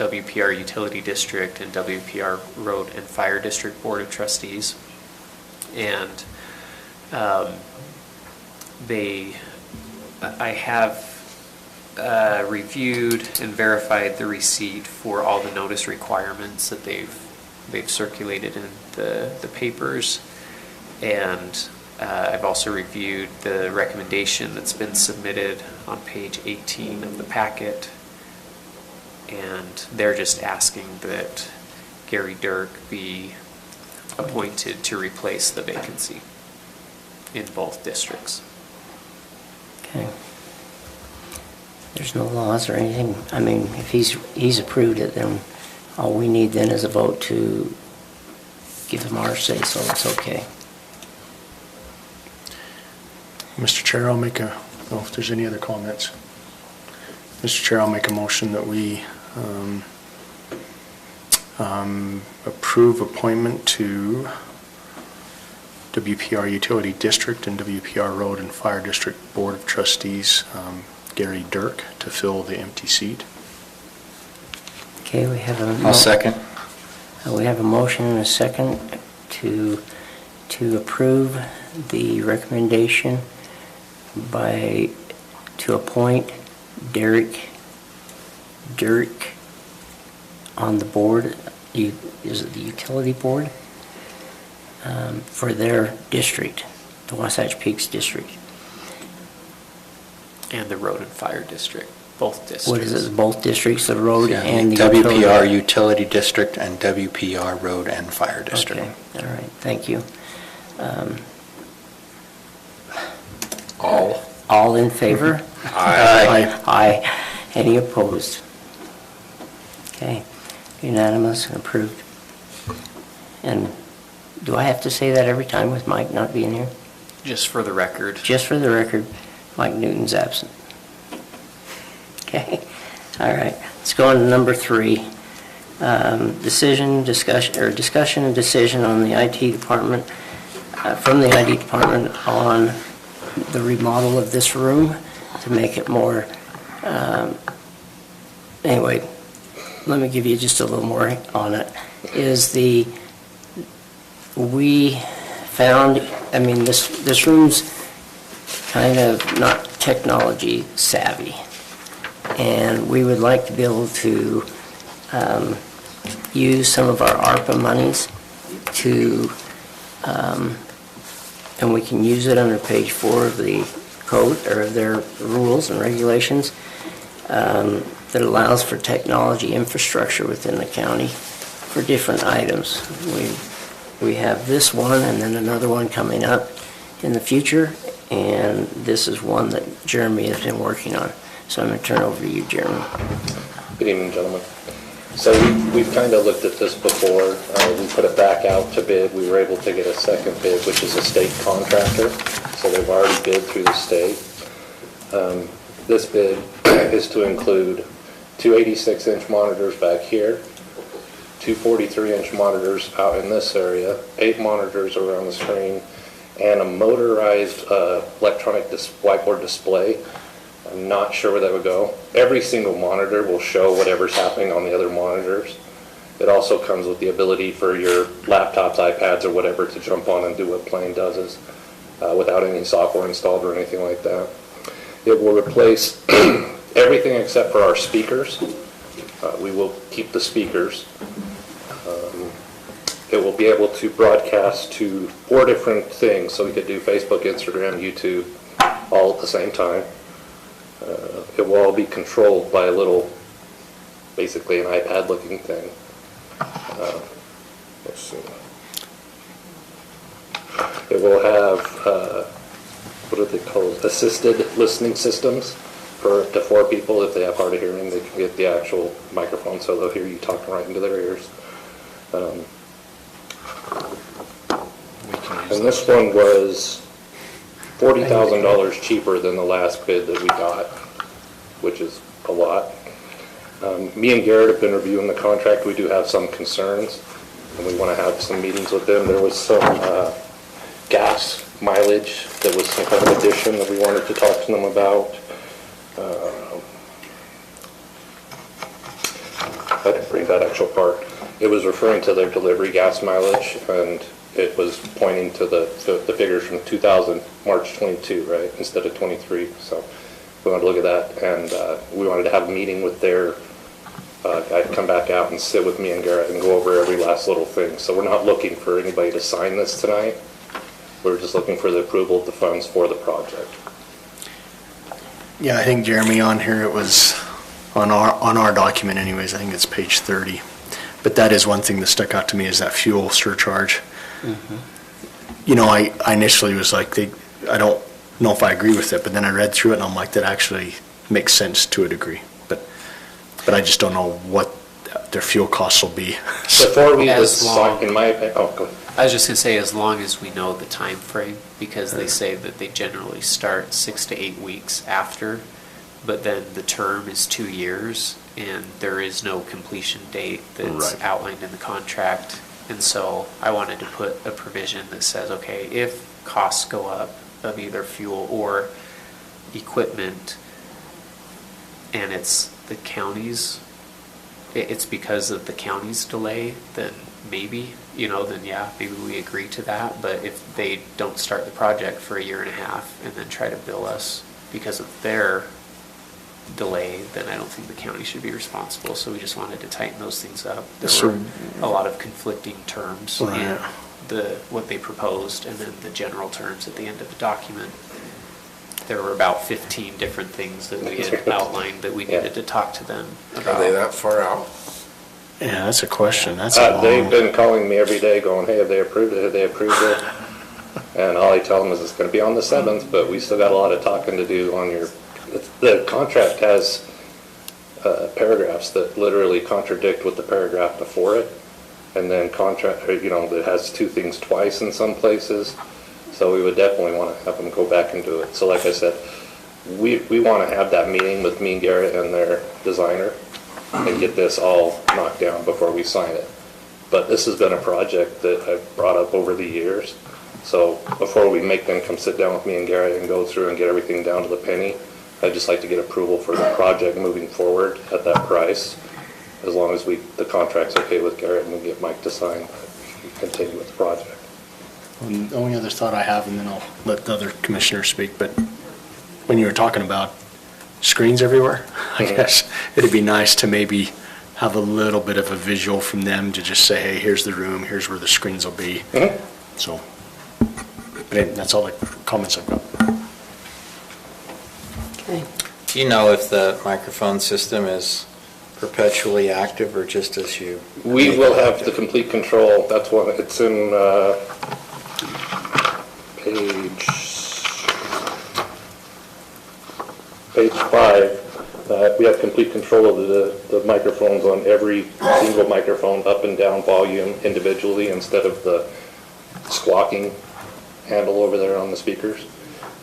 WPR Utility District and WPR Road and Fire District Board of Trustees. And I have reviewed and verified the receipt for all the notice requirements that they've circulated in the papers, and I've also reviewed the recommendation that's been submitted on page 18 of the packet, and they're just asking that Gary Dirk be appointed to replace the vacancy in both districts. okay. There's no laws or anything. I mean, if he's approved it, then all we need then is a vote to give him our say, so it's okay. Mr. Chair, I'll make if there's any other comments. Mr. Chair, I'll make a motion that we approve appointment to WPR Utility District and WPR Road and Fire District Board of Trustees, Gary Dirk, to fill the empty seat. Okay, we have a... I'll second. We have a motion and a second to approve the recommendation to appoint Dirk on the board, is it the utility board? For their district, the Wasatch Peaks district. And the Road and Fire District, both districts. What is it, both districts, the road Yeah, and the WPR Utility District and WPR Road and Fire District. Okay, all right, thank you. All in favor? Aye. Aye. Any opposed? Okay, unanimous and approved. And do I have to say that every time with Mike not being here? Just for the record. Just for the record, Mike Newton's absent. Okay, all right. Let's go on to number 3. Discussion and decision on the IT department, from the IT department on the remodel of this room to make it more, anyway, let me give you just a little more on it. We found, I mean, this room's kind of not technology savvy, and we would like to be able to use some of our ARPA monies to, and we can use it under page 4 of the code, or their rules and regulations, that allows for technology infrastructure within the county for different items. We have this one and then another one coming up in the future, and this is one that Jeremy has been working on. So I'm going to turn over to you, Jeremy. Good evening, gentlemen. So we've kind of looked at this before. We put it back out to bid. We were able to get a second bid, which is a state contractor. So they've already bid through the state. This bid is to include two 86-inch monitors back here, two 43-inch monitors out in this area, 8 monitors around the screen, and a motorized electronic whiteboard display. I'm not sure where that would go. Every single monitor will show whatever's happening on the other monitors. It also comes with the ability for your laptops, iPads, or whatever to jump on and do what Plane does without any software installed or anything like that. It will replace everything except for our speakers. We will keep the speakers. It will be able to broadcast to 4 different things, so we could do Facebook, Instagram, YouTube, all at the same time. It will all be controlled by a little, basically an iPad-looking thing. Let's see. It will have, what are they called? Assisted listening systems for up to 4 people. If they have hard of hearing, they can get the actual microphone, so they'll hear you talking right into their ears. And this one was $40,000 cheaper than the last bid that we got, which is a lot. Me and Garrett have been reviewing the contract. We do have some concerns, and we want to have some meetings with them. There was some gas mileage that was some kind of addition that we wanted to talk to them about. I didn't bring that actual part. It was referring to their delivery gas mileage, and it was pointing to the figures from 2000, March 22, right, instead of 23. So we wanted to look at that, and we wanted to have a meeting with their guy to come back out and sit with me and Garrett and go over every last little thing. So we're not looking for anybody to sign this tonight. We're just looking for the approval of the funds for the project. Yeah, I think Jeremy, on here, it was on our document anyways, I think it's page 30. But that is one thing that stuck out to me, is that fuel surcharge. Mm-hmm. You know, I initially was like, I don't know if I agree with it, but then I read through it and I'm like, that actually makes sense to a degree. But I just don't know what their fuel costs will be. Before we decide, in my opinion, oh, go ahead. I was just going to say, as long as we know the time frame, because they say that they generally start 6 to 8 weeks after, but then the term is 2 years, and there is no completion date that's outlined in the contract. And so I wanted to put a provision that says, okay, if costs go up of either fuel or equipment, and it's the county's, it's because of the county's delay, then maybe, then yeah, maybe we agree to that. But if they don't start the project for 1.5 years and then try to bill us because of their delay, then I don't think the county should be responsible. So we just wanted to tighten those things up. There were a lot of conflicting terms in what they proposed, and then the general terms at the end of the document. There were about 15 different things that we had outlined that we needed to talk to them about. Are they that far out? Yeah, that's a question. That's they've been calling me every day going, hey, have they approved it? Have they approved it? And all I tell them is it's going to be on the 7th, but we still got a lot of talking to do on your... The contract has paragraphs that literally contradict with the paragraph before it, and then it has 2 things twice in some places. So we would definitely want to have them go back and do it. So like I said, we want to have that meeting with me and Garrett and their designer and get this all knocked down before we sign it. But this has been a project that I've brought up over the years. So before we make them come sit down with me and Garrett and go through and get everything down to the penny, I'd just like to get approval for the project moving forward at that price, as long as the contract's okay with Garrett and we get Mike to sign, continue with the project. The only other thought I have, and then I'll let the other commissioners speak, but when you were talking about screens everywhere, I guess it'd be nice to maybe have a little bit of a visual from them to just say, hey, here's the room, here's where the screens will be. Mm-hmm. So, but that's all the comments I've got. Okay. Do you know if the microphone system is perpetually active or just as you... We will have the complete control. That's one. It's in page 5 We have complete control of the microphones on every single microphone, up and down volume individually, instead of the squawking handle over there on the speakers.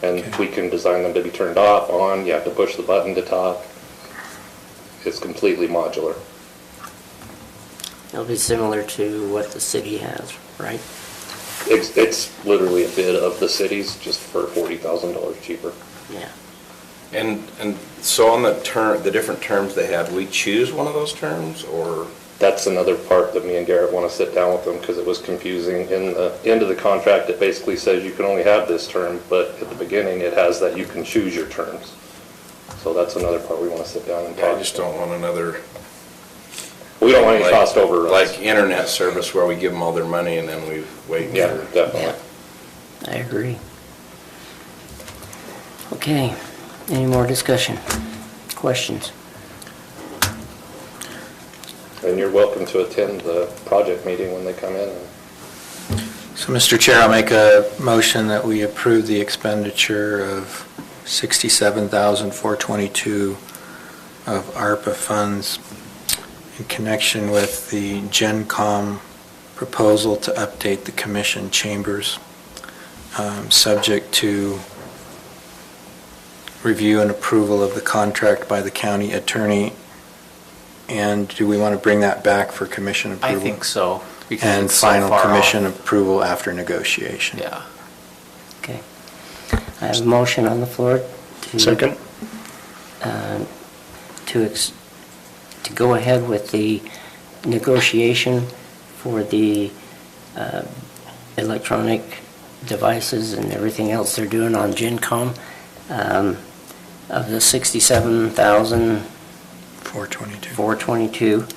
And we can design them to be turned off, on, you have to push the button to talk. It's completely modular. It'll be similar to what the city has, right? It's literally a bid of the cities, just for $40,000 cheaper. Yeah. And so on the different terms they had, we choose one of those terms, or? That's another part that me and Garrett want to sit down with them, because it was confusing. In the end of the contract, it basically says you can only have this term, but at the beginning, it has that you can choose your terms. So that's another part we want to sit down and talk. I just don't want another. We don't want any cost overruns. Like internet service where we give them all their money and then we wait. Yeah, definitely. Yeah, I agree. Okay, any more discussion? Questions? And you're welcome to attend the project meeting when they come in. So, Mr. Chair, I'll make a motion that we approve the expenditure of $67,422 of ARPA funds in connection with the GenCom proposal to update the commission chambers, subject to review and approval of the contract by the county attorney. And do we want to bring that back for commission approval? I think so. Because And it's so final far commission off. approval after negotiation. Yeah. Okay. I have a motion on the floor to... Second. To go ahead with the negotiation for the electronic devices and everything else they're doing on GenCom, of the $67,422,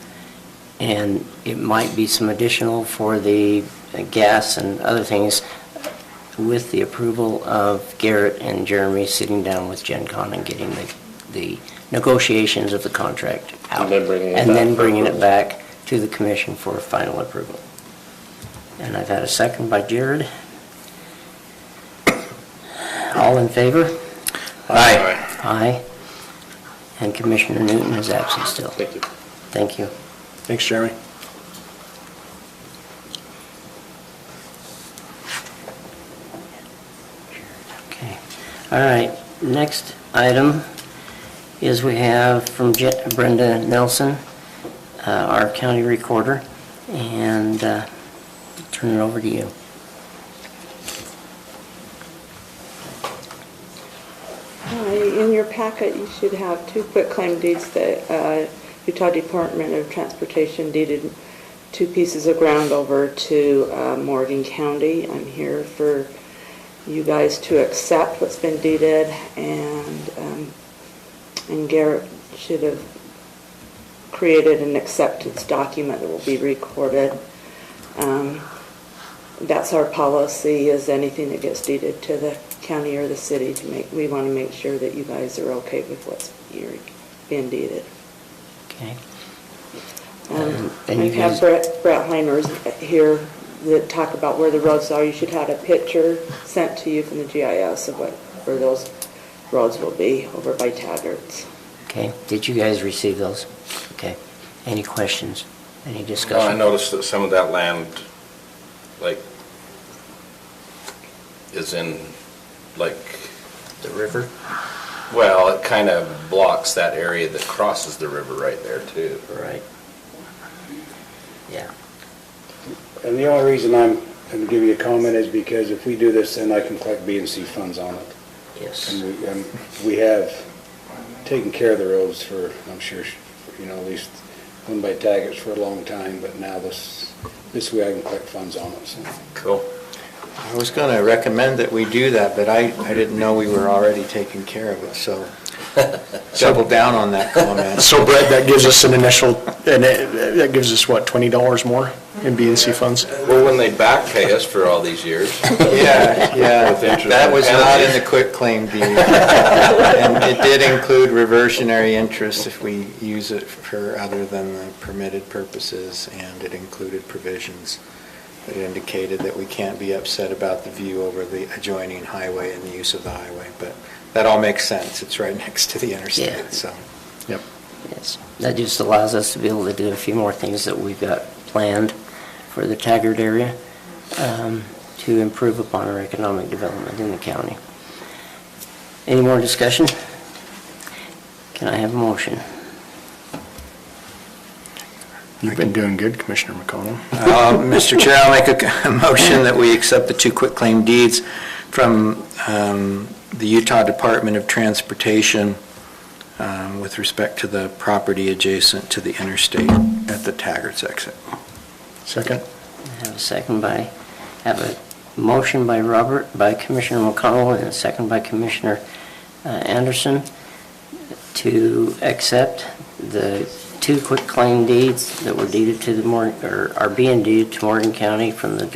and it might be some additional for the gas and other things, with the approval of Garrett and Jeremy sitting down with GenCon and getting the negotiations of the contract out. And then bringing it back for approval. Back to the commission for final approval. And I've had a second by Jared. All in favor? Aye. Aye. And Commissioner Newton is absent still. Thank you. Thank you. Thanks, Jeremy. Okay. All right. Next item is we have from Brenda Nelson, our county recorder, and turn it over to you. In your packet, you should have two quitclaim deeds that Utah Department of Transportation deeded 2 pieces of ground over to Morgan County. I'm here for you guys to accept what's been deeded, and Garrett should have created an acceptance document that will be recorded. That's our policy, is anything that gets deeded to the county or the city, we want to make sure that you guys are okay with what's being deeded. Okay. I have Brett Heimer's here that talk about where the roads are. You should have a picture sent to you from the GIS of where those roads will be over by Taggart's. Okay. Did you guys receive those? Okay. Any questions? Any discussion? Well, I noticed that some of that land, like, is in, like... The river? Well, it kind of blocks that area that crosses the river right there, too. Right. Yeah. And the only reason I'm going to give you a comment is because if we do this, then I can collect B&C funds on it. Yes. And we have taken care of the roads for, I'm sure, at least one by Taggart's for a long time, but now this way I can collect funds on it. So. Cool. I was going to recommend that we do that, but I didn't know we were already taking care of it, so double down on that comment. So Brett, that gives us an initial, and that gives us what, $20 more in B&C funds? Well, when they back pay us for all these years. Yeah, With interest that and was not penalties. in the quitclaim deed. And it did include reversionary interest if we use it for other than the permitted purposes, and it included provisions that indicated that we can't be upset about the view over the adjoining highway and the use of the highway, but that all makes sense. It's right next to the interstate, Yeah. so. Yep. Yes, that just allows us to be able to do a few more things that we've got planned for the Taggart area to improve upon our economic development in the county. Any more discussion? Can I have a motion? You've been doing good, Commissioner McConnell. Mr. Chair, I'll make a motion that we accept the 2 quitclaim deeds from the Utah Department of Transportation with respect to the property adjacent to the interstate at the Taggart's exit. Second. Have a motion by Commissioner McConnell and a second by Commissioner Anderson to accept the 2 quitclaim deeds that were deeded to the are being deeded to Morgan County from the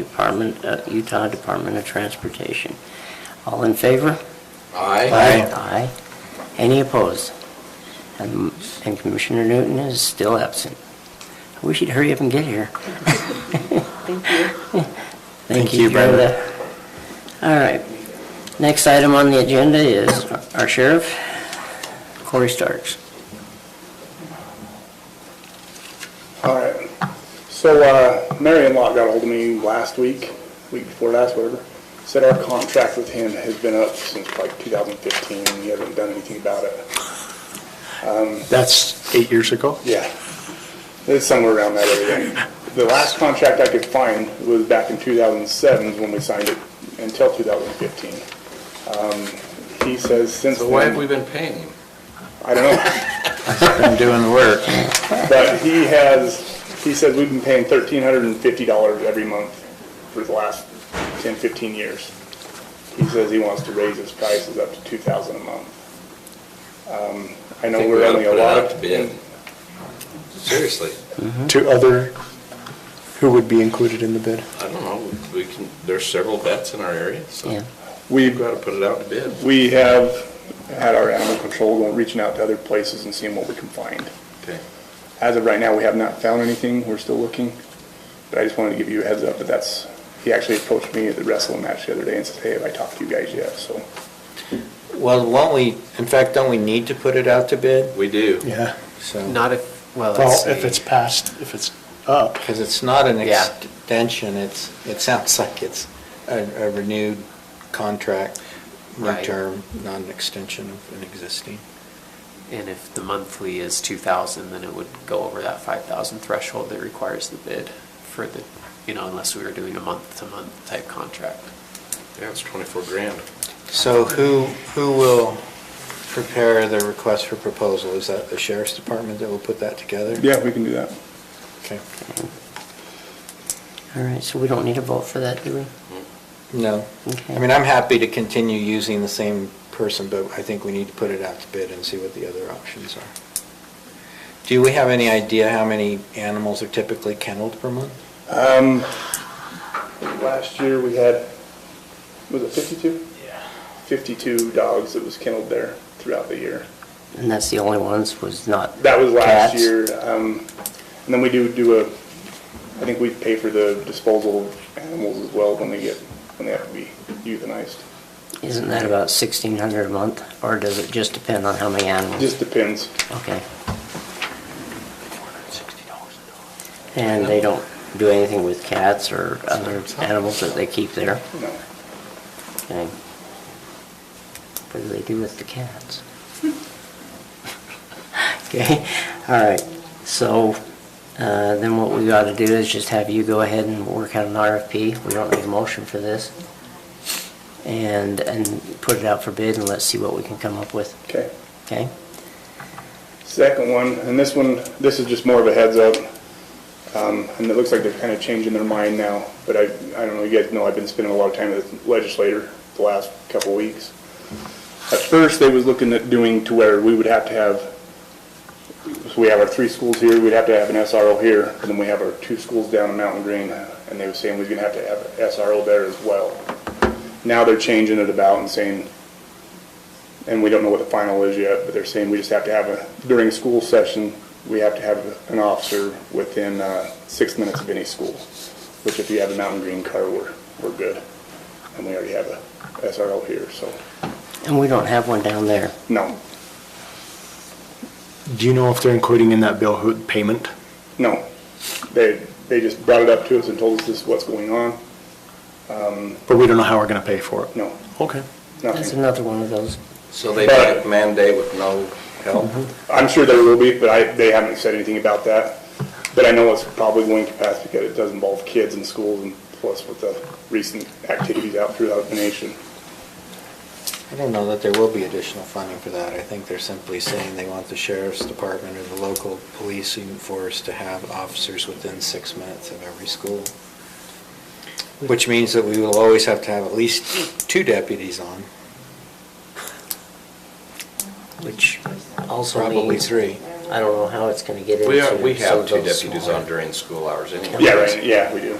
Utah Department of Transportation. All in favor? Aye. Aye. Any opposed? And Commissioner Newton is still absent. I wish he'd hurry up and get here. Thank you. Thank you, Brenda. All right. Next item on the agenda is our sheriff, Corey Starks. All right. So Marion Lott got a hold of me week before last, whatever. Said our contract with him has been up since like 2015 and he hasn't done anything about it. That's 8 years ago? Yeah. It's somewhere around that area. The last contract I could find was back in 2007 when we signed it until 2015. He says since So why have we been paying him? I don't know. Been doing the work. But he says we've been paying $1,350 every month for the last 10, 15 years. He says he wants to raise his prices up to $2,000 a month. I know we're only allotted. Seriously. To other, who would be included in the bid? I don't know, there's several vets in our area, so Yeah. we've got to put it out to bid. We have had our animal control reaching out to other places and seeing what we can find. Okay. As of right now, we have not found anything. We're still looking. But I just wanted to give you a heads up that he actually approached me at the wrestling match the other day and said, hey, have I talked to you guys yet? So. Well, don't we need to put it out to bid? We do. Yeah. So, Not if, well, Well, let's if see. it's passed, if it's up. because it's not an Yeah. extension, it sounds like it's a renewed contract, new Right. term, not an extension of an existing. And if the monthly is 2,000, then it would go over that 5,000 threshold that requires the bid for the, unless we were doing a month-to-month type contract. Yeah, it's 24 grand. So who will prepare the request for proposal? Is that the sheriff's department that will put that together? Yeah, we can do that. Okay. All right, so we don't need a vote for that, do we? No. Okay. I mean, I'm happy to continue using the same person, but I think we need to put it out to bid and see what the other options are. Do we have any idea how many animals are typically kenneled per month? Last year we had, was it 52? Yeah. 52 dogs that was kenneled there throughout the year. And that's the only ones, was not That was last cats? year. And then we do I think we pay for the disposal of animals as well when they have to be euthanized. Isn't that about $1,600 a month, or does it just depend on how many animals? Just depends. Okay. And they don't do anything with cats or other animals that they keep there? No. Okay. What do they do with the cats? Okay, all right. So then what we got to do is just have you go ahead and work out an RFP. We don't need a motion for this. And put it out for bid and let's see what we can come up with. Okay. Okay? Second one, and this is just more of a heads up. And it looks like they're kind of changing their mind now. But I don't know, you guys know I've been spending a lot of time with the legislator the last couple of weeks. At first, they was looking at doing to where we would have to have, so we have our 3 schools here, we'd have to have an SRO here, and then we have our 2 schools down in Mountain Green, and they were saying we're going to have an SRO there as well. Now they're changing it about and saying, and we don't know what the final is yet, but they're saying we just have to have during school session, we have to have an officer within 6 minutes of any school, which if you have a Mountain Green car, we're good. And we already have a SRO here, so. And we don't have one down there. No. Do you know if they're including in that bill payment? No, they just brought it up to us and told us this is what's going on. But we don't know how we're gonna pay for it? No. Okay. That's Nothing. another one of those. So they might mandate with no help? I'm sure there will be, but they haven't said anything about that. But I know it's probably going to pass because it does involve kids in schools and plus with the recent activities out throughout the nation. I don't know that there will be additional funding for that. I think they're simply saying they want the sheriff's department or the local policing force to have officers within 6 minutes of every school. Which means that we will always have to have at least 2 deputies on, Which also probably means, 3. I don't know how it's gonna get into. We some have of 2 those deputies smaller- on during school hours anyway. Yeah, right, yeah, we do.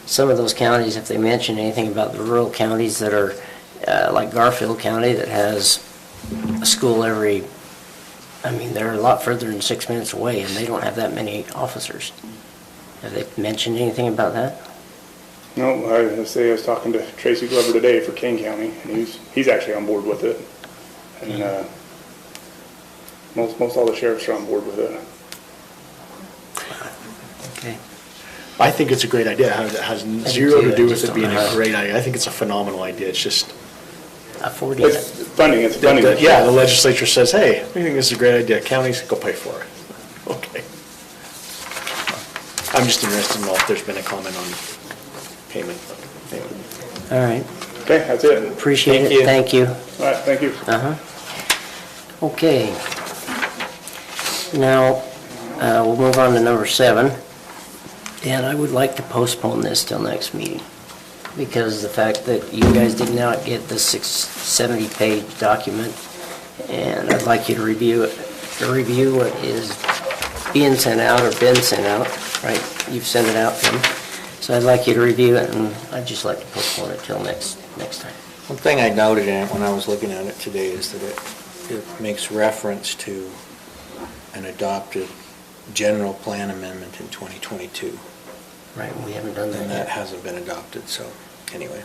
Some of those counties, if they mention anything about the rural counties that are, like Garfield County that has a school every, I mean, they're a lot further than 6 minutes away and they don't have that many officers. Have they mentioned anything about that? No, I was talking to Tracy Glover today for Kane County, and he's actually on board with it. And most all the sheriffs are on board with it. Okay. I think it's a great idea. It has do zero too. to I do with just it don't being know a how. great idea. I think it's a phenomenal idea. It's just, Affording It's it. funding, it's funding. yeah, the legislature says, hey, we think this is a great idea. Counties, go pay for it. Okay. I'm just interested to know if there's been a comment on payment. Anyway. All right. Okay, that's it. Appreciate it. Thank you. All right, thank you. Okay. Now, we'll move on to number 7. And I would like to postpone this till next meeting because the fact that you guys did not get the 670-page document, and I'd like you to review it, what is being sent out or been sent out, right? You've sent it out to them. So I'd like you to review it, and I'd just like to postpone it till next time. One thing I noted in it when I was looking at it today is that it makes reference to an adopted general plan amendment in 2022. Right, we haven't done that And yet. that hasn't been adopted, so anyway.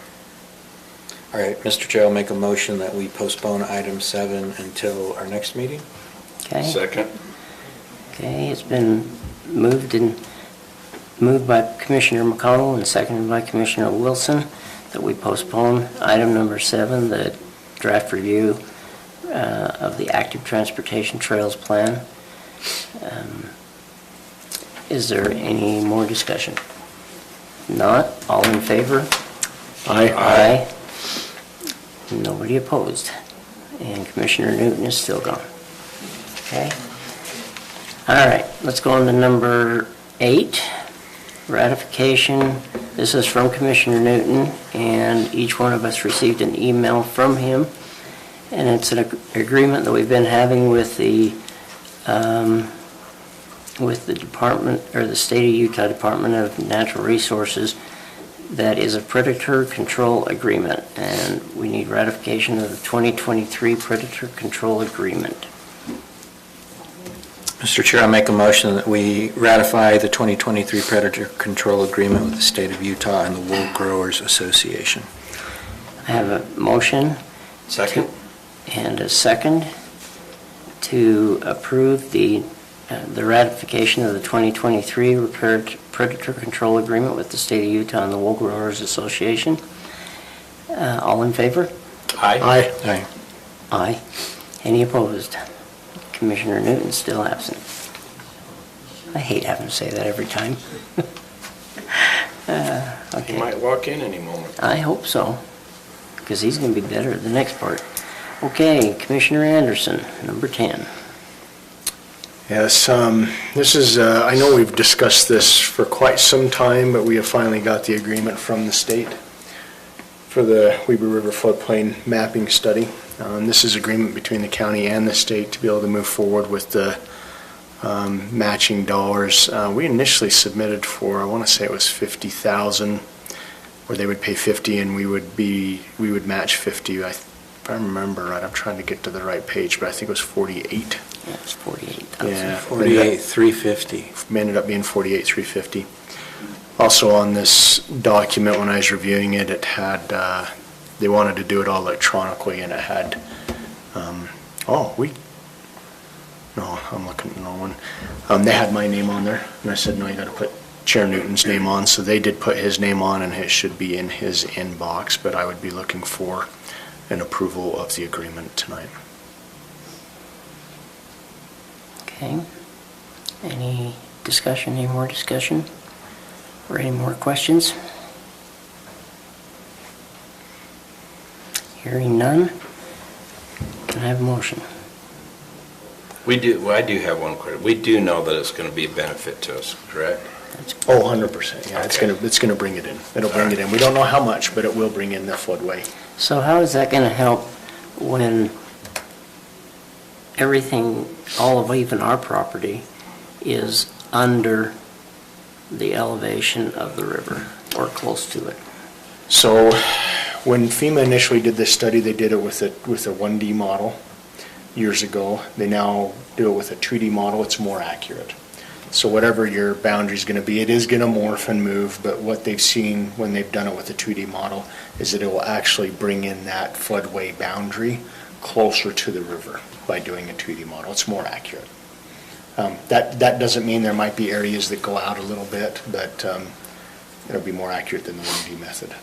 All right, Mr. Chair, I'll make a motion that we postpone item 7 until our next meeting. Okay? Second. Okay, it's been moved by Commissioner McConnell and seconded by Commissioner Wilson that we postpone item number 7, the draft review of the active transportation trails plan. Is there any more discussion? Not, all in favor? Aye. Nobody opposed. And Commissioner Newton is still gone. Okay? All right, let's go on to number 8, ratification. This is from Commissioner Newton, and each one of us received an email from him. And it's an agreement that we've been having with the department, or the State of Utah Department of Natural Resources, that is a predator control agreement, and we need ratification of the 2023 predator control agreement. Mr. Chair, I make a motion that we ratify the 2023 Predator Control Agreement with the State of Utah and the Wool Growers Association. I have a motion. Second. And a second to approve the ratification of the 2023 Predator Control Agreement with the State of Utah and the Wool Growers Association. All in favor? Aye. Aye. Aye. Any opposed? Commissioner Newton still absent. I hate having to say that every time. He Okay. might walk in any moment. I hope so, because he's going to be better at the next part. Okay, Commissioner Anderson, number 10. Yes, this is, I know we've discussed this for quite some time, but we have finally got the agreement from the state for the Weber River floodplain mapping study. This is agreement between the county and the state to be able to move forward with the matching dollars. We initially submitted for, I want to say it was 50,000, where they would pay 50 and we would match 50. If I remember right, I'm trying to get to the right page, but I think it was 48. Yeah, it's 48,000. Yeah, 48,350. ended up being 48,350. Also on this document, when I was reviewing it, it had, they wanted to do it all electronically, and it had, No, I'm looking at the wrong one. They had my name on there, and I said, no, you gotta put Chair Newton's name on, so they did put his name on, and it should be in his inbox, but I would be looking for an approval of the agreement tonight. Okay. Any discussion, any more discussion? Or any more questions? Hearing none, can I have a motion? I do have one question. We do know that it's going to be a benefit to us, correct? Oh, 100%, yeah, it's gonna bring it in. It'll bring it in. We don't know how much, but it will bring in the floodway. So how is that going to help when everything, all of even our property, is under the elevation of the river or close to it? So when FEMA initially did this study, they did it with a 1D model years ago. They now do it with a 2D model. It's more accurate. So whatever your boundary is going to be, it is going to morph and move, but what they've seen when they've done it with a 2D model is that it will actually bring in that floodway boundary closer to the river by doing a 2D model. It's more accurate. That doesn't mean there might be areas that go out a little bit, but it'll be more accurate than the 1D method.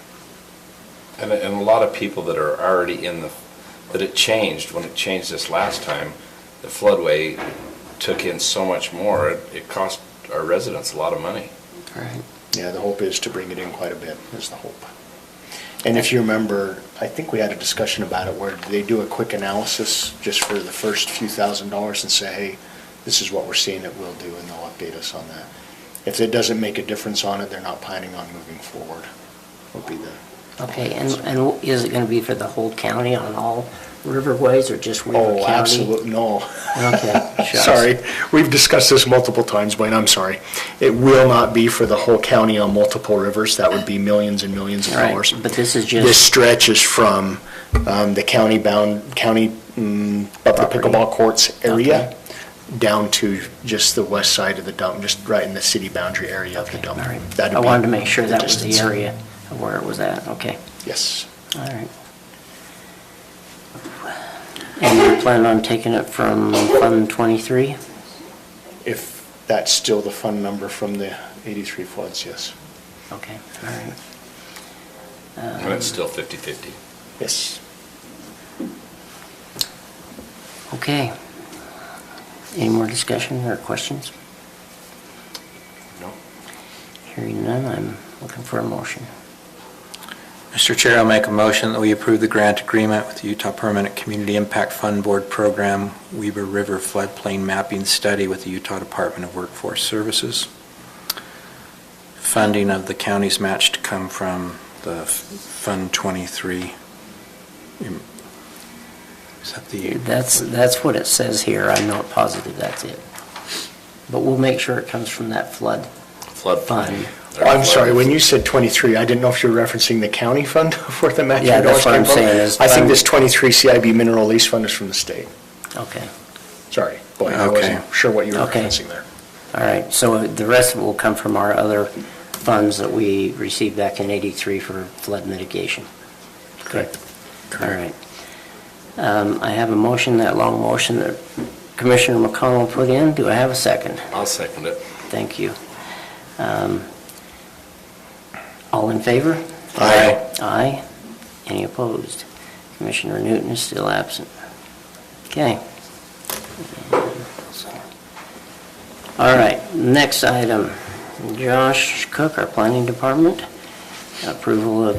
And a lot of people that are already that it changed, when it changed this last time, the floodway took in so much more, it cost our residents a lot of money. Right. Yeah, the hope is to bring it in quite a bit, is the hope. And if you remember, I think we had a discussion about it where they do a quick analysis just for the first few $1,000s and say, hey, this is what we're seeing it will do, and they'll update us on that. If it doesn't make a difference on it, they're not planning on moving forward, would be the... Okay, and is it going to be for the whole county on all riverways or just Weaver County? Oh, absolutely, no. Okay, shucks. Sorry, we've discussed this multiple times, Blaine, I'm sorry. It will not be for the whole county on multiple rivers. That would be millions and millions of Right, dollars. but this is just... This stretch is from the county up the pickleball courts area down to just the west side of the dump, just right in the city boundary area of the dump. All right. That'd I be wanted to make sure that was the distance. area of where it was at, okay. Yes. All right. And you plan on taking it from Fund 23? If that's still the fund number from the 83 floods, yes. Okay, all right. And it's still 50/50. Yes. Okay. Any more discussion or questions? No. Hearing none, I'm looking for a motion. Mr. Chair, I'll make a motion that we approve the grant agreement with the Utah Permanent Community Impact Fund Board Program, Weber River Floodplain Mapping Study with the Utah Department of Workforce Services. Funding of the county's match to come from the Fund 23. Is that the... That's what it says here. I'm not positive that's it. But we'll make sure it comes from that flood fund. Oh, I'm sorry, when you said 23, I didn't know if you were referencing the county fund for the matching Yeah, dollars that's what came I'm from. saying is I think fund- this 23 CIB mineral lease fund is from the state. Okay. Sorry, boy, I Okay. wasn't sure what you were Okay. referencing there. All right, so the rest of it will come from our other funds that we received back in '83 for flood mitigation. Correct. All right. I have a motion, that long motion that Commissioner McConnell put in. Do I have a second? I'll second it. Thank you. All in favor? Aye. Aye. Any opposed? Commissioner Newton is still absent. Okay. All right, next item. Josh Cook, our planning department, approval of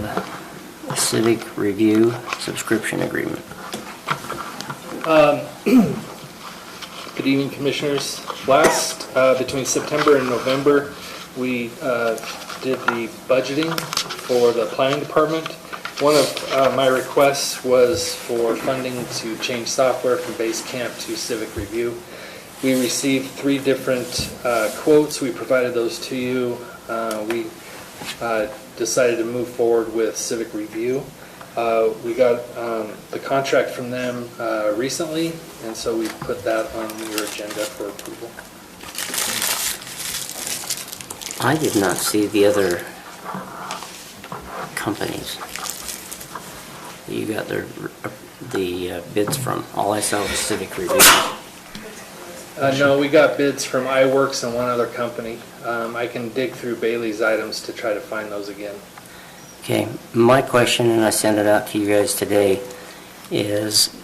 civic review subscription agreement. Good evening, Commissioners. Between September and November, we did the budgeting for the planning department. One of my requests was for funding to change software from Basecamp to Civic Review. We received 3 different quotes. We provided those to you. We decided to move forward with Civic Review. We got the contract from them recently, and so we put that on your agenda for approval. I did not see the other companies that you got the bids from. All I saw was Civic Review. No, we got bids from iWorks and one other company. I can dig through Bailey's items to try to find those again. Okay, my question, and I sent it out to you guys today, is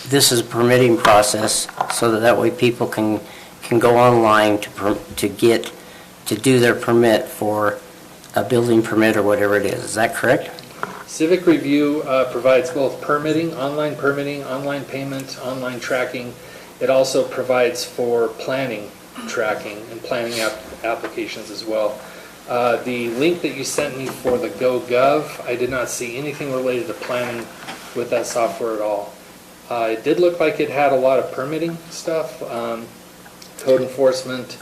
this is a permitting process so that way people can go online to do their permit for a building permit or whatever it is. Is that correct? Civic Review provides both permitting, online payment, online tracking. It also provides for planning tracking and planning applications as well. The link that you sent me for the GoGov, I did not see anything related to planning with that software at all. It did look like it had a lot of permitting stuff, code enforcement,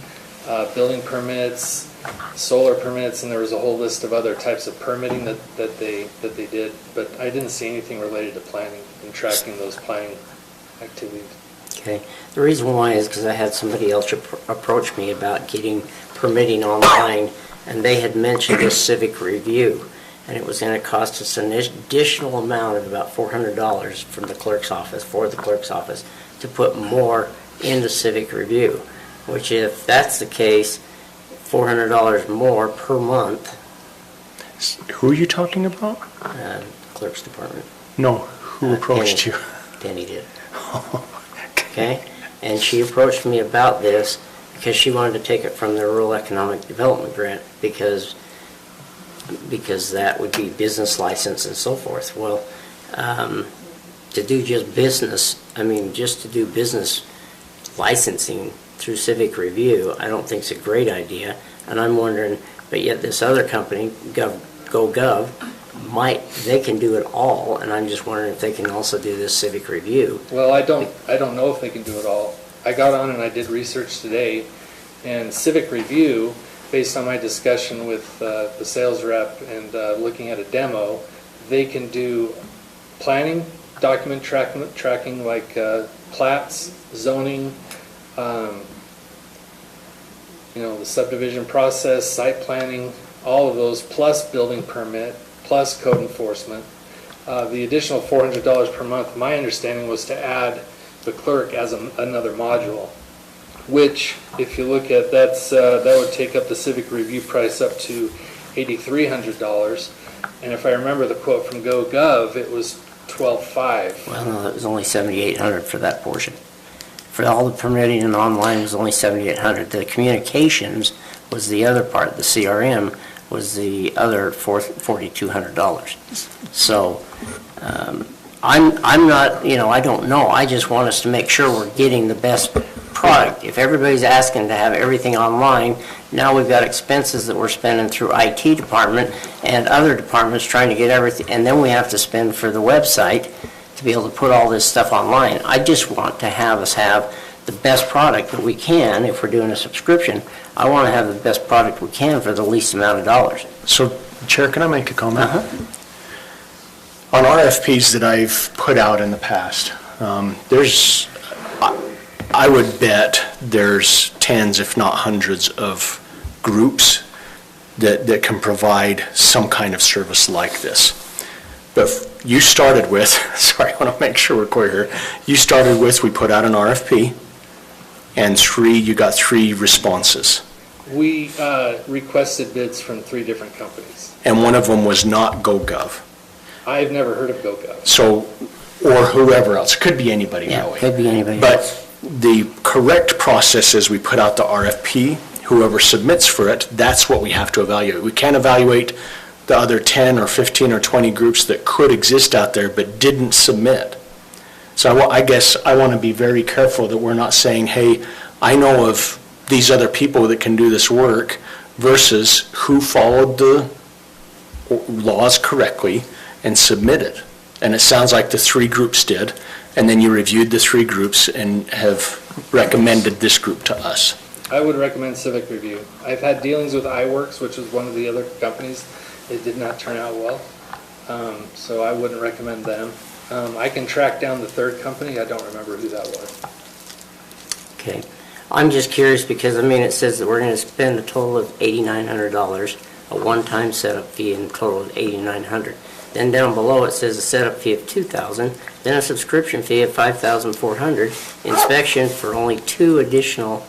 building permits, solar permits, and there was a whole list of other types of permitting that they did, but I didn't see anything related to planning and tracking those planning activities. Okay. The reason why is because I had somebody else approach me about getting permitting online, and they had mentioned a Civic Review, and it was going to cost us an additional amount of about $400 from the clerk's office, to put more into Civic Review, which if that's the case, $400 more per month. Who are you talking about? Clerk's department. No, who approached you? Penny did. Okay, and she approached me about this because she wanted to take it from the Rural Economic Development Grant because that would be business license and so forth. Well, to do just business, just to do business licensing through Civic Review, I don't think it's a great idea. And I'm wondering, but yet this other company, GoGov, they can do it all, and I'm just wondering if they can also do this Civic Review. Well, I don't know if they can do it all. I got on and I did research today, and Civic Review, based on my discussion with the sales rep and looking at a demo, they can do planning, document tracking like plats, zoning, the subdivision process, site planning, all of those, plus building permit, plus code enforcement. The additional $400 per month, my understanding was to add the clerk as another module, which, if you look at that would take up the Civic Review price up to $8,300. And if I remember the quote from GoGov, it was $12,500. Well, no, it was only $7,800 for that portion. For all the permitting and online, it was only $7,800. The communications was the other part. The CRM was the other $4,200. So I'm not, I don't know. I just want us to make sure we're getting the best product. If everybody's asking to have everything online, now we've got expenses that we're spending through IT department and other departments trying to get everything, and then we have to spend for the website to be able to put all this stuff online. I just want to have us have the best product that we can. If we're doing a subscription, I want to have the best product we can for the least amount of dollars. So, Chair, can I make a comment? On RFPs that I've put out in the past, I would bet there's tens, if not hundreds, of groups that can provide some kind of service like this. But you started with, sorry, I want to make sure we're clear here. You started with, we put out an RFP, and you got 3 responses. We requested bids from 3 different companies. And one of them was not GoGov. I've never heard of GoGov. So, or whoever else. It could be anybody really. Could be anybody but else. The correct process is we put out the RFP. Whoever submits for it, that's what we have to evaluate. We can't evaluate the other 10 or 15 or 20 groups that could exist out there but didn't submit. So I guess I want to be very careful that we're not saying, hey, I know of these other people that can do this work versus who followed the laws correctly and submitted. And it sounds like the 3 groups did, and then you reviewed the 3 groups and have recommended this group to us. I would recommend Civic Review. I've had dealings with iWorks, which was one of the other companies. It did not turn out well, so I wouldn't recommend them. I can track down the 3rd company. I don't remember who that was. Okay. I'm just curious because, it says that we're going to spend a total of $8,900, a one-time setup fee, and a total of $8,900. Then down below it says a setup fee of $2,000 then a subscription fee of $5,400, inspection for only 2 additional,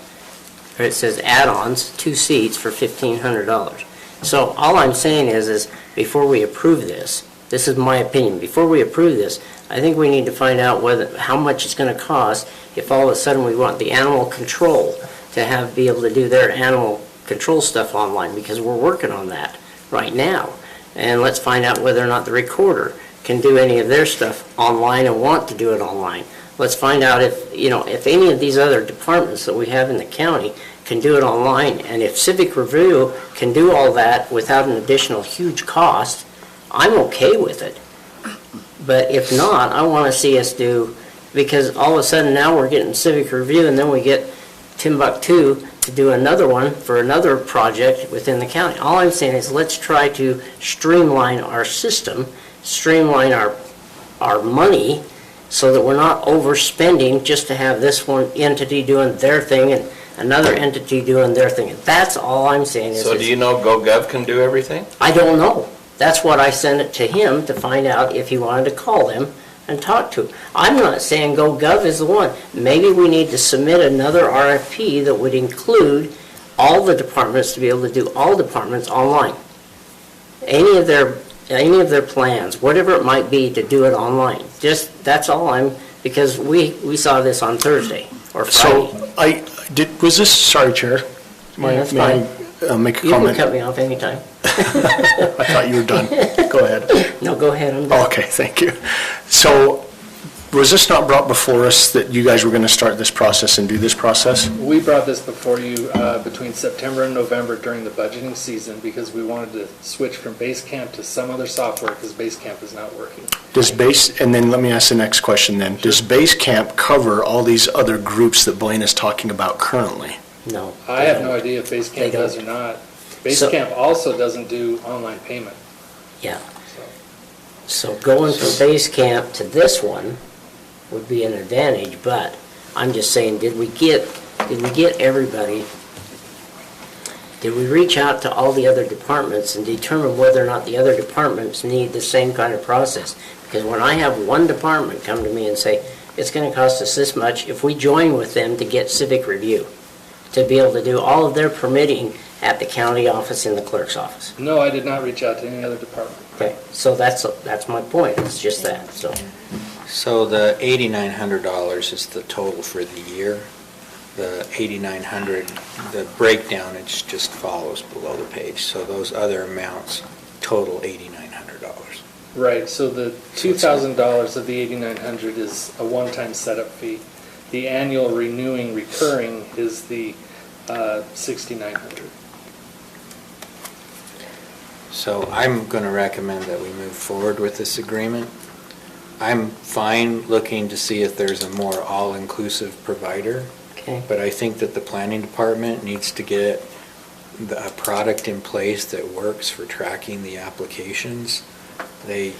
or it says add-ons, 2 seats for $1,500. So all I'm saying is before we approve this is my opinion, before we approve this, I think we need to find out how much it's going to cost if all of a sudden we want the animal control to be able to do their animal control stuff online, because we're working on that right now. And let's find out whether or not the recorder can do any of their stuff online and want to do it online. Let's find out if any of these other departments that we have in the county can do it online, and if Civic Review can do all that without an additional huge cost, I'm okay with it. But if not, I want to see us do, because all of a sudden now we're getting Civic Review, and then we get Timbuktu to do another one for another project within the county. All I'm saying is let's try to streamline our system, streamline our money, so that we're not overspending just to have this one entity doing their thing and another entity doing their thing. That's all I'm saying. So do you know GoGov can do everything? I don't know. That's what I sent it to him to find out if he wanted to call them and talk to them. I'm not saying GoGov is the one. Maybe we need to submit another RFP that would include all the departments to be able to do all departments online. Any of their plans, whatever it might be, to do it online. Just, that's all because we saw this on Thursday or Friday. So was this, sorry, Chair. Yeah, that's fine. Make a You comment? can cut me off anytime. I thought you were done. Go ahead. No, go ahead, I'm done. Okay, thank you. So was this not brought before us that you guys were going to start this process and do this process? We brought this before you between September and November during the budgeting season because we wanted to switch from Basecamp to some other software because Basecamp is not working. And then let me ask the next question then. Does Basecamp cover all these other groups that Blaine is talking about currently? No. I have no idea if Basecamp does or not. Basecamp also doesn't do online payment. Yeah. So going from Basecamp to this one would be an advantage, but I'm just saying, did we get everybody? Did we reach out to all the other departments and determine whether or not the other departments need the same kind of process? Because when I have one department come to me and say, it's going to cost us this much if we join with them to get Civic Review, to be able to do all of their permitting at the county office in the clerk's office. No, I did not reach out to any other department. Okay, so that's my point, it's just that, so. So the $8,900 is the total for the year. The $8,900, the breakdown, it just follows below the page. So those other amounts total $8,900. Right, so the $2,000 of the $8,900 is a one-time setup fee. The annual renewing recurring is the $6,900. So I'm going to recommend that we move forward with this agreement. I'm fine looking to see if there's a more all-inclusive provider. Okay. But I think that the planning department needs to get a product in place that works for tracking the applications. They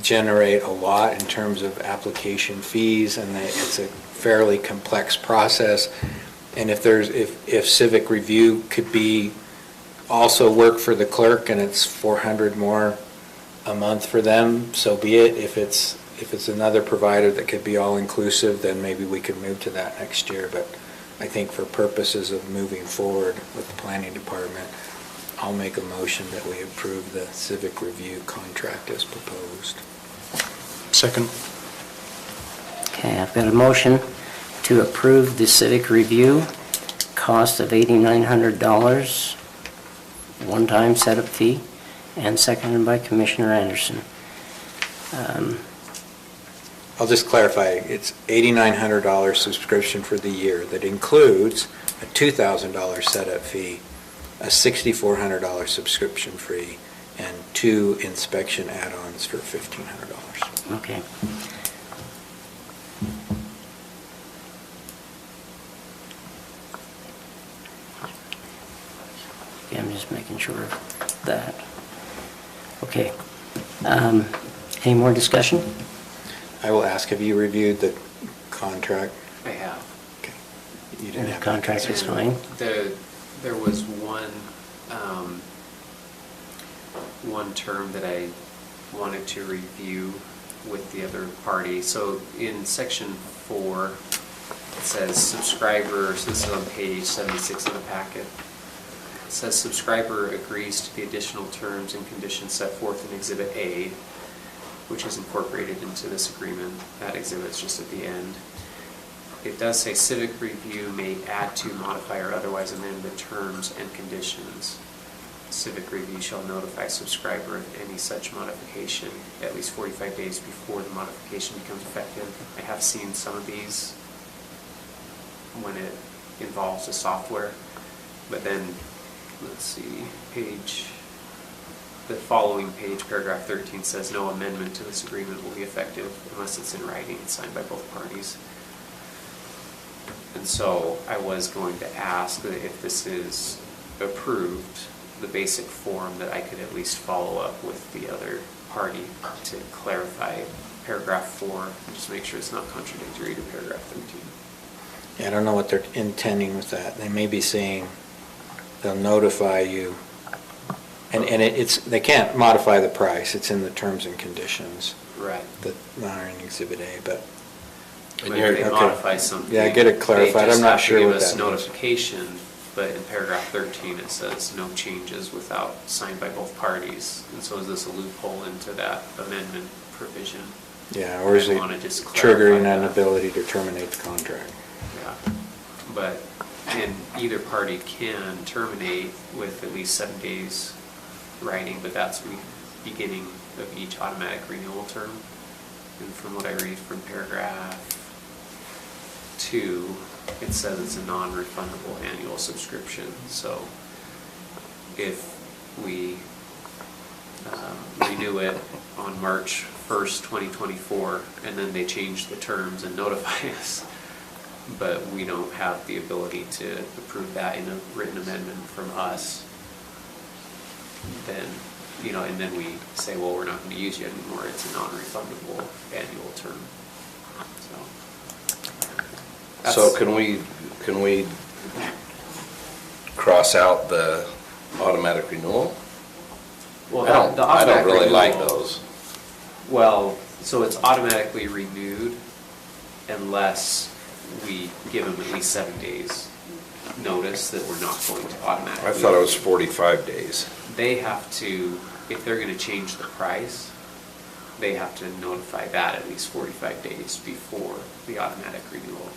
generate a lot in terms of application fees, and it's a fairly complex process. And if Civic Review could also work for the clerk, and it's $400 more a month for them, so be it. If it's another provider that could be all-inclusive, then maybe we could move to that next year. But I think for purposes of moving forward with the planning department, I'll make a motion that we approve the Civic Review contract as proposed. Second. Okay, I've got a motion to approve the Civic Review, cost of $8,900, one-time setup fee, and seconded by Commissioner Anderson. I'll just clarify, it's $8,900 subscription for the year that includes a $2,000 setup fee, a $6,400 subscription fee, and 2 inspection add-ons for $1,500. Okay. Okay, I'm just making sure of that. Okay. Any more discussion? I will ask, have you reviewed the contract? I have. Okay. You didn't have The contract is fine? There was one term that I wanted to review with the other party. So in section 4, it says subscriber, so this is on page 76 of the packet. It says subscriber agrees to the additional terms and conditions set forth in Exhibit A, which is incorporated into this agreement. That exhibit's just at the end. It does say Civic Review may add to, modify, or otherwise amend the terms and conditions. Civic Review shall notify subscriber of any such modification at least 45 days before the modification becomes effective. I have seen some of these when it involves the software, but then, let's see, the following page, paragraph 13, says no amendment to this agreement will be effective unless it's in writing and signed by both parties. And so I was going to ask that if this is approved, the basic form, that I could at least follow up with the other party to clarify paragraph 4 and just make sure it's not contradictory to paragraph 13. Yeah, I don't know what they're intending with that. They may be saying they'll notify you, and they can't modify the price. It's in the terms and conditions. Right. That are in Exhibit A, but. When they modify something, yeah, get it clarified. I'm not sure what that They just have to give us means. notification, but in paragraph 13 it says no changes without signed by both parties. And so is this a loophole into that amendment provision? Yeah, or is I it wanna just triggering clarify an that. ability to terminate the contract? Yeah, but, and either party can terminate with at least 7 days writing, but that's the beginning of each automatic renewal term. And from what I read from paragraph 2, it says it's a non-refundable annual subscription. So if we renew it on March 1st, 2024, and then they change the terms and notify us, but we don't have the ability to approve that in a written amendment from us, then, and then we say, well, we're not going to use you anymore, it's a non-refundable annual term. So can we cross out the automatic renewal? Well, I don't really like renewal- those. Well, so it's automatically renewed unless we give them at least 7 days notice that we're not going to automatically. I thought it was 45 days. They have to, if they're going to change the price, they have to notify that at least 45 days before the automatic renewal.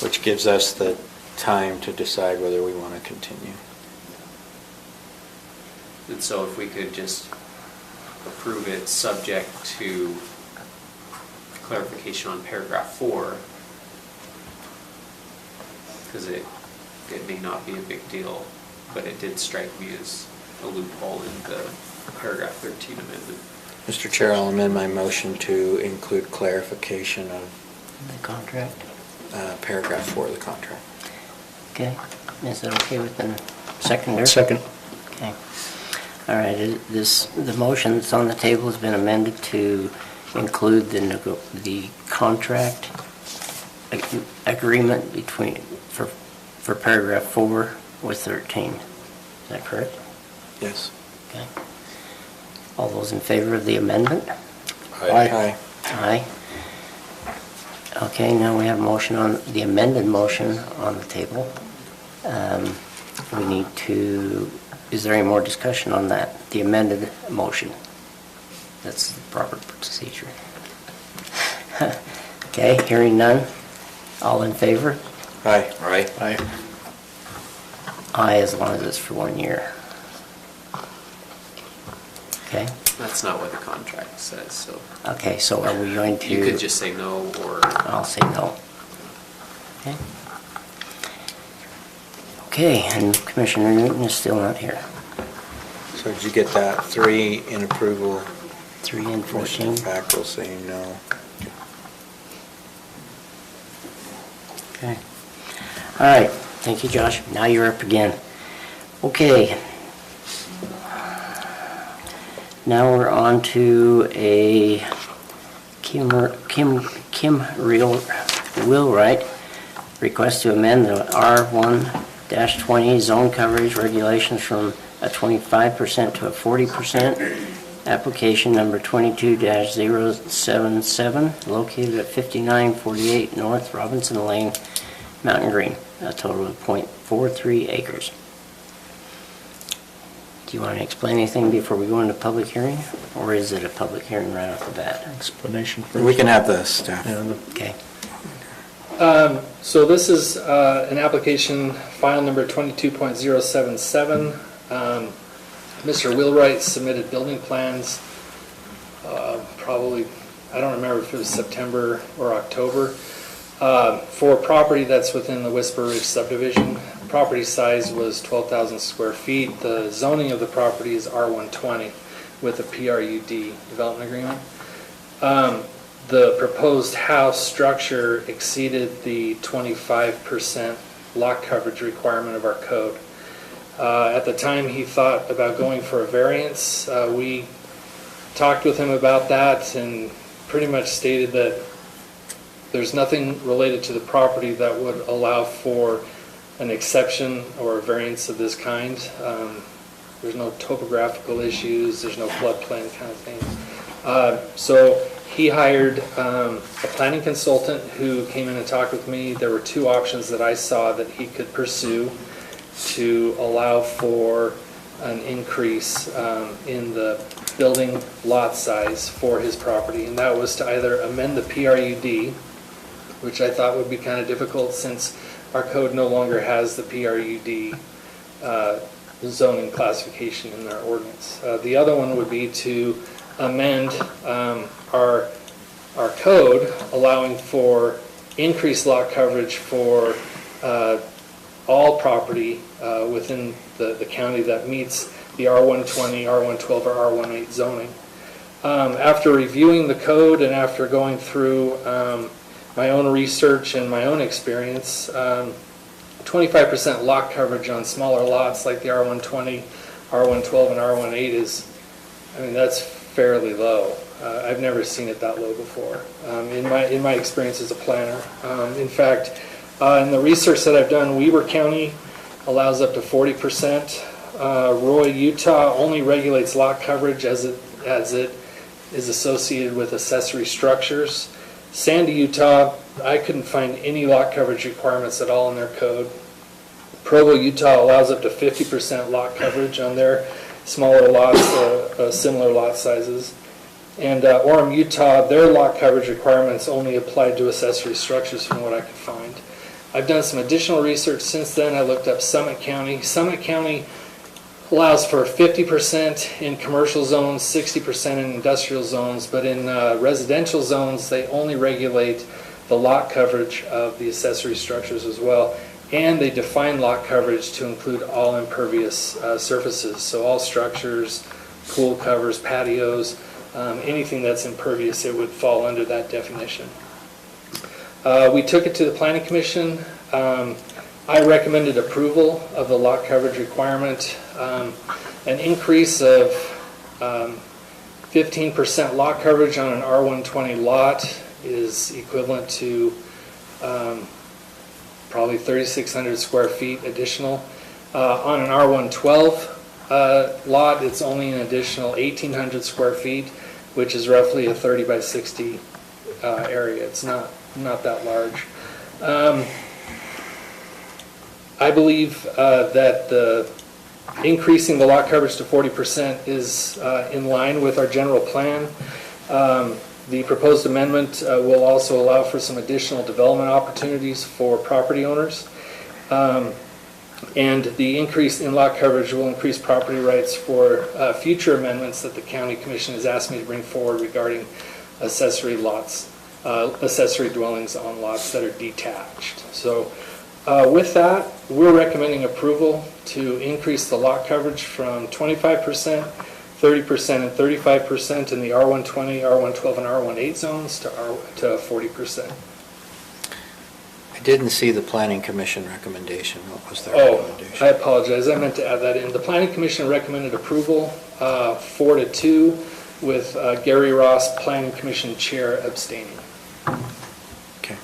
Which gives us the time to decide whether we want to continue. And so if we could just approve it subject to clarification on paragraph 4, because it may not be a big deal, but it did strike me as a loophole in the paragraph 13 amendment. Mr. Chair, I'll amend my motion to include clarification of The contract? paragraph 4 of the contract. Okay, is that okay with the seconder? Second. Okay. All right, the motion that's on the table has been amended to include the contract agreement for paragraph 4 with 13. Is that correct? Yes. Okay. All those in favor of the amendment? Aye. Aye. Okay, now we have a motion on, the amended motion on the table. We need to, is there any more discussion on that, the amended motion? That's the proper procedure. Okay, hearing none. All in favor? Aye. Aye. Aye. Aye, as long as it's for 1 year. Okay? That's not what the contract says, so Okay, so are we going to? you could just say no, or I'll say no. Okay. Okay, and Commissioner Newton is still not here. So did you get that? 3 in approval. 3 and 14. Commissioner Fackrell saying no. Okay. All right, thank you, Josh. Now you're up again. Okay. Now we're on to a Kim Wheelwright request to amend the R1-20 zone coverage regulations from a 25% to a 40%. Application number 22-077, located at 5948 North Robinson Lane, Mountain Green, a total of .43 acres. Do you want to explain anything before we go into public hearing? Or is it a public hearing right off the bat? Explanation first. We can have the staff. Okay. So this is an application, file number 22.077. Mr. Wheelwright submitted building plans, probably, I don't remember if it was September or October, for a property that's within the Whisper Ridge subdivision. Property size was 12,000 square feet. The zoning of the property is R120 with a PRUD development agreement. The proposed house structure exceeded the 25% lot coverage requirement of our code. At the time he thought about going for a variance, we talked with him about that and pretty much stated that there's nothing related to the property that would allow for an exception or a variance of this kind. There's no topographical issues, there's no floodplain kind of thing. So he hired a planning consultant who came in and talked with me. There were two options that I saw that he could pursue to allow for an increase in the building lot size for his property. And that was to either amend the PRUD, which I thought would be kind of difficult since our code no longer has the PRUD zoning classification in our ordinance. The other one would be to amend our code, allowing for increased lot coverage for all property within the county that meets the R120, R112, or R18 zoning. After reviewing the code and after going through my own research and my own experience, 25% lot coverage on smaller lots like the R120, R112, and R18 is, I mean, that's fairly low. I've never seen it that low before in my experience as a planner. In fact, in the research that I've done, Weber County allows up to 40%. Roy, Utah only regulates lot coverage as it is associated with accessory structures. Sandy, Utah, I couldn't find any lot coverage requirements at all in their code. Provo, Utah allows up to 50% lot coverage on their smaller lots, similar lot sizes. And Orem, Utah, their lot coverage requirements only applied to accessory structures from what I could find. I've done some additional research since then. I looked up Summit County. Summit County allows for 50% in commercial zones, 60% in industrial zones, but in residential zones, they only regulate the lot coverage of the accessory structures as well. And they define lot coverage to include all impervious surfaces. So all structures, pool covers, patios, anything that's impervious, it would fall under that definition. We took it to the Planning Commission. I recommended approval of the lot coverage requirement. An increase of 15% lot coverage on an R120 lot is equivalent to probably 3,600 square feet additional. On an R112 lot, it's only an additional 1,800 square feet, which is roughly a 30 by 60 area. It's not that large. I believe that increasing the lot coverage to 40% is in line with our general plan. The proposed amendment will also allow for some additional development opportunities for property owners. And the increase in lot coverage will increase property rights for future amendments that the County Commission has asked me to bring forward regarding accessory lots, accessory dwellings on lots that are detached. So with that, we're recommending approval to increase the lot coverage from 25%, 30%, and 35% in the R120, R112, and R18 zones to 40%. I didn't see the Planning Commission recommendation. What was their recommendation? I apologize. I meant to add that in. The Planning Commission recommended approval 4-2 with Gary Ross, Planning Commission Chair, abstaining. Okay.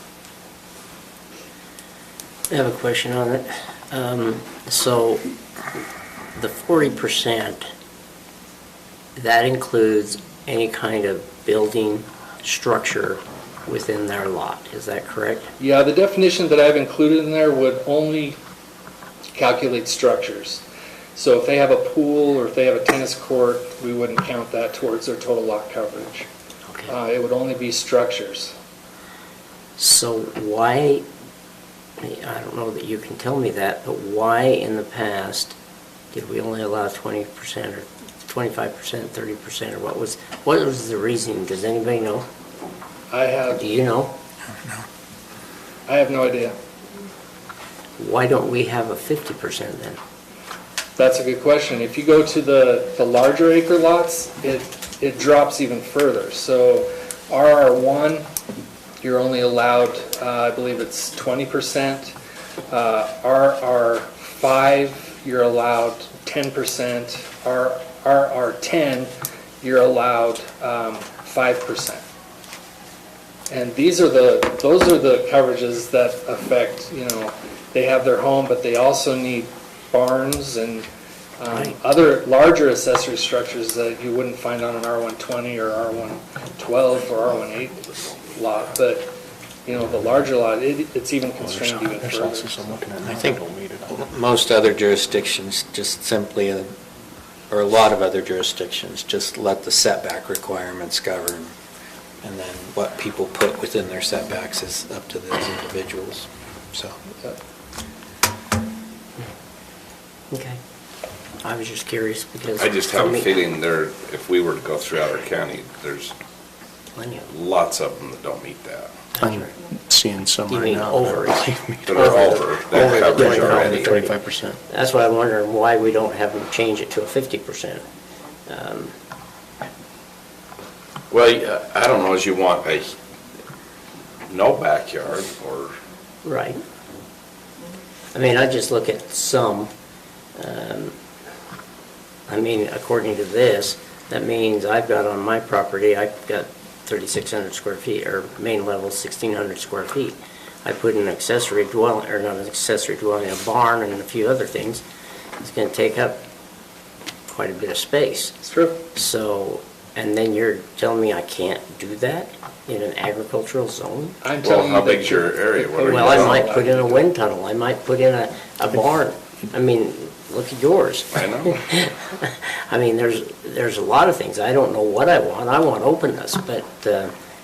I have a question on it. So the 40%, that includes any kind of building structure within their lot, is that correct? Yeah, the definition that I've included in there would only calculate structures. So if they have a pool or if they have a tennis court, we wouldn't count that towards their total lot coverage. Okay. It would only be structures. So why, I don't know that you can tell me that, but why in the past did we only allow 20% or 25%, 30%, or what was the reasoning? Does anybody know? Do you know? I have no idea. Why don't we have a 50% then? That's a good question. If you go to the larger acre lots, it drops even further. So RR1, you're only allowed, I believe it's 20%. RR5, you're allowed 10%. RR10, you're allowed 5%. And those are the coverages that affect, they have their home, but they also need barns and other larger accessory structures that you wouldn't find on an R120 or R112 or R18 lot. But, the larger lot, it's even constrained even further. I think most other jurisdictions just simply, or a lot of other jurisdictions, just let the setback requirements govern. And then what people put within their setbacks is up to those individuals, so. Okay. I was just curious because. I just have a feeling if we were to go throughout our county, there's lots of them that don't meet that. I'm seeing some You right mean now. over it? That are over that coverage already. 25%. That's why I'm wondering why we don't have them change it to a 50%. Well, I don't know, as you want no backyard or. Right. I mean, I just look at some, according to this, that means I've got on my property, I've got 3,600 square feet, or main level 1,600 square feet. I put an accessory dwelling, or not an accessory dwelling, a barn and a few other things. It's going to take up quite a bit of space. It's true. So, and then you're telling me I can't do that in an agricultural zone? Well, how big's your area? Well, I might put in a wind tunnel, I might put in a barn. I mean, look at yours. I know. I mean, there's a lot of things. I don't know what I want openness, but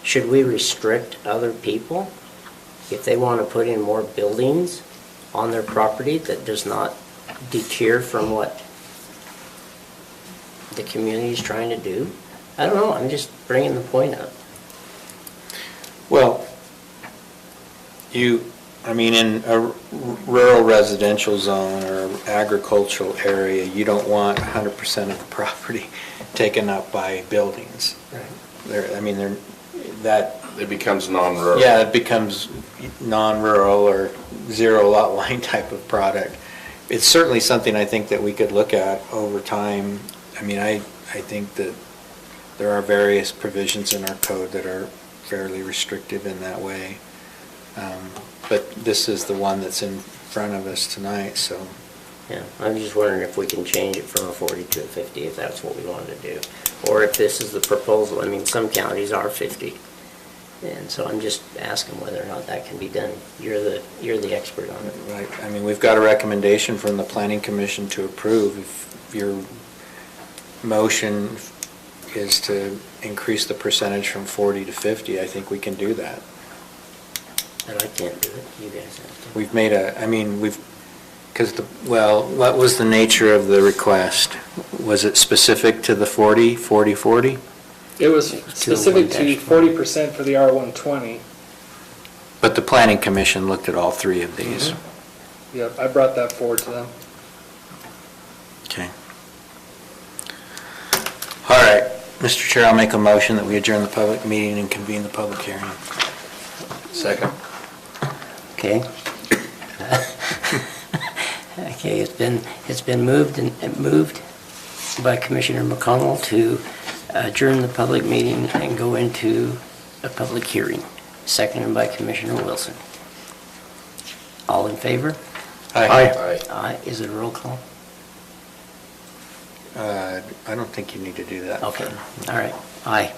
should we restrict other people if they want to put in more buildings on their property that does not deter from what the community is trying to do? I don't know, I'm just bringing the point up. Well, in a rural residential zone or agricultural area, you don't want 100% of the property taken up by buildings. Right. It becomes non-rural. Yeah, it becomes non-rural or zero lot line type of product. It's certainly something I think that we could look at over time. I think that there are various provisions in our code that are fairly restrictive in that way. But this is the one that's in front of us tonight, so. Yeah, I'm just wondering if we can change it from a 40 to a 50, if that's what we wanted to do. Or if this is the proposal. Some counties are 50. And so I'm just asking whether or not that can be done. You're the expert on it. Right. We've got a recommendation from the Planning Commission to approve. If your motion is to increase the percentage from 40 to 50, I think we can do that. But I can't do it, you guys have to. We've made what was the nature of the request? Was it specific to the 40? It was specific to 40% for the R120. But the Planning Commission looked at all three of these. Mm-hmm. Yep, I brought that forward to them. Okay. All right, Mr. Chair, I'll make a motion that we adjourn the public meeting and convene the public hearing. Second. Okay. Okay, it's been moved by Commissioner McConnell to adjourn the public meeting and go into a public hearing. Seconded by Commissioner Wilson. All in favor? Aye. Aye. Is it a roll call? I don't think you need to do that. Okay, all right, aye.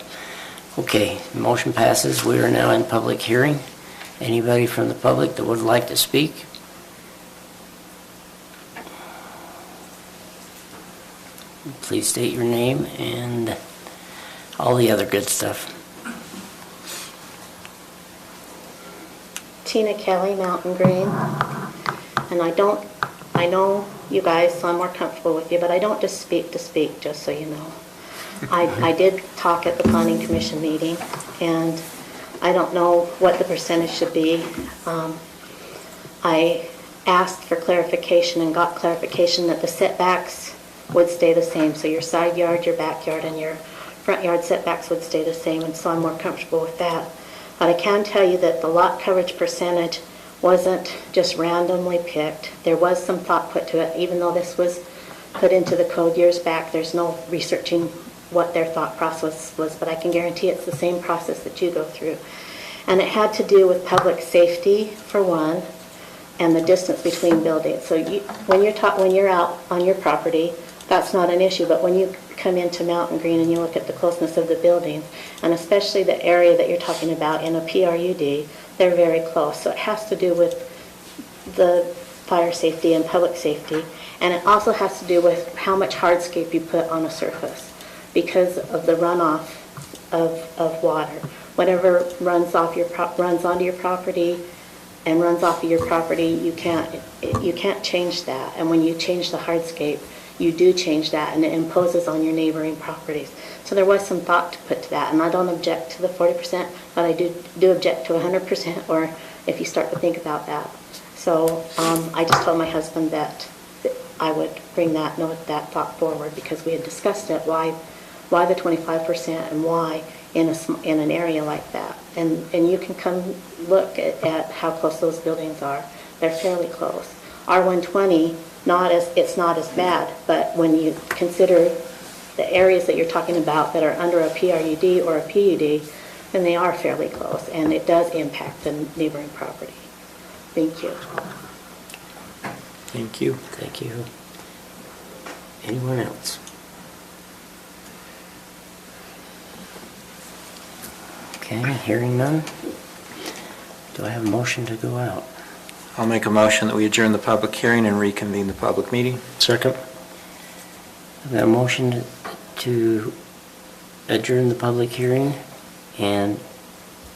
Okay, motion passes. We are now in public hearing. Anybody from the public that would like to speak? Please state your name and all the other good stuff. Tina Kelly, Mountain Green. And I know you guys, so I'm more comfortable with you, but I don't just speak to speak, just so you know. I did talk at the Planning Commission meeting, and I don't know what the percentage should be. I asked for clarification and got clarification that the setbacks would stay the same. So your side yard, your backyard, and your front yard setbacks would stay the same, and so I'm more comfortable with that. But I can tell you that the lot coverage percentage wasn't just randomly picked. There was some thought put to it, even though this was put into the code years back. There's no researching what their thought process was, but I can guarantee it's the same process that you go through. And it had to do with public safety, for one, and the distance between buildings. So when you're out on your property, that's not an issue, but when you come into Mountain Green and you look at the closeness of the buildings, and especially the area that you're talking about in a PRUD, they're very close. So it has to do with the fire safety and public safety, and it also has to do with how much hardscape you put on a surface because of the runoff of water. Whatever runs onto your property and runs off of your property, you can't change that. And when you change the hardscape, you do change that, and it imposes on your neighboring properties. So there was some thought to put to that, and I don't object to the 40%, but I do object to 100%, or if you start to think about that. So I just told my husband that I would bring that thought forward because we had discussed it. Why the 25% and why in an area like that? And you can come look at how close those buildings are. They're fairly close. R120. It's not as bad, but when you consider the areas that you're talking about that are under a PRUD or a PUD, then they are fairly close, and it does impact the neighboring property. Thank you. Thank you. Thank you. Anyone else? Okay, hearing none. Do I have a motion to go out? I'll make a motion that we adjourn the public hearing and reconvene the public meeting. Second. I've got a motion to adjourn the public hearing and,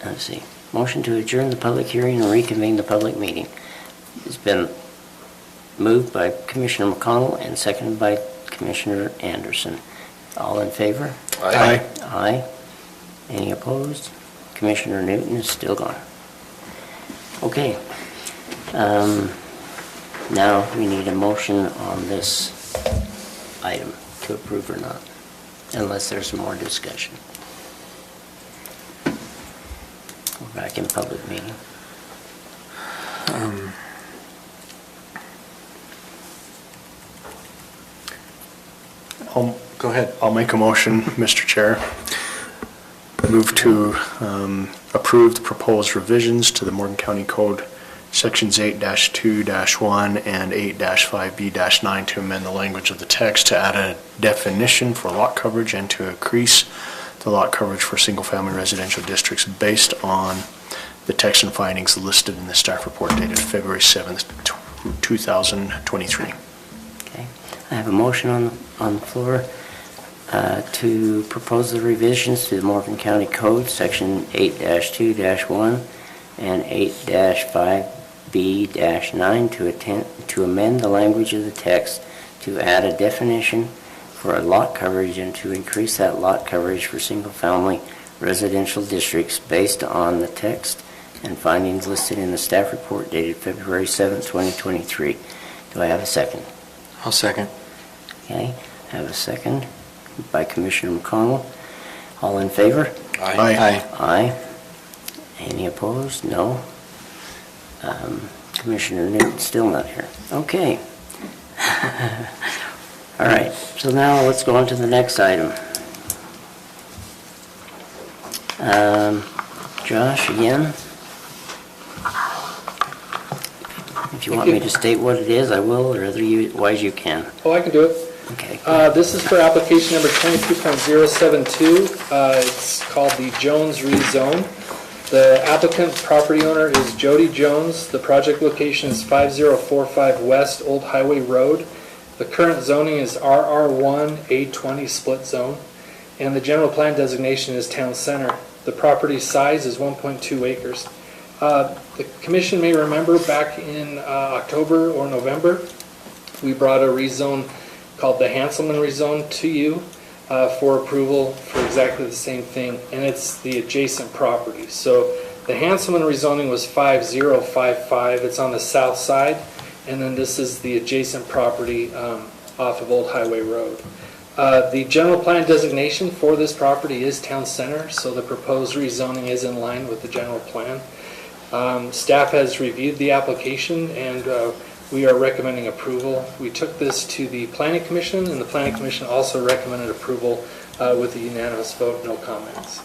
let's see, motion to adjourn the public hearing and reconvene the public meeting. It's been moved by Commissioner McConnell and seconded by Commissioner Anderson. All in favor? Aye. Aye. Any opposed? Commissioner Newton is still gone. Okay. Now we need a motion on this item to approve or not, unless there's some more discussion. We're back in public meeting. Go ahead. I'll make a motion, Mr. Chair. Move to approve the proposed revisions to the Morgan County Code Sections 8-2-1 and 8-5B-9 to amend the language of the text to add a definition for lot coverage and to increase the lot coverage for single-family residential districts based on the text and findings listed in the staff report dated February 7th, 2023. Okay. I have a motion on the floor to propose the revisions to the Morgan County Code, Section 8-2-1 and 8-5B-9 to amend the language of the text to add a definition for a lot coverage and to increase that lot coverage for single-family residential districts based on the text and findings listed in the staff report dated February 7th, 2023. Do I have a second? I'll second. Okay, I have a second by Commissioner McConnell. All in favor? Aye. Aye. Aye. Any opposed? No. Commissioner Newton's still not here. Okay. All right, so now let's go on to the next item. Josh, again. If you want me to state what it is, I will, or otherwise you can. Oh, I can do it. Okay. This is for application number 22.072. It's called the Jones Rezone. The applicant property owner is Jody Jones. The project location is 5045 West Old Highway Road. The current zoning is RR1 A20 split zone, and the general plan designation is town center. The property size is 1.2 acres. The commission may remember back in October or November, we brought a rezone called the Hanselman rezone to you for approval for exactly the same thing, and it's the adjacent property. So the Hanselman rezoning was 5055. It's on the south side, and then this is the adjacent property off of Old Highway Road. The general plan designation for this property is town center, so the proposed rezoning is in line with the general plan. Staff has reviewed the application, and we are recommending approval. We took this to the Planning Commission, and the Planning Commission also recommended approval with a unanimous vote, no comments.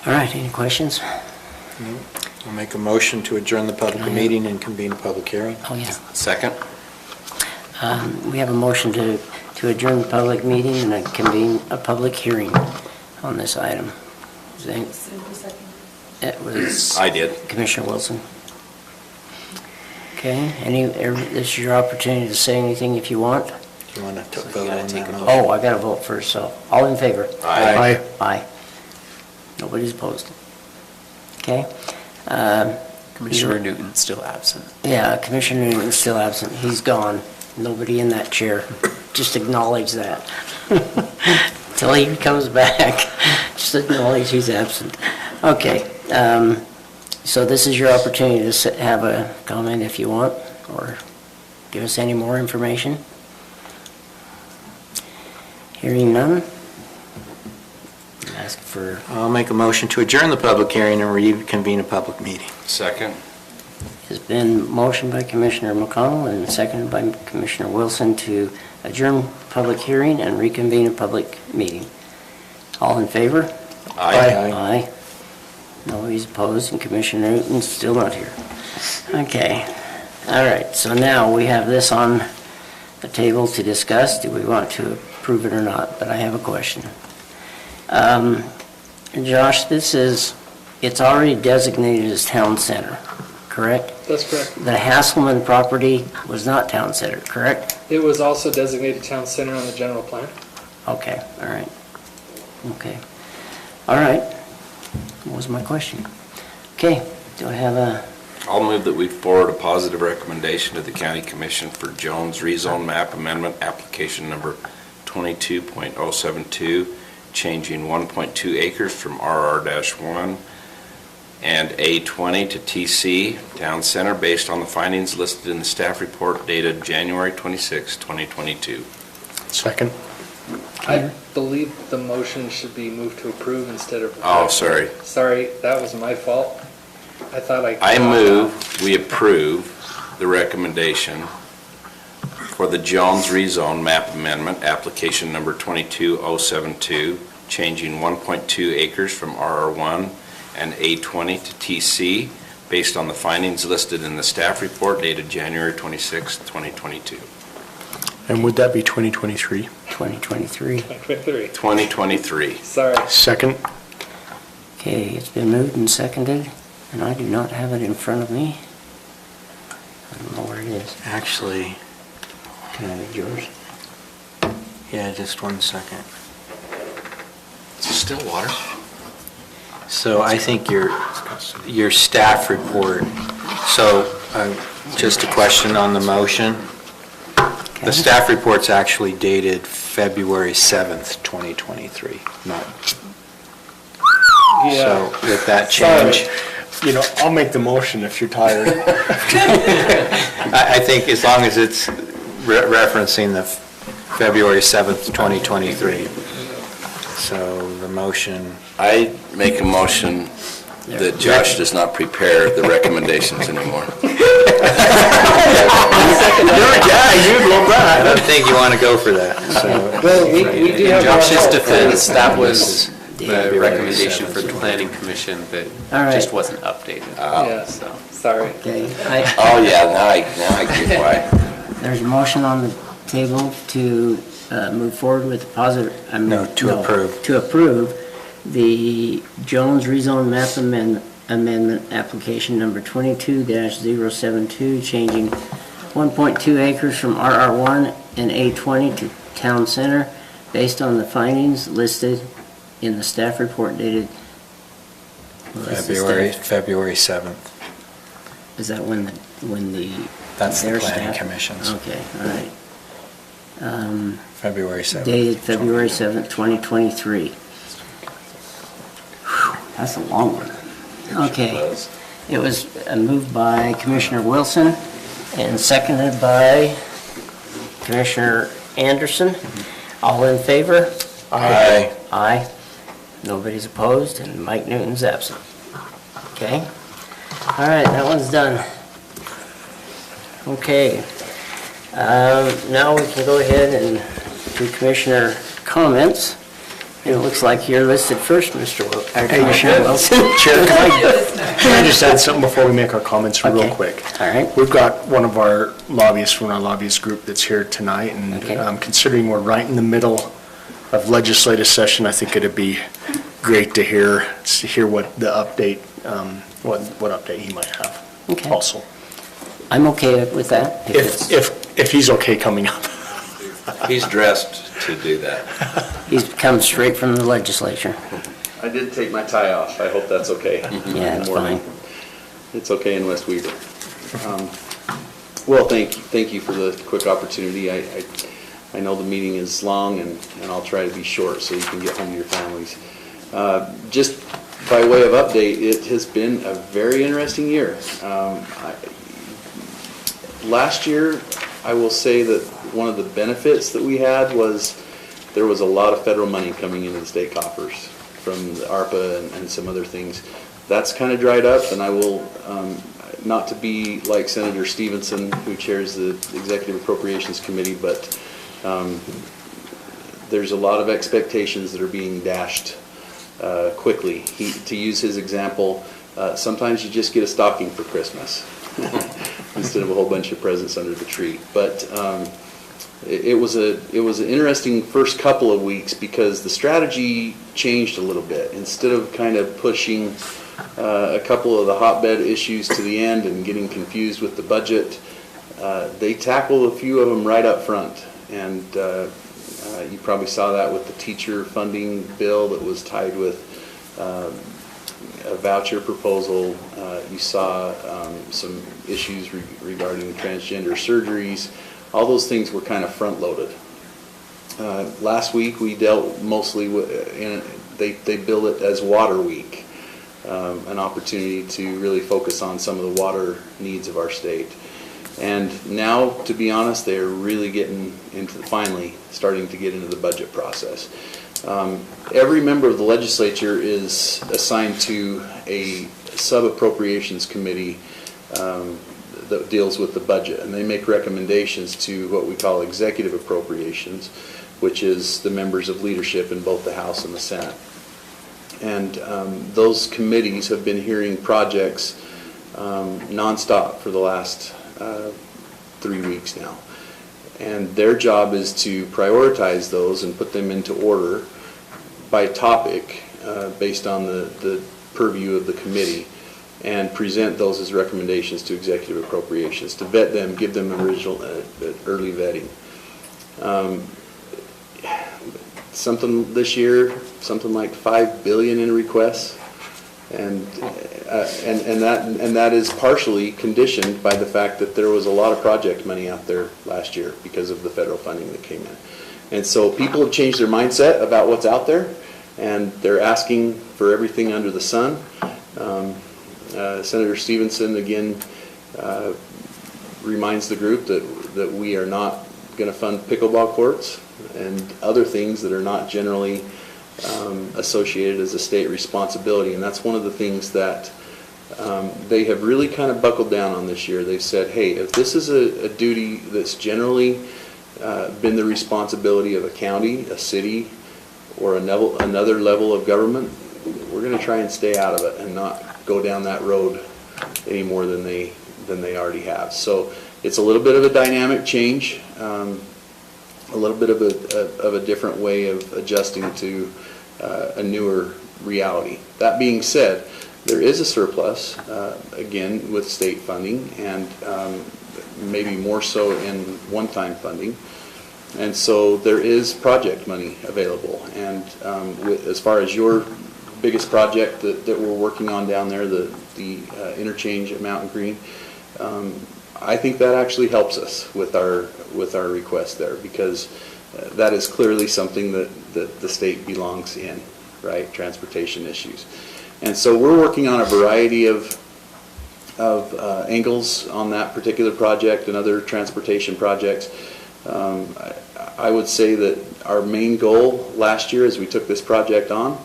All right, any questions? No. I'll make a motion to adjourn the public meeting and convene a public hearing. Oh, yeah. Second? We have a motion to adjourn the public meeting and convene a public hearing on this item. It was... I did. Commissioner Wilson. Okay, this is your opportunity to say anything if you want. Do you want to vote on that? Oh, I got to vote first, so all in favor? Aye. Aye. Nobody's opposed. Okay. Commissioner Newton's still absent. Yeah, Commissioner Newton's still absent. He's gone. Nobody in that chair. Just acknowledge that. Until he comes back, just acknowledge he's absent. Okay. So this is your opportunity to have a comment if you want, or give us any more information. Hearing none. Ask for... I'll make a motion to adjourn the public hearing and reconvene a public meeting. Second? Has been motioned by Commissioner McConnell and seconded by Commissioner Wilson to adjourn public hearing and reconvene a public meeting. All in favor? Aye. Aye. Nobody's opposed, and Commissioner Newton's still not here. Okay. All right, so now we have this on the table to discuss. Do we want to approve it or not? But I have a question. Josh, it's already designated as town center, correct? That's correct. The Hasselman property was not town center, correct? It was also designated town center on the general plan. Okay, all right. Okay. All right. What was my question? Okay, do I have a... I'll move that we forward a positive recommendation to the County Commission for Jones Rezone Map Amendment Application Number 22.072, changing 1.2 acres from RR-1 and A20 to TC Town Center based on the findings listed in the staff report dated January 26, 2022. Second. I believe the motion should be moved to approve instead of... Oh, sorry. Sorry, that was my fault. I thought I move we approve the recommendation for the Jones Rezone Map Amendment, application number 22072, changing 1.2 acres from RR1 and A20 to TC, based on the findings listed in the staff report dated January 26, 2022. And would that be 2023? 2023. 2023. Sorry. Second. Okay, it's been moved and seconded, and I do not have it in front of me. I don't know where it is. Actually, can I have yours? Yeah, just 1 second. Is it still water? So I think your staff report, so just a question on the motion. Okay. The staff report's actually dated February 7th, 2023, not. Yeah. So with that change. You know, I'll make the motion if you're tired. I think as long as it's referencing the February 7th, 2023. So the motion. I make a motion that Josh does not prepare the recommendations anymore. I don't think you want to go for that. So. Well, we do have... Josh's defense, that was the recommendation for the planning commission that All right. just wasn't updated. Yeah. So, sorry. Okay, Oh, yeah, now I get why. there's a motion on the table to move forward with the positive. To approve. To approve the Jones rezone map amendment application number 22-072, changing 1.2 acres from RR1 and A20 to Town Center based on the findings listed in the staff report dated February 7th. Is that when the That's the their planning staff? commission's. Okay, all right. February 7th. Dated February 7th, 2023. Whew, that's a long one. Okay. It was moved by Commissioner Wilson and seconded by Commissioner Anderson. All in favor? Aye. Aye. Nobody's opposed, and Mike Newton's absent. Okay? All right, that one's done. Okay. Now we can go ahead and do Commissioner comments. And it looks like you're listed first, Commissioner Wilson. Chair, can I just add something before we make our comments real Okay. quick? All right. We've got one of our lobbyists from our lobbyist group that's here tonight, and Okay. considering we're right in the middle of legislative session, I think it'd be great to hear what the update, what update he might have Okay. also. I'm okay with that. If he's okay coming up. He's dressed to do that. He's come straight from the legislature. I did take my tie off. I hope that's okay. Yeah, it's fine. It's okay in West Weaver. Well, thank you for the quick opportunity. I know the meeting is long, and I'll try to be short so you can get home to your families. Just by way of update, it has been a very interesting year. Last year, I will say that one of the benefits that we had was there was a lot of federal money coming into the state coffers from the ARPA and some other things. That's kind of dried up, and I will, not to be like Senator Stevenson, who chairs the Executive Appropriations Committee, but there's a lot of expectations that are being dashed quickly. To use his example, sometimes you just get a stocking for Christmas instead of a whole bunch of presents under the tree. But it was an interesting first couple of weeks because the strategy changed a little bit. Instead of kind of pushing a couple of the hotbed issues to the end and getting confused with the budget, they tackled a few of them right up front. And you probably saw that with the teacher funding bill that was tied with a voucher proposal. You saw some issues regarding transgender surgeries. All those things were kind of front-loaded. Last week we dealt mostly with, they bill it as Water Week, an opportunity to really focus on some of the water needs of our state. And now, to be honest, they're really getting into, finally starting to get into the budget process. Every member of the legislature is assigned to a sub-appropriations committee that deals with the budget, and they make recommendations to what we call executive appropriations, which is the members of leadership in both the House and the Senate. And those committees have been hearing projects nonstop for the last 3 weeks now. And their job is to prioritize those and put them into order by topic based on the purview of the committee, and present those as recommendations to executive appropriations, to vet them, give them original early vetting. Something this year, something like $5 billion in requests, and that is partially conditioned by the fact that there was a lot of project money out there last year because of the federal funding that came in. And so people have changed their mindset about what's out there, and they're asking for everything under the sun. Senator Stevenson again reminds the group that we are not going to fund pickleball courts and other things that are not generally associated as a state responsibility. And that's one of the things that they have really kind of buckled down on this year. They've said, hey, if this is a duty that's generally been the responsibility of a county, a city, or another level of government, we're going to try and stay out of it and not go down that road any more than they already have. So it's a little bit of a dynamic change, a little bit of a different way of adjusting to a newer reality. That being said, there is a surplus, again, with state funding, and maybe more so in one-time funding. And so there is project money available. And as far as your biggest project that we're working on down there, the interchange at Mountain Green, I think that actually helps us with our request there, because that is clearly something that the state belongs in, right? Transportation issues. And so we're working on a variety of angles on that particular project and other transportation projects. I would say that our main goal last year as we took this project on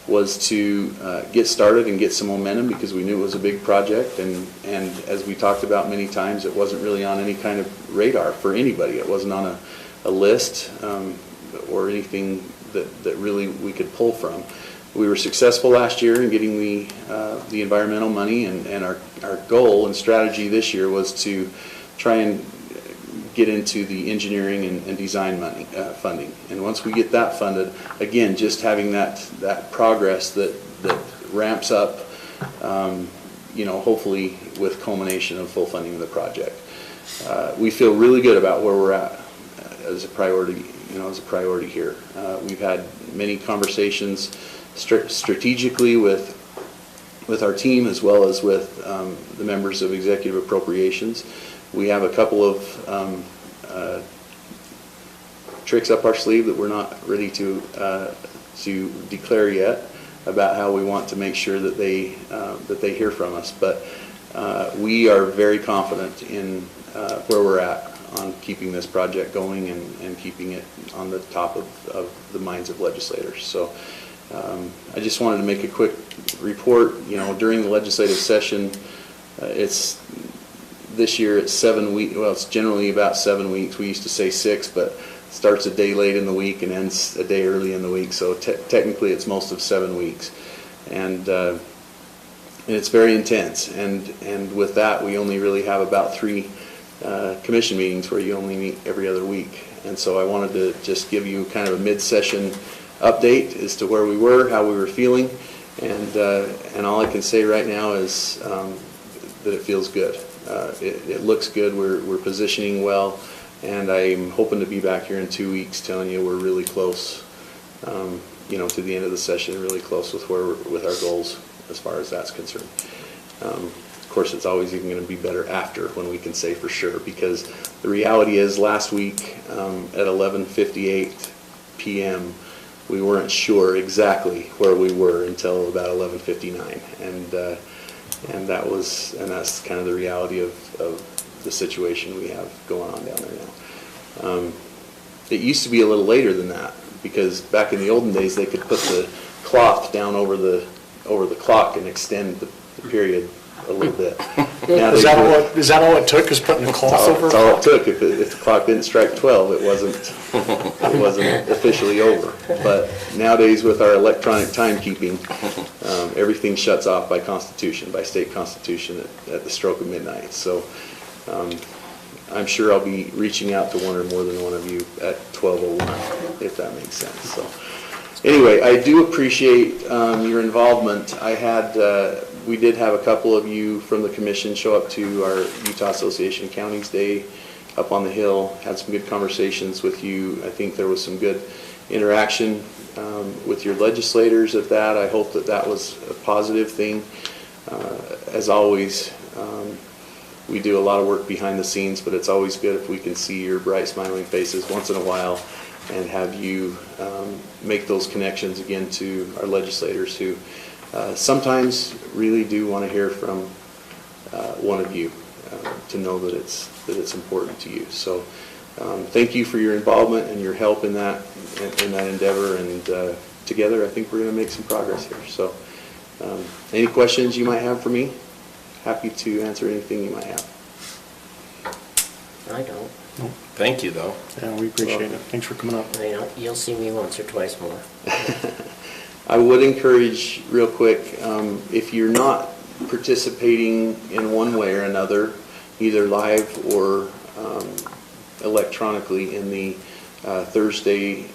was to get started and get some momentum, because we knew it was a big project, and as we talked about many times, it wasn't really on any kind of radar for anybody. It wasn't on a list or anything that really we could pull from. We were successful last year in getting the environmental money, and our goal and strategy this year was to try and get into the engineering and design money funding. And once we get that funded, again, just having that progress that ramps up, hopefully with culmination of full funding of the project. We feel really good about where we're at as a priority, here. We've had many conversations strategically with our team, as well as with the members of Executive Appropriations. We have a couple of tricks up our sleeve that we're not ready to declare yet about how we want to make sure that they hear from us. But we are very confident in where we're at on keeping this project going and keeping it on the top of the minds of legislators. So I just wanted to make a quick report. During the legislative session, this year it's 7 weeks. Well, it's generally about 7 weeks. We used to say 6, but it starts a day late in the week and ends a day early in the week. So technically it's most of 7 weeks. And it's very intense. And with that, we only really have about 3 commission meetings where you only meet every other week. And so I wanted to just give you kind of a mid-session update as to where we were, how we were feeling. And all I can say right now is that it feels good. It looks good. We're positioning well, and I'm hoping to be back here in 2 weeks telling you we're really close, to the end of the session, really close with our goals as far as that's concerned. Of course, it's always even going to be better after, when we can say for sure, because the reality is last week at 11:58 p.m. we weren't sure exactly where we were until about 11:59, and that's kind of the reality of the situation we have going on down there now. It used to be a little later than that, because back in the olden days they could put the cloth down over the clock and extend the period a little bit. Is that all it took, is putting the cloth over? That's all it took. If the clock didn't strike 12, it wasn't officially over. But nowadays, with our electronic timekeeping, everything shuts off by state constitution at the stroke of midnight. So I'm sure I'll be reaching out to one or more than one of you at 12:01, if that makes sense. So anyway, I do appreciate your involvement. We did have a couple of you from the commission show up to our Utah Association of Counties Day up on the Hill, had some good conversations with you. I think there was some good interaction with your legislators at that. I hope that was a positive thing. As always, we do a lot of work behind the scenes, but it's always good if we can see your bright, smiling faces once in a while and have you make those connections again to our legislators who sometimes really do want to hear from one of you to know that it's important to you. So thank you for your involvement and your help in that endeavor, and together I think we're going to make some progress here. So any questions you might have for me? Happy to answer anything you might have. I don't. Thank you, though. Yeah, we appreciate it. Thanks for coming up. I know, you'll see me once or twice more. I would encourage, real quick, if you're not participating in one way or another, either live or electronically in the Thursday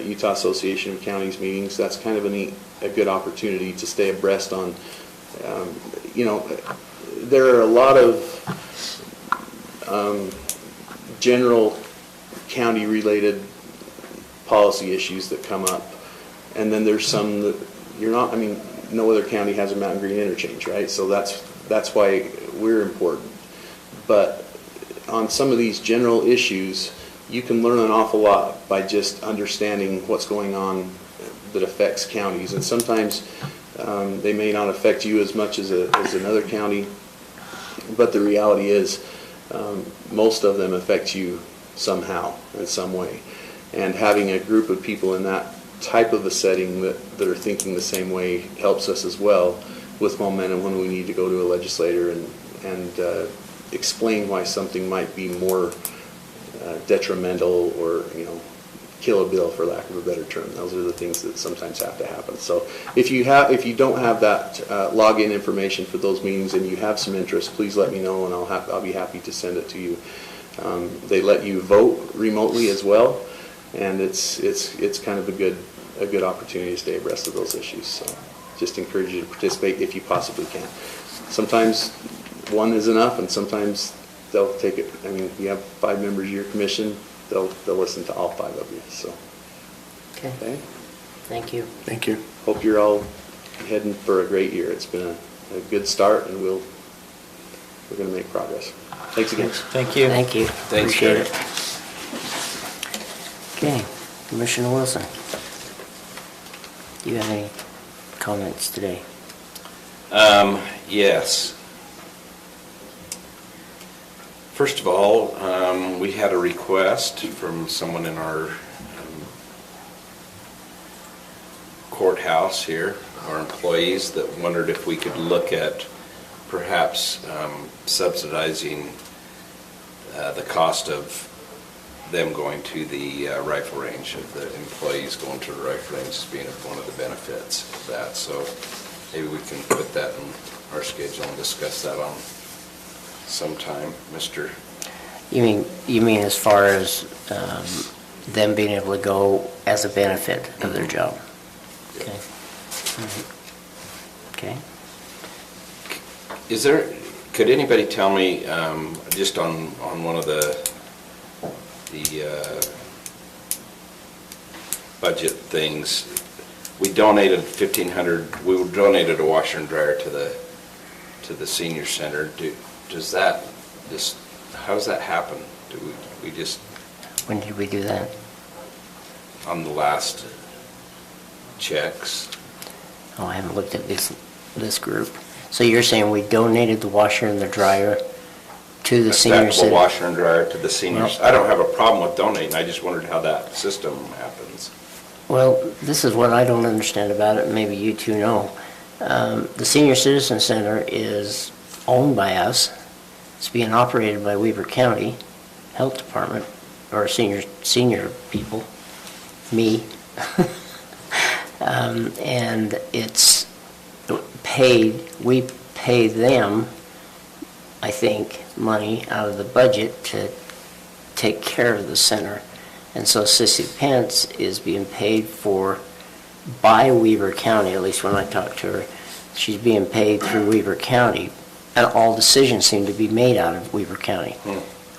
Utah Association of Counties meetings, that's kind of a good opportunity to stay abreast on. There are a lot of general county-related policy issues that come up, and then there's some that no other county has a Mountain Green interchange, right? So that's why we're important. But on some of these general issues, you can learn an awful lot by just understanding what's going on that affects counties. And sometimes they may not affect you as much as another county, but the reality is most of them affect you somehow, in some way. And having a group of people in that type of a setting that are thinking the same way helps us as well with momentum when we need to go to a legislator and explain why something might be more detrimental or kill a bill, for lack of a better term. Those are the things that sometimes have to happen. So if you don't have that login information for those meetings and you have some interest, please let me know and I'll be happy to send it to you. They let you vote remotely as well, and it's kind of a good opportunity to stay abreast of those issues. So just encourage you to participate if you possibly can. Sometimes one is enough, and sometimes they'll take it. I mean, you have 5 members of your commission, they'll listen to all 5 of you. So okay. Thank you. Thank you. Hope you're all heading for a great year. It's been a good start, and we're going to make progress. Thanks again. Thank you. Thank you. Thanks, Appreciate Gary. it. Okay, Commissioner Wilson. Do you have any comments today? Yes. First of all, we had a request from someone in our courthouse here, our employees, that wondered if we could look at perhaps subsidizing the cost of them going to the rifle range, of the employees going to the rifle range as being one of the benefits of that. So maybe we can put that in our schedule and discuss that on sometime, Mr. You mean as far as them being able to go as a benefit of their job? Okay. Okay. Could anybody tell me, just on one of the budget things, we donated $1,500. We donated a washer and dryer to the senior center. How does that happen? Do we just? When did we do that? On the last checks. Oh, I haven't looked at this group. So you're saying we donated the washer and the dryer to the senior center? The washer and dryer to the seniors. Well, I don't have a problem with donating. I just wondered how that system happens. Well, this is what I don't understand about it, and maybe you two know. The Senior Citizen Center is owned by us. It's being operated by Weber County Health Department, or senior people, me. And it's paid, we pay them, I think, money out of the budget to take care of the center. And so Sissy Pence is being paid for by Weber County, at least when I talked to her. She's being paid through Weber County, and all decisions seem to be made out of Weber County,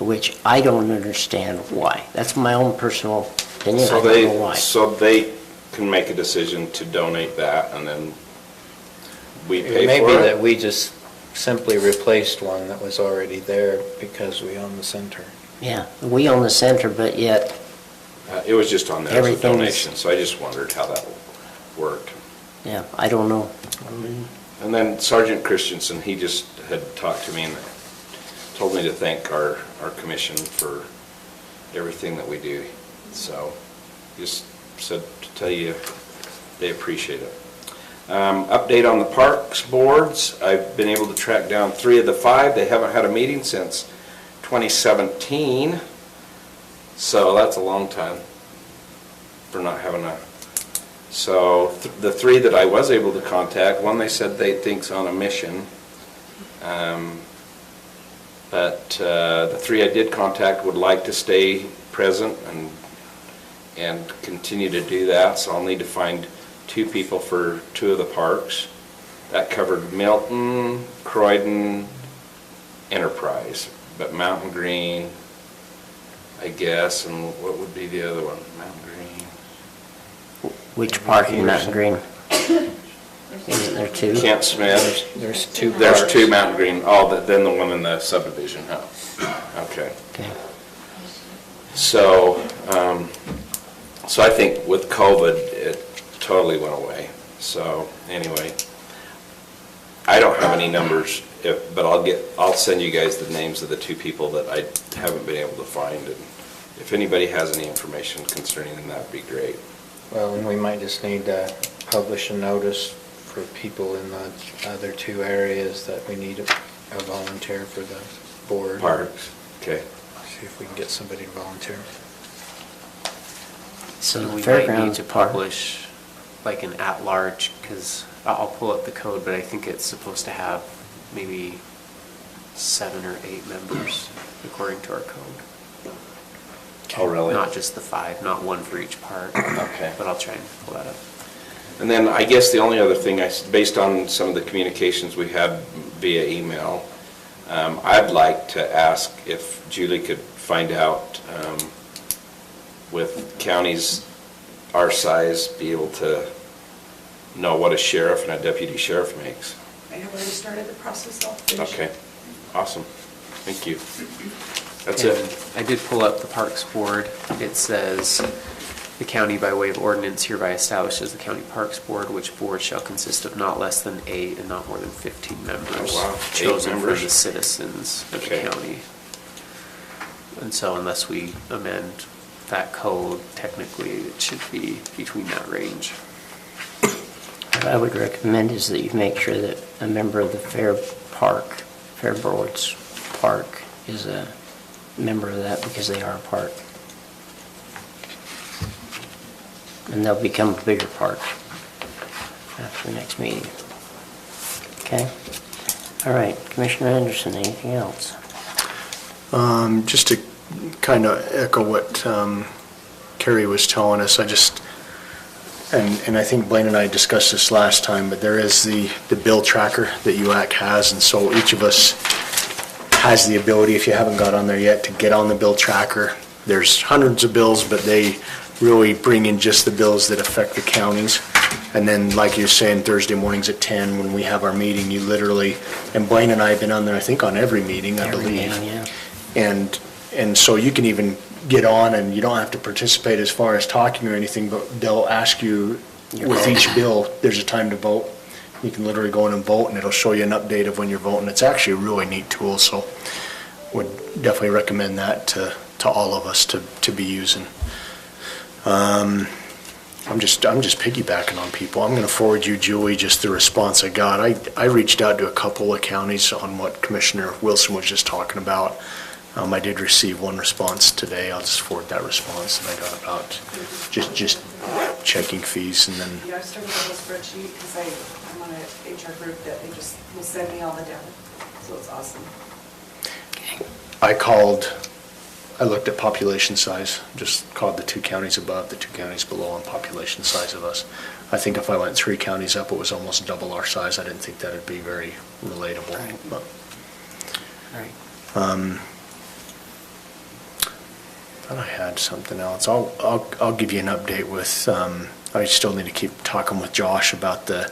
which I don't understand why. That's my own personal opinion. I don't know why. So they can make a decision to donate that, and then we pay for it? Maybe that we just simply replaced one that was already there because we own the center. Yeah, we own the center, but yet... it was just on there as a donation, so I just wondered how that worked. Yeah, I don't know. And then Sergeant Christensen, he just had talked to me and told me to thank our commission for everything that we do. So just said to tell you they appreciate it. Update on the parks boards. I've been able to track down 3 of the 5. They haven't had a meeting since 2017, so that's a long time for not having a, so the three that I was able to contact, one they said they think's on a mission, but the three I did contact would like to stay present and continue to do that, so I'll need to find 2 people for 2 of the parks. That covered Milton, Croydon, Enterprise, but Mountain Green, I guess, and what would be the other one? Mountain Green. Which park in Mountain Green? Isn't there 2? Kent Smith. There's 2 There's parks. 2 Mountain Green. Oh, then the one in the subdivision, huh? Okay. Okay. So, so I think with COVID, it totally went away. So anyway, I don't have any numbers, but I'll send you guys the names of the 2 people that I haven't been able to find. And if anybody has any information concerning them, that'd be great. Well, and we might just need to publish a notice for people in the other 2 areas that we need a volunteer for the board. Parks, okay. See if we can get somebody to volunteer. So the we might need fairgrounds to park. publish like an at-large, because I'll pull up the code, but I think it's supposed to have maybe 7 or 8 members according to our code. Oh, really? Not just the 5, not 1 for each part. Okay. But I'll try and pull that up. And then I guess the only other thing, based on some of the communications we had via email, I'd like to ask if Julie could find out with counties our size, be able to know what a sheriff and a deputy sheriff makes. I have already started the process, I'll finish it. Okay, awesome. Thank you. That's And it. I did pull up the Parks Board. It says, "The county by way of ordinance hereby establishes the county Parks Board, which board shall consist of not less than 8 and not more than 15 members. Oh, wow. 8 chosen from members? the citizens of Okay. the county." And so unless we amend that code, technically it should be between that range. What I would recommend is that you make sure that a member of the Fair Board's Park is a member of that, because they are a park. And they'll become a bigger park after the next meeting. Okay? All right, Commissioner Anderson, anything else? Just to kind of echo what Carrie was telling us, and I think Blaine and I discussed this last time, but there is the bill tracker that UAC has, and so each of us has the ability, if you haven't got on there yet, to get on the bill tracker. There's hundreds of bills, but they really bring in just the bills that affect the counties. And then, like you're saying, Thursday mornings at 10, when we have our meeting, you literally, and Blaine and I have been on there, I think, on every meeting, I believe. Yeah. And so you can even get on, and you don't have to participate as far as talking or anything, but they'll ask you with each bill, there's a time to vote. You can literally go in and vote, and it'll show you an update of when you're voting. It's actually a really neat tool, so would definitely recommend that to all of us to be using. I'm just piggybacking on people. I'm going to forward you, Julie, just the response I got. I reached out to a couple of counties on what Commissioner Wilson was just talking about. I did receive one response today. I'll just forward that response that I got about just checking fees, and then Yeah, I started on a spreadsheet because I'm on an HR group that they just will send me all the data, so it's awesome. I looked at population size, just called the 2 counties above, the 2 counties below on population size of us. I think if I went 3 counties up, it was almost double our size. I didn't think that'd be very relatable. Right. But, Right. thought I had something else. I'll give you an update with, I still need to keep talking with Josh about the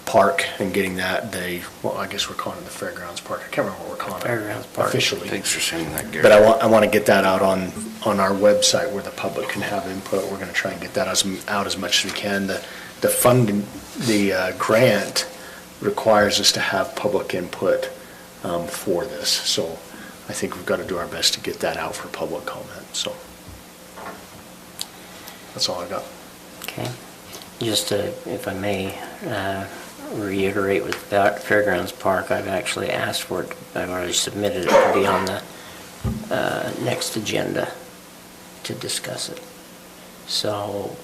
park and getting that, well, I guess we're calling it the Fairgrounds Park. I can't remember what we're calling it. Fairgrounds Park. Officially. Thanks for saying that, Gary. But I want to get that out on our website where the public can have input. We're going to try and get that out as much as we can. The funding, the grant requires us to have public input for this. So I think we've got to do our best to get that out for public comment. So that's all I got. Okay. Just to, if I may, reiterate with that Fairgrounds Park, I've actually asked for it. I've already submitted it to be on the next agenda to discuss it. So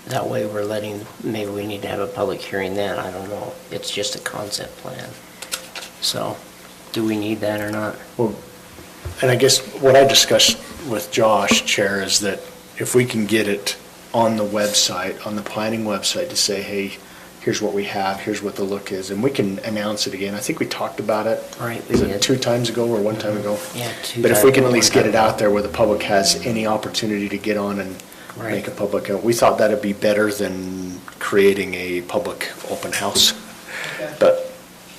that way we're letting, maybe we need to have a public hearing then, I don't know. It's just a concept plan. So, do we need that or not? Well, and I guess what I discussed with Josh, Chair, is that if we can get it on the website, on the planning website, to say, hey, here's what we have, here's what the look is, and we can announce it again. I think we talked about it. Right, we Is it did. 2 times ago or 1 time ago? Yeah, 2 But if we times, can at least 1 get it time. out there where the public has any opportunity to get on and Right. make a public, we thought that'd be better than creating a public open house.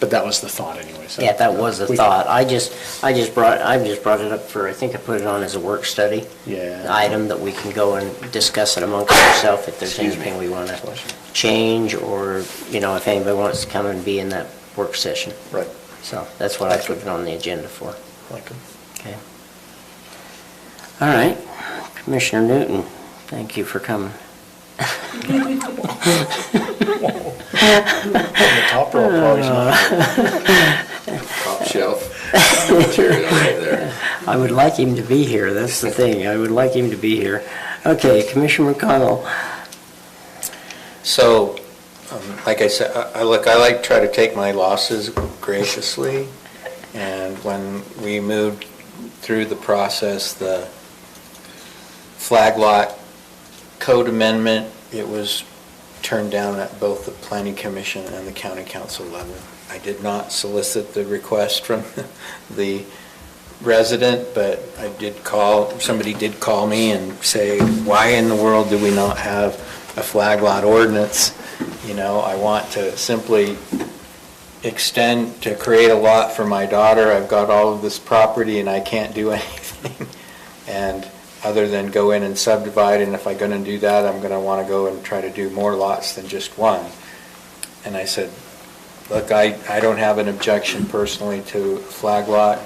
But that was the thought anyway. So Yeah, that was the we- thought. I just brought it up for, I think I put it on as a work study. Yeah. Item that we can go and discuss it amongst ourselves if there's anything we want to change, or, if anybody wants to come and be in that work session. Right. So that's what I put it on the agenda for. Like them. Okay. All right. Commissioner Newton, thank you for coming. The top row probably Top shelf material right there. I would like him to be here, that's the thing. I would like him to be here. Okay, Commissioner McConnell. So, like I said, I like to try to take my losses graciously, and when we moved through the process, the flag lot code amendment, it was turned down at both the planning commission and the county council level. I did not solicit the request from the resident, but somebody did call me and say, why in the world do we not have a flag lot ordinance? I want to simply extend to create a lot for my daughter. I've got all of this property and I can't do anything. And other than go in and subdivide, and if I'm going to do that, I'm going to want to go and try to do more lots than just one. And I said, look, I don't have an objection personally to flag lot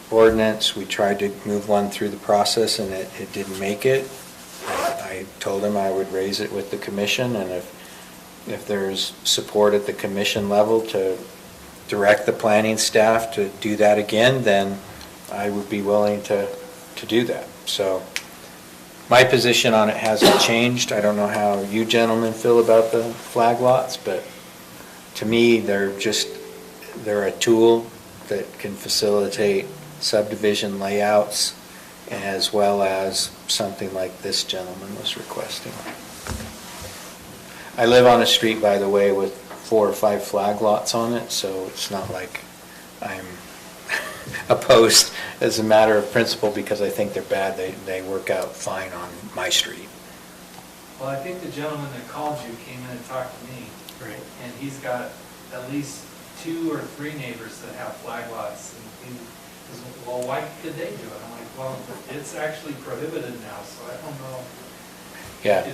ordinance. We tried to move one through the process and it didn't make it. I told him I would raise it with the commission, and if there's support at the commission level to direct the planning staff to do that again, then I would be willing to do that. So my position on it hasn't changed. I don't know how you gentlemen feel about the flag lots, but to me, they're a tool that can facilitate subdivision layouts, as well as something like this gentleman was requesting. I live on a street, by the way, with 4 or 5 flag lots on it, so it's not like I'm opposed as a matter of principle because I think they're bad. They work out fine on my street. Well, I think the gentleman that called you came in and talked to me. Right. And he's got at least 2 or 3 neighbors that have flag lots. And he says, well, why could they do it? I'm like, well, it's actually prohibited now, so I don't know. Yeah,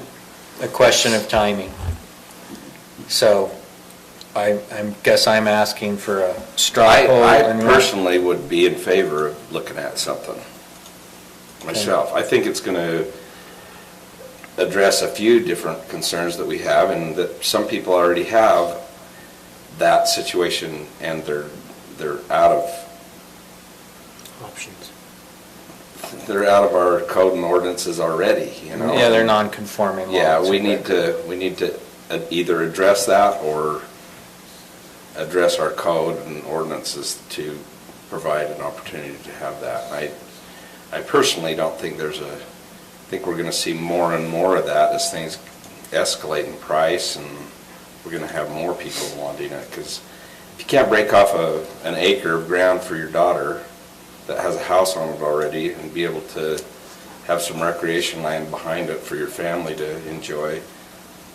a question of timing. So I guess I'm asking for a straw poll. I personally would be in favor of looking at something myself. I think it's going to address a few different concerns that we have, and that some people already have that situation, and they're out of options. They're out of our code and ordinances already, Yeah, they're non-conforming lots. Yeah, we need to either address that or address our code and ordinances to provide an opportunity to have that. I personally don't think I think we're going to see more and more of that as things escalate in price, and we're going to have more people wanting it, because if you can't break off an acre of ground for your daughter that has a house on it already and be able to have some recreation land behind it for your family to enjoy,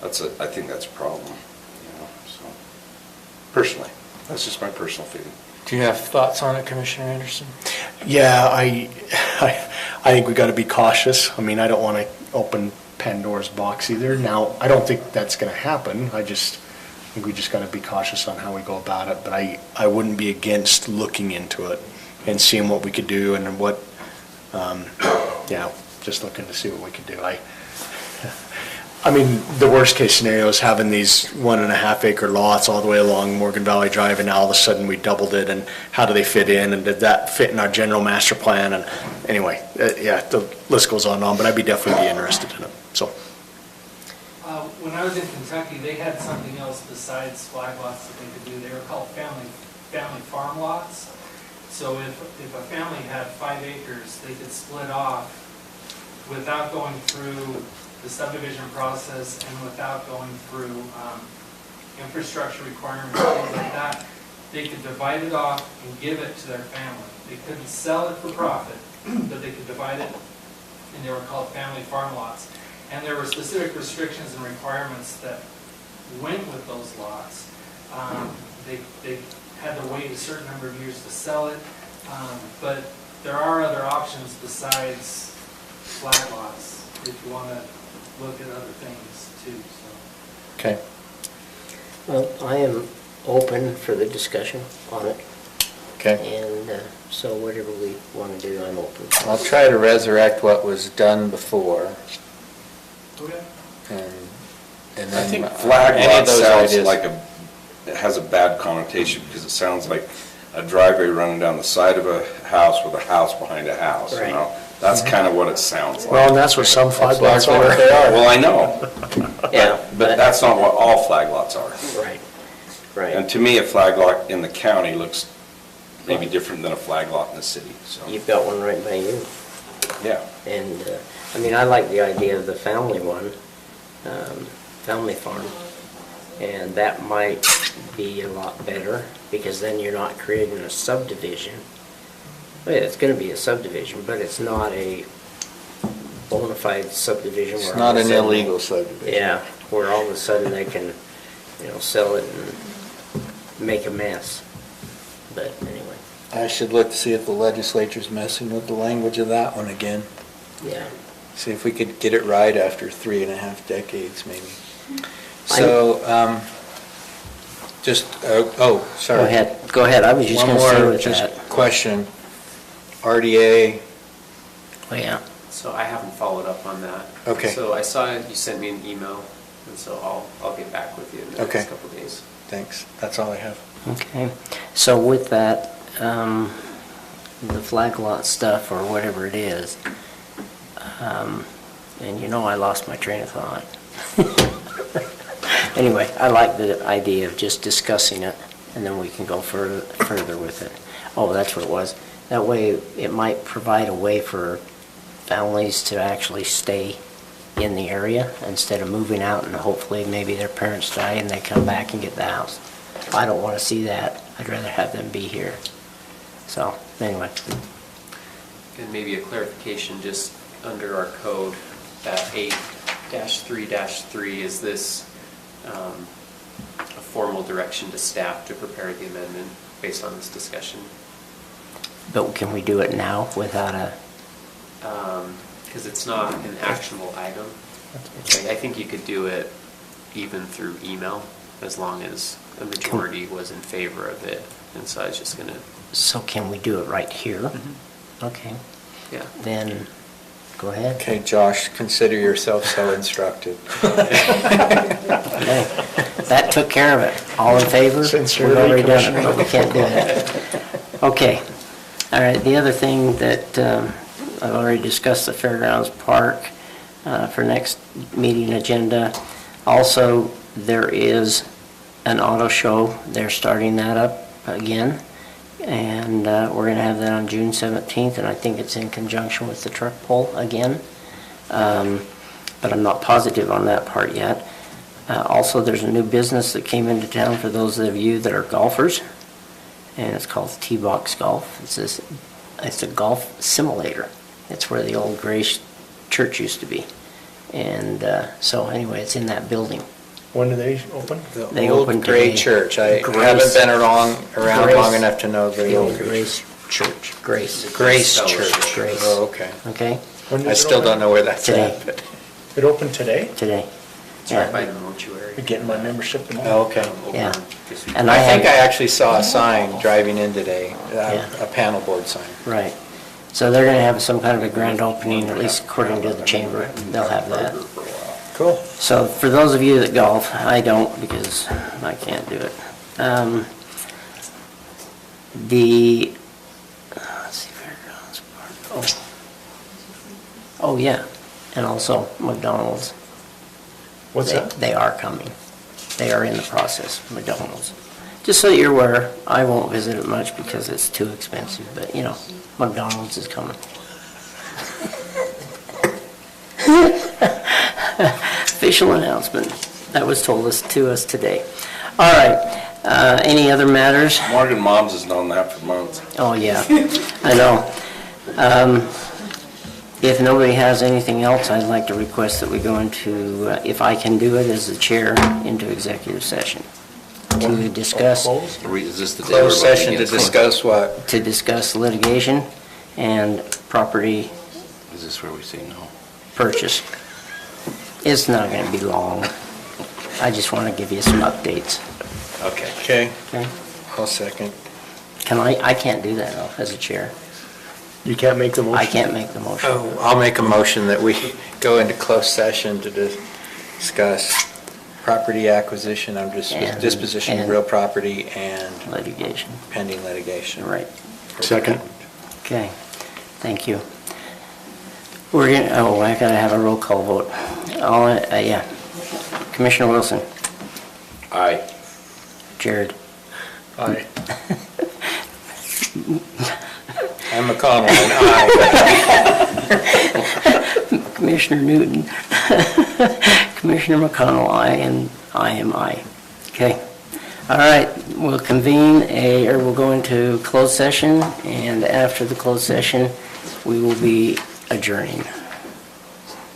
I think that's a problem, so personally, that's just my personal feeling. Do you have thoughts on it, Commissioner Anderson? Yeah, I think we got to be cautious. I mean, I don't want to open Pandora's box either. Now, I don't think that's going to happen. I think we just got to be cautious on how we go about it. But I wouldn't be against looking into it and seeing what we could do and what, just looking to see what we could do. I mean, the worst case scenario is having these 1.5 acre lots all the way along Morgan Valley Drive, and now all of a sudden we doubled it, and how do they fit in, and did that fit in our general master plan, and anyway, yeah, the list goes on and on, but I'd be definitely interested in it, so. When I was in Kentucky, they had something else besides flag lots that they could do. They were called family farm lots. So if a family had 5 acres, they could split off without going through the subdivision process and without going through infrastructure requirements, things like that. They could divide it off and give it to their family. They couldn't sell it for profit, but they could divide it, and they were called family farm lots. And there were specific restrictions and requirements that went with those lots. They had to wait a certain number of years to sell it, but there are other options besides flag lots if you want to look at other things too. So. Okay. Well, I am open for the discussion on it. Okay. And so whatever we want to do, I'm open. I'll try to resurrect what was done before. Okay. And then I think flag any of lot those sounds ideas. like it has a bad connotation because it sounds like a driveway running down the side of a house with a house behind a house, you Right. know? That's kind of what it sounds like. Well, and that's what some flag lots largely what are. they are. Well, I know, Yeah. but that's not what all flag lots are. Right, right. And to me, a flag lot in the county looks maybe different than a flag lot in the city, so, You've got one right by you. yeah. And, I mean, I like the idea of the family one, family farm. And that might be a lot better, because then you're not creating a subdivision. Well, it's gonna be a subdivision, but it's not a bona fide subdivision. It's where not all of a an sudden- illegal subdivision. Yeah, where all of a sudden they can, sell it and make a mess. But anyway, I should look to see if the legislature's messing with the language of that one again. yeah. See if we could get it right after 3.5 decades, maybe. So, sorry. Go ahead, I was just One gonna say more with just that. question. RDA, Oh, yeah. So I haven't followed up on that. Okay. So I saw you sent me an email, and so I'll get back with you in the Okay. next couple of days. thanks, that's all I have. Okay, so with that, the flag lot stuff or whatever it is, and I lost my train of thought. Anyway, I like the idea of just discussing it, and then we can go further with it. Oh, that's what it was. That way, it might provide a way for families to actually stay in the area instead of moving out and hopefully maybe their parents die and they come back and get the house. I don't want to see that. I'd rather have them be here. So, anyway. And maybe a clarification, just under our code, that 8-3-3, is this a formal direction to staff to prepare the amendment based on this discussion? But can we do it now without a... Because it's not an actionable item. I think you could do it even through email, as long as the majority was in favor of it. And so I was just going to... So can we do it right here? Mm-hmm. Okay. Yeah. Then, go ahead. Okay, Josh, consider yourself so instructed. Okay. That took care of it. All in favor? Sincerely, We've already done it, Commissioner. but we can't do it. Okay. All right, the other thing that I've already discussed, the Fairgrounds Park for next meeting agenda. Also, there is an auto show. They're starting that up again. And we're going to have that on June 17th, and I think it's in conjunction with the truck pull again. But I'm not positive on that part yet. Also, there's a new business that came into town for those of you that are golfers, and it's called T-Box Golf. It's a golf simulator. It's where the old Grace Church used to be. And so anyway, it's in that building. When do they open? They Old opened Gray today. Church. I Grace. haven't been around Grace. long enough to know the The old old Grace Church. Grace. Grace Fellowship. Church. Grace. Oh, okay. Okay? When I does it still open? don't know where that's Today. at. but- It opened today? Today. It's right by the mortuary. You're getting my membership tomorrow. Oh, okay. Over Yeah. this week. And I think I have- actually saw a sign driving in today, Yeah. a panel board sign. Right. So they're going to have some kind of a grand opening, at least according to the chamber. They'll have that. Cool. So for those of you that golf, I don't because I can't do it. Let's see, Fairgrounds Park. Oh, yeah, and also McDonald's. What's that? They are coming. They are in the process, McDonald's. Just so you're aware, I won't visit it much because it's too expensive, but you know, McDonald's is coming. Official announcement. That was told to us today. All right, any other matters? Morgan Moms has known that for months. Oh, yeah, I know. If nobody has anything else, I'd like to request that we go into, if I can do it as the chair, into executive session to discuss. Is this the day we're Closed voting session to against? discuss what? To discuss litigation and property Is this where we say no? purchase. It's not going to be long. I just want to give you some updates. Okay. Okay, Okay? I'll second. I can't do that though, as a chair. You can't make the motion? I can't make the motion. Oh, I'll make a motion that we go into closed session to discuss property acquisition, disposition of and real property and litigation. Pending litigation. Right. Second. Okay, thank you. We're going, I gotta have a roll call vote. Yeah. Commissioner Wilson. Aye. Jared. Aye. I'm McConnell, and aye. Commissioner Newton. Commissioner McConnell, aye, and I am aye. Okay. All right, we'll convene we'll go into closed session, and after the closed session, we will be adjourning.